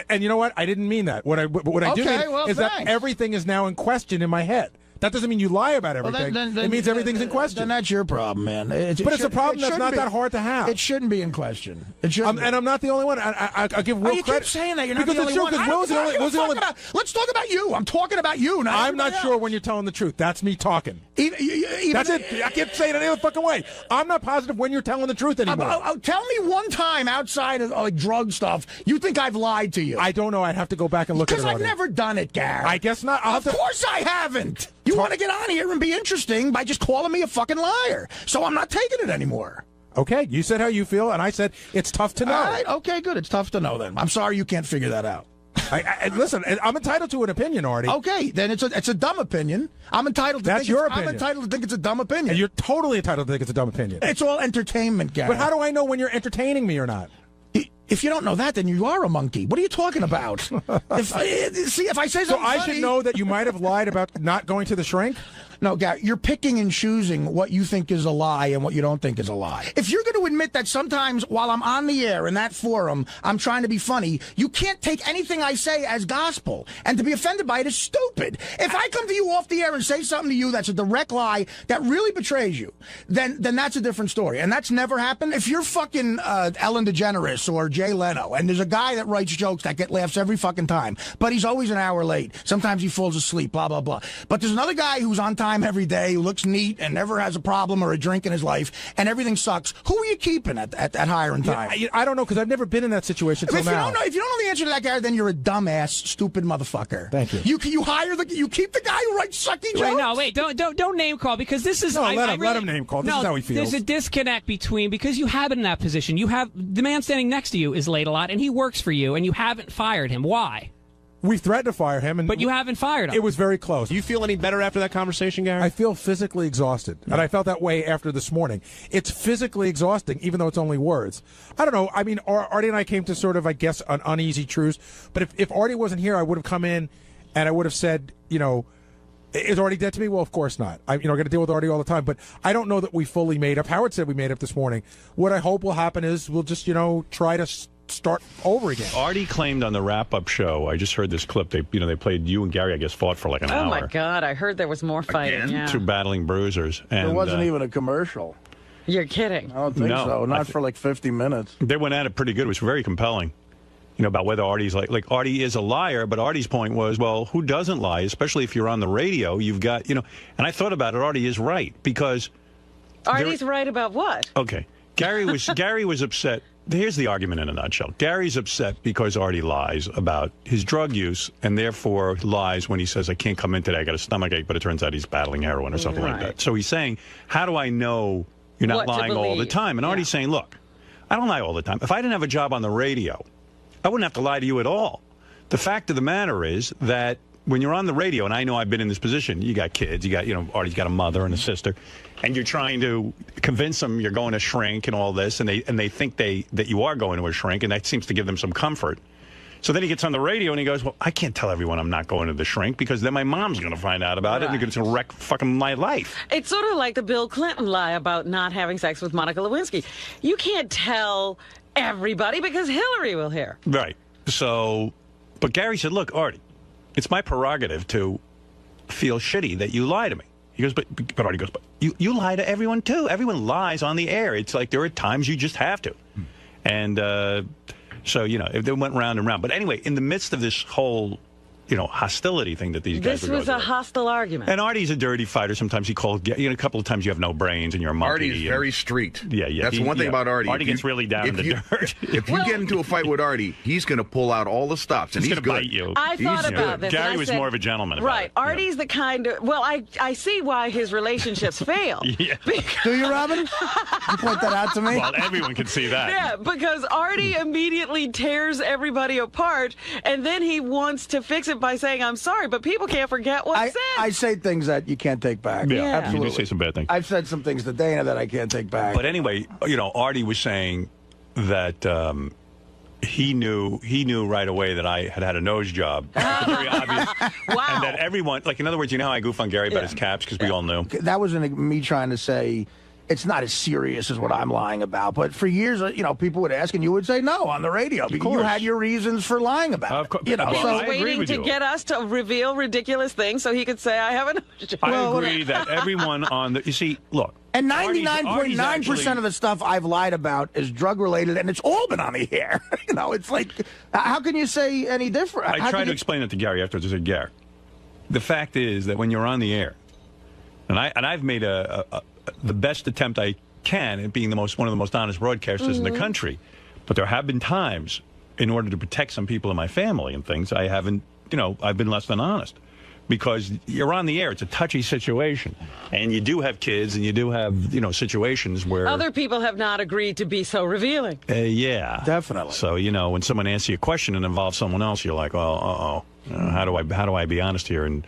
And you know what? I didn't mean that. What I do mean is that everything is now in question in my head. That doesn't mean you lie about everything. Well, it means everything's in question. Then that's your problem, man. It's a problem that's not that hard to have. It shouldn't be in question. It shouldn't. And I'm not the only one. I give Will credit. You keep saying that. You're not the only one. Let's talk about you. I'm talking about you. I'm not sure when you're telling the truth. That's me talking. That's it. I can't say it any other fucking way. I'm not positive when you're telling the truth anymore. Tell me one time outside of like drug stuff you think I've lied to you. I don't know. I'd have to go back and look at it. Because I've never done it, Gary. I guess not. Of course I haven't. You want to get on here and be interesting by just calling me a fucking liar. So I'm not taking it anymore. Okay, you said how you feel, and I said it's tough to know. All right, okay, good. It's tough to know then. I'm sorry you can't figure that out. Listen, I'm entitled to an opinion, Artie. Okay, then it's a dumb opinion. I'm entitled to That's your opinion. I'm entitled to think it's a dumb opinion. And you're totally entitled to think it's a dumb opinion. It's all entertainment, Gary. But how do I know when you're entertaining me or not? If you don't know that, then you are a monkey. What are you talking about? If I say something so I should know that you might have lied about not going to the shrink? No, Gary, you're picking and choosing what you think is a lie and what you don't think is a lie. If you're going to admit that sometimes while I'm on the air in that forum, I'm trying to be funny, you can't take anything I say as gospel. And to be offended by it is stupid. If I come to you off the air and say something to you that's a direct lie that really betrays you, then that's a different story. And that's never happened. If you're fucking Ellen DeGeneres or Jay Leno, and there's a guy that writes jokes that get laughs every fucking time, but he's always an hour late. Sometimes he falls asleep, blah, blah, blah. But there's another guy who's on time every day, who looks neat and never has a problem or a drink in his life, and everything sucks. Who are you keeping at hiring time? I don't know, because I've never been in that situation till now. If you don't know the answer to that, Gary, then you're a dumbass, stupid motherfucker. Thank you. You keep the guy who writes sucky jokes. Wait, no, wait, don't name call, because this is let him name call. This is how he feels. There's a disconnect between, because you have it in that position. You have the man standing next to you is late a lot, and he works for you, and you haven't fired him. Why? We threatened to fire him, but you haven't fired him. It was very close. Do you feel any better after that conversation, Gary? I feel physically exhausted, and I felt that way after this morning. It's physically exhausting, even though it's only words. I don't know. I mean, Artie and I came to sort of, I guess, an uneasy truce. But if Artie wasn't here, I would have come in, and I would have said, is Artie dead to me? Well, of course not. I got to deal with Artie all the time. But I don't know that we fully made up. Howard said we made up this morning. What I hope will happen is we'll just, try to start over again. Artie claimed on the wrap-up show, I just heard this clip, they played you and Gary, I guess, fought for like an hour. Oh, my God. I heard there was more fighting. Yeah. Two battling bruisers. And, there wasn't even a commercial. You're kidding. I don't think so. Not for like 50 minutes. They went at it pretty good. It was very compelling. About whether Artie's like Artie is a liar, but Artie's point was, well, who doesn't lie? Especially if you're on the radio, you've got, and I thought about it, Artie is right, because... Artie's right about what? Okay. Gary was upset here's the argument in a nutshell. Gary's upset because Artie lies about his drug use and therefore lies when he says, I can't come in today, I got a stomachache, but it turns out he's battling heroin or something like that. So he's saying, how do I know you're not lying all the time? And Artie's saying, look, I don't lie all the time. If I didn't have a job on the radio, I wouldn't have to lie to you at all. The fact of the matter is that when you're on the radio, and I know I've been in this position, you got kids, you got, Artie's got a mother and a sister, and you're trying to convince them you're going to shrink and all this, and they think that you are going to a shrink, and that seems to give them some comfort. So then he gets on the radio and he goes, well, I can't tell everyone I'm not going to the shrink because then my mom's going to find out about it and it's going to wreck fucking my life. It's sort of like the Bill Clinton lie about not having sex with Monica Lewinsky. You can't tell everybody because Hillary will hear. Right. So, but Gary said, look, Artie, it's my prerogative to feel shitty that you lie to me. He goes, but Artie goes, but you lie to everyone too. Everyone lies on the air. It's like there are times you just have to. And so, if they went round and round. But anyway, in the midst of this whole, hostility thing that these guys This was a hostile argument. And Artie's a dirty fighter. Sometimes he calls, a couple of times you have no brains and you're a monkey. Artie's very street. Yeah. That's one thing about Artie. Artie gets really down in the dirt. If you get into a fight with Artie, he's going to pull out all the stops. And he's he's going to good. bite you. I thought about this. Gary was more of a gentleman about Right. it. Artie's the kind of, well, I see why his relationships fail. Yeah. Do you, Robin? You point that out to me? Well, everyone can see that. Yeah, because Artie immediately tears everybody apart, and then he wants to fix it by saying, I'm sorry, but people can't forget what's said. I say things that you can't take back. Yeah, absolutely. You do say some bad things. I've said some things to Dana that I can't take back. But anyway, Artie was saying that he knew right away that I had a nose job. Very obvious. Wow. And that everyone, like, in other words, you know how I goof on Gary about his caps because we all knew? That wasn't me trying to say it's not as serious as what I'm lying about. But for years, people would ask and you would say no on the radio because you had your reasons for lying about it. Of course. He was waiting to get us to reveal ridiculous things so he could say, I have a nose job. I agree that everyone on the, you see, look. And 99.9% of the stuff I've lied about is drug-related, and it's all been on the air. It's like, how can you say any different? I tried to explain it to Gary afterwards. I said, Gary, the fact is that when you're on the air, and I've made the best attempt I can at being one of the most honest broadcasters in the country, but there have been times, in order to protect some people in my family and things, I haven't, I've been less than honest. Because you're on the air, it's a touchy situation, and you do have kids, and you do have situations where other people have not agreed to be so revealing. Yeah, definitely. So when someone asks you a question and involves someone else, you're like, oh, how do I be honest here? And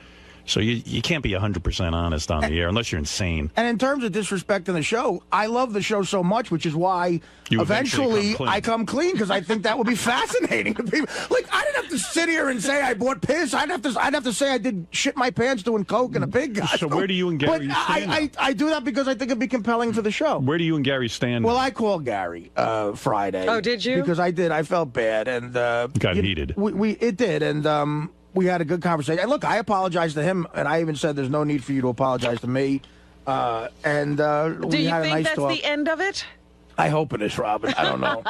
so you can't be 100% honest on the air unless you're insane. And in terms of disrespecting the show, I love the show so much, which is why eventually I come clean because I think that would be fascinating to people. Like, I didn't have to sit here and say I bought piss. I'd have to say I did shit my pants doing coke in a big guy. So where do you and Gary stand? I do that because I think it'd be compelling for the show. Where do you and Gary stand? Well, I called Gary Friday. Oh, did you? Because I did. I felt bad and got heated. It did, and we had a good conversation. And look, I apologized to him, and I even said there's no need for you to apologize to me. Do you think that's the end of it? I hope it is, Robin. I don't know.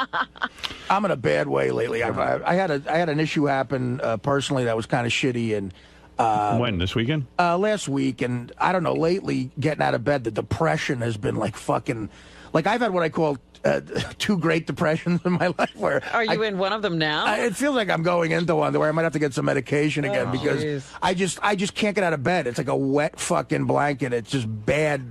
I'm in a bad way lately. I had an issue happen personally that was kind of shitty, and when, this weekend? Last week, and I don't know. Lately, getting out of bed, the depression has been like fucking. Like I've had what I call 2 great depressions in my life. Where are you in one of them now? It feels like I'm going into one where I might have to get some medication again because I just can't get out of bed. It's like a wet fucking blanket. It's just bad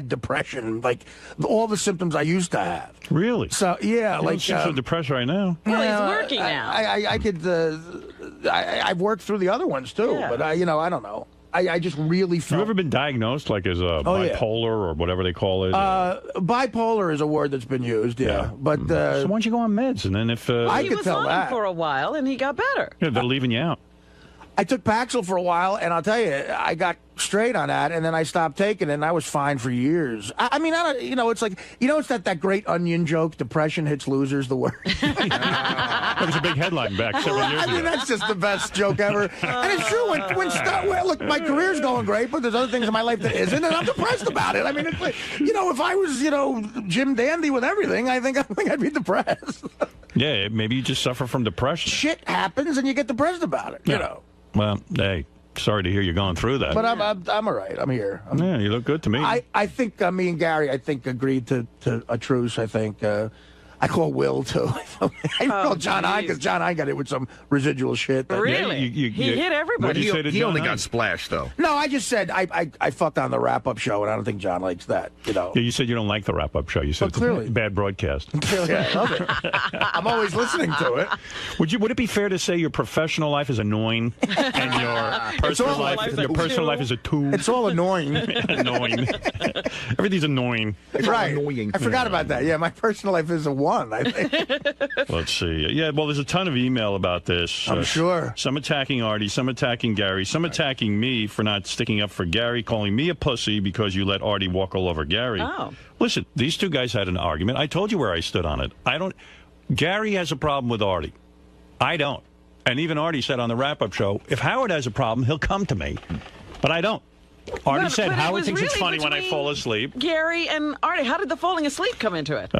depression. Like all the symptoms I used to have. Really? So yeah, you like seem so depressed right now. Well, he's working now. I could. I've worked through the other ones too, but I don't know. I just really felt... You ever been diagnosed like as bipolar or whatever they call it? Bipolar is a word that's been used, but so why don't you go on meds? And then if I he could was tell on that for a while and he got better. Yeah, they're leaving you out. I took Paxil for a while, and I'll tell you, I got straight on that, and then I stopped taking it, and I was fine for years. I mean, it's like, it's that great Onion joke, depression hits losers the worst. That was a big headline back several years ago. I mean, that's just the best joke ever. And it's true, look, my career's going great, but there's other things in my life that isn't, and I'm depressed about it. I mean, it's like, if I was, Jim Dandy with everything, I think I'd be depressed. Yeah, maybe you just suffer from depression. Shit happens, and you get depressed about it, Well, hey, sorry to hear you're going through that. But I'm all right. I'm here. Yeah, you look good to me. I think me and Gary, agreed to a truce. I think I call Will, too. I call John Hein because John Hein got hit with some residual shit. Really? He hit everybody. He only got splashed, though. No, I just said I fucked on the wrap-up show, and I don't think John likes that, you know. Yeah, you said you don't like the wrap-up show. You said it's a bad broadcast. Clearly, I love it. I'm always listening to it. Would it be fair to say your professional life is annoying and your personal life is a 2? It's all annoying. Annoying. Everything's annoying. Right. I forgot about that. Yeah, my personal life is a 1, I think. Let's see. Yeah, well, there's a ton of email about this. I'm sure. Some attacking Artie, some attacking Gary, some attacking me for not sticking up for Gary, calling me a pussy because you let Artie walk all over Gary. Oh. Listen, these two guys had an argument. I told you where I stood on it. Gary has a problem with Artie. I don't. And even Artie said on the wrap-up show, if Howard has a problem, he'll come to me. But I don't. Artie said Howard thinks it's funny when I fall asleep. Gary and Artie, how did the falling asleep come into it?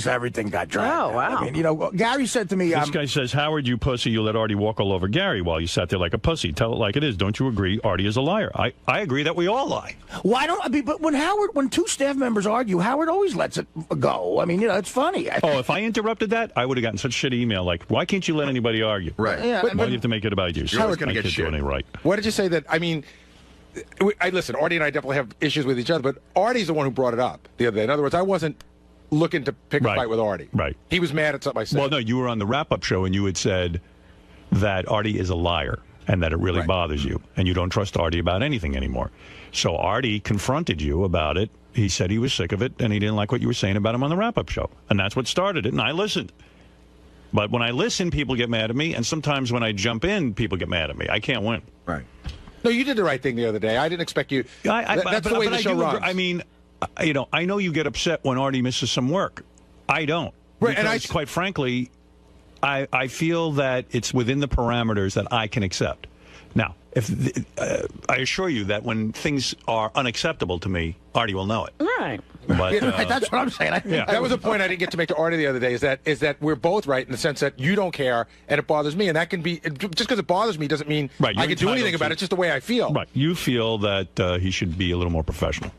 Everything got dragged. Oh, wow. I mean, you know, Gary said to me... This guy says, Howard, you pussy, you let Artie walk all over Gary while you sat there like a pussy. Tell it like it is. Don't you agree Artie is a liar? I agree that we all lie. Why don't... but when two staff members argue, Howard always lets it go. I mean, you know, it's funny. If I interrupted that, I would have gotten such shit email like, why can't you let anybody argue? Right. Yeah, why do you have to make it about you? You're always going to get shit. Right. What did you say that... I mean... listen, Artie and I definitely have issues with each other, but Artie's the one who brought it up the other day. In other words, I wasn't looking to pick a fight with Artie. Right. He was mad at something I said. Well, no, you were on the wrap-up show and you had said that Artie is a liar and that it really bothers you and you don't trust Artie about anything anymore. So Artie confronted you about it. He said he was sick of it and he didn't like what you were saying about him on the wrap-up show. And that's what started it, and I listened. But when I listen, people get mad at me, and sometimes when I jump in, people get mad at me. I can't win. Right. No, you did the right thing the other day. I didn't expect you. That's the way the show runs. I mean, you know, I know you get upset when Artie misses some work. I don't. Right, because, quite frankly, I feel that it's within the parameters that I can accept. Now, I assure you that when things are unacceptable to me, Artie will know it. Right. But, that's what I'm saying. That was a point I didn't get to make to Artie the other day. Is that we're both right in the sense that you don't care and it bothers me, and that can be just because it bothers me doesn't mean I can do anything about it. It's just the way I feel. Right. You feel that he should be a little more professional.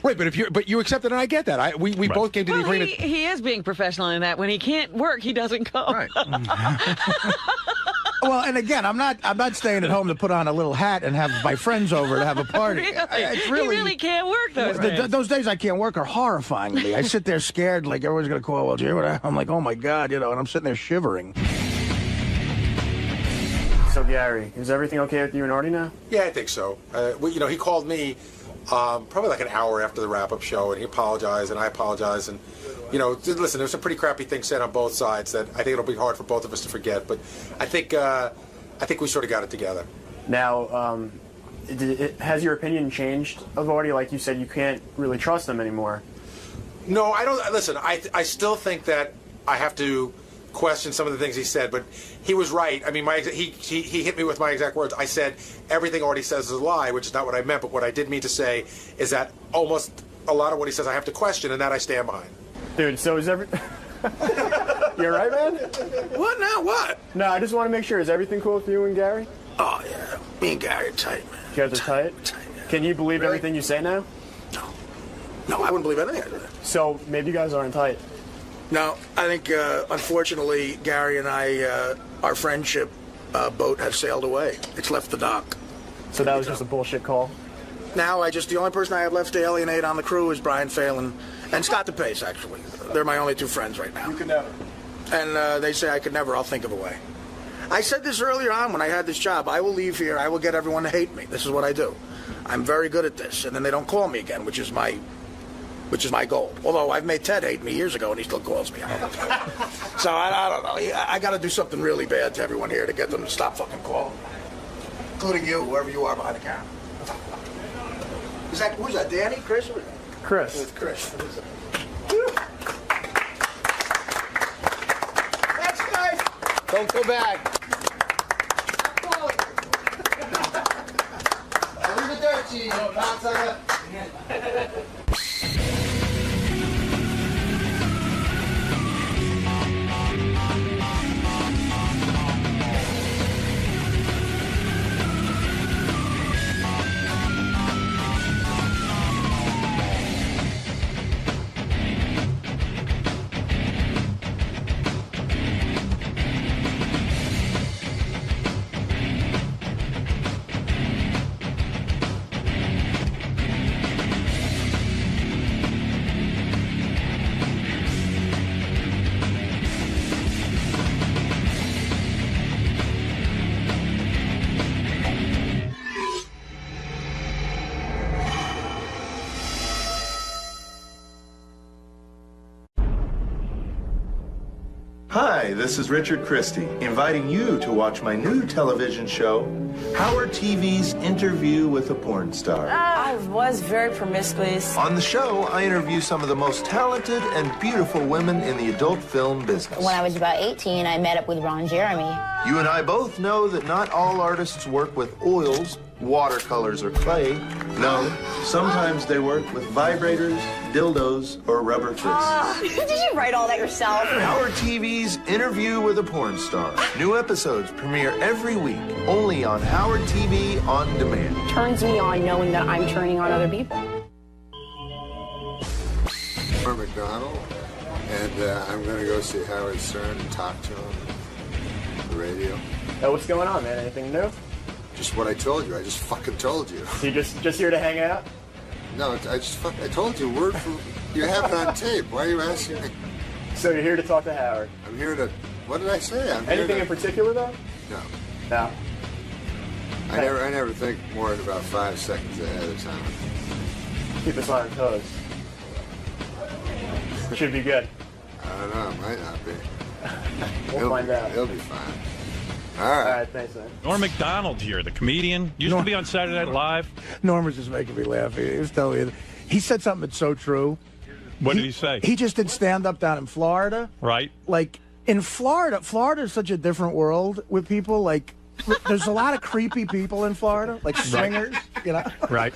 Right, but you accept it, and I get that. We both came to the agreement. He is being professional in that when he can't work, he doesn't come. Right. Well, and again, I'm not staying at home to put on a little hat and have my friends over to have a party. He really can't work those days. Those days I can't work are horrifying to me. I sit there scared, like everyone's going to call. Well, Jay, I'm like, oh my God, you know, and I'm sitting there shivering. So Gary, is everything okay with you and Artie now? Yeah, I think so. You know, he called me probably like an hour after the wrap-up show, and he apologized, and I apologized, and you know, listen, there's some pretty crappy things said on both sides that I think it'll be hard for both of us to forget, but I think we sort of got it together. Now, has your opinion changed of Artie? Like you said, you can't really trust him anymore. No, I don't. Listen, I still think that I have to question some of the things he said, but he was right. I mean, he hit me with my exact words. I said everything Artie says is a lie, which is not what I meant, but what I did mean to say is that almost a lot of what he says I have to question, and that I stand behind. Dude, so is You're right, man? What now? What? No, I just want to make sure. Is everything cool with you and Gary? Oh, yeah. Me and Gary are tight, man. You guys are tight? Can you believe everything you say now? No, I wouldn't believe anything I did. So maybe you guys aren't tight. No, I think, unfortunately, Gary and I, our friendship boat has sailed away. It's left the dock. So that was just a bullshit call? Now, the only person I have left to alienate on the crew is Brian Phelan and Scott DePace, actually. They're my only two friends right now. You could never. And they say I could never. I'll think of a way. I said this earlier on when I had this job. I will leave here. I will get everyone to hate me. This is what I do. I'm very good at this. And then they don't call me again, which is my goal. Although I've made Ted hate me years ago, and he still calls me. So I don't know. I got to do something really bad to everyone here to get them to stop fucking calling me. Including you, whoever you are behind the camera. Who's that, Danny? Chris? Chris. It's Chris. That's nice. Don't go back. Leave the dirt, cheese. Hi, this is Richard Christie, inviting you to watch my new television show, Howard TV's Interview with a Porn Star. I was very promiscuous. On the show, I interview some of the most talented and beautiful women in the adult film business. When I was about 18, I met up with Ron Jeremy. You and I both know that not all artists work with oils, watercolors, or clay. No, sometimes they work with vibrators, dildos, or rubber fists. Did you write all that yourself? Howard TV's Interview with a Porn Star. New episodes premiere every week, only on Howard TV On Demand. Turns me on knowing that I'm turning on other people. Norm Macdonald, and I'm going to go see Howard Stern and talk to him on the radio. What's going on, man? Anything new? Just what I told you. I just fucking told you. So you're just here to hang out? No, I told you word for... You have it on tape. Why are you asking me? So you're here to talk to Howard? I'm here to... What did I say? Anything in particular, though? No. No? I never think more than about 5 seconds ahead of time. Keep us on our toes. Should be good. I don't know. It might not be. We'll find out. It'll be fine. All right, thanks, man. Norm Macdonald here, the comedian. Used to be on Saturday Night Live. Norm was just making me laugh. He was telling me, he said something that's so true. What did he say? He just did stand-up down in Florida. Right. Like, in Florida is such a different world with people. Like, there's a lot of creepy people in Florida, like swingers, you know? Right.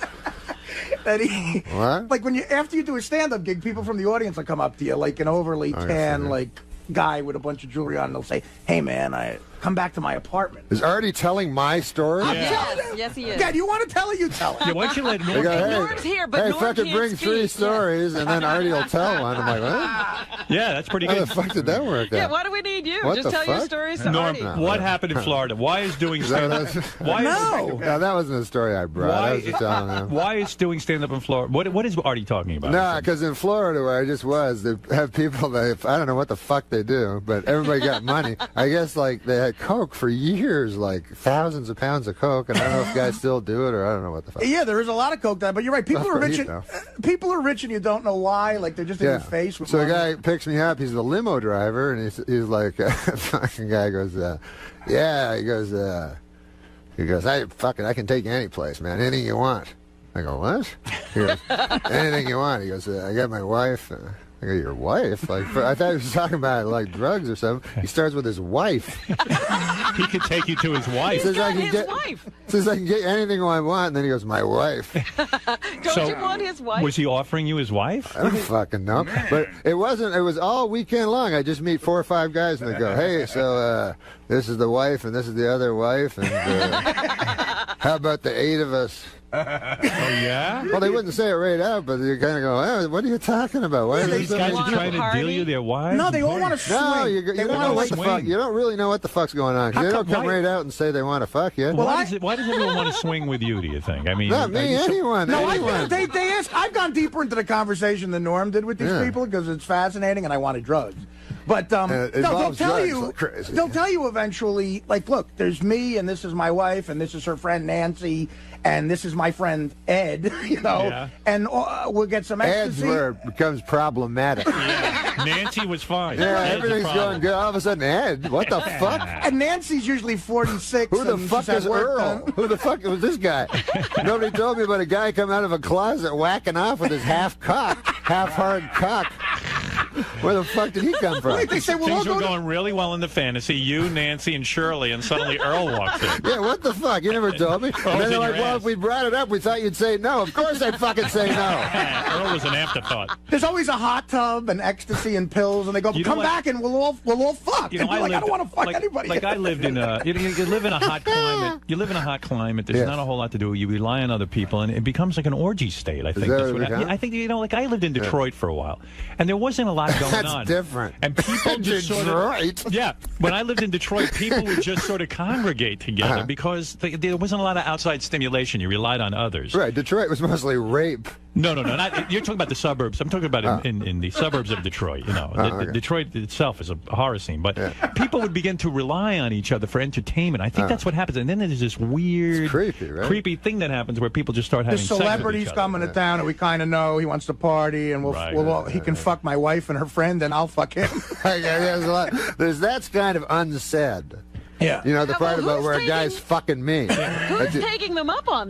And he, what? Like, after you do a stand-up gig, people from the audience will come up to you, like an overly tan, like, guy with a bunch of jewelry on, and they'll say, "Hey, man, I come back to my apartment." Is Artie telling my story? Yes, he is. Dad, you want to tell it? You tell it. Yeah, why don't you let Norm? Norm's here, but Norm fucking can't bring speak. 3 stories, and then Artie will tell one. I'm like, what? Yeah, that's pretty How good. the fuck did that work out? Yeah, why do we need you? What Just the tell your fuck? stories to Norm, Artie. what happened in Florida? Why is doing stand-up? No, that wasn't the story I brought. I was just telling him. Why is doing stand-up in Florida? What is Artie talking about? No, because in Florida, where I just was, they have people that, I don't know what the fuck they do, but everybody got money. I guess, like, they had Coke for years, like thousands of pounds of Coke, and I don't know if guys still do it, or I don't know what the fuck. Yeah, there is a lot of Coke there, but you're right. People are rich. People are rich, and you don't know why. Like, they're just in your face. With So money. the guy picks me up. He's the limo driver, and he's like, fucking guy goes, yeah. He goes, I can take you any place, man. Anything you want. I go, what? He goes, anything you want. He goes, I got my wife. I go, your wife? Like, I thought he was talking about like drugs or something. He starts with his wife. He could take you to his wife. He's got his wife. Says I can get anything I want, and then he goes, my wife. Don't you want his wife? Was he offering you his wife? I don't fucking know. But it wasn't. It was all weekend long. I just meet 4 or 5 guys, and they go, hey, so this is the wife, and this is the other wife, and how about the 8 of us? Oh, yeah? Well, they wouldn't say it right out, but you kind of go, oh, what are you talking about? Why These guys are trying to deal you their wives? No, they all want to swing. No, you don't know what the fuck. You don't really know what the fuck's going on. 'Cause they don't come right out and say they want to fuck you. Well, why does everyone want to swing with you, do you think? I mean, not me, anyone. No, anyone. they ask. I've gone deeper into the conversation than Norm did with these people because it's fascinating, and I wanted drugs. But no, they'll tell you. Like crazy. They'll tell you eventually. Like, look, there's me, and this is my wife, and this is her friend Nancy, and this is my friend Ed. You know, and we'll get some ecstasy. Ed's where it becomes problematic. Nancy was fine. Yeah, Ed's everything's going good. All of a sudden, Ed, what the fuck? And Nancy's usually 46. Who the and fuck she's at is work Earl? then. Who the fuck was this guy? Nobody told me about a guy coming out of a closet whacking off with his half-hard cock. Where the fuck did he come from? Wait, they say, well, things were going really well in the fantasy. You, Nancy, and Shirley, and suddenly Earl walks in. Yeah, what the fuck? You never told me. And then they're like, well, if we brought it up, we thought you'd say no. Of course I'd fucking say no. Earl was an afterthought. There's always a hot tub and ecstasy and pills, and they go, come back and we'll all fuck. You know, and I don't want to fuck anybody. Like I lived in you live in a hot climate. You live in a hot climate. There's not a whole lot to do. You rely on other people, and it becomes like an orgy state. I think. I think like I lived in Detroit for a while, and there wasn't a lot going on. That's different. And people just sort of when I lived in Detroit, people would just sort of congregate together because there wasn't a lot of outside stimulation. You relied on others. Right. Detroit was mostly rape. No. You're talking about the suburbs. I'm talking about in the suburbs of Detroit. You know, Detroit itself is a horror scene, but people would begin to rely on each other for entertainment. I think that's what happens, and then there's this weird, creepy thing that happens where people just start having the sex with each celebrities other. coming to town, and we kind of know he wants to party, and he can fuck my wife and her friend, and I'll fuck him. That's kind of unsaid. Yeah. You know, the part about where a guy's fucking me. Who's taking them up on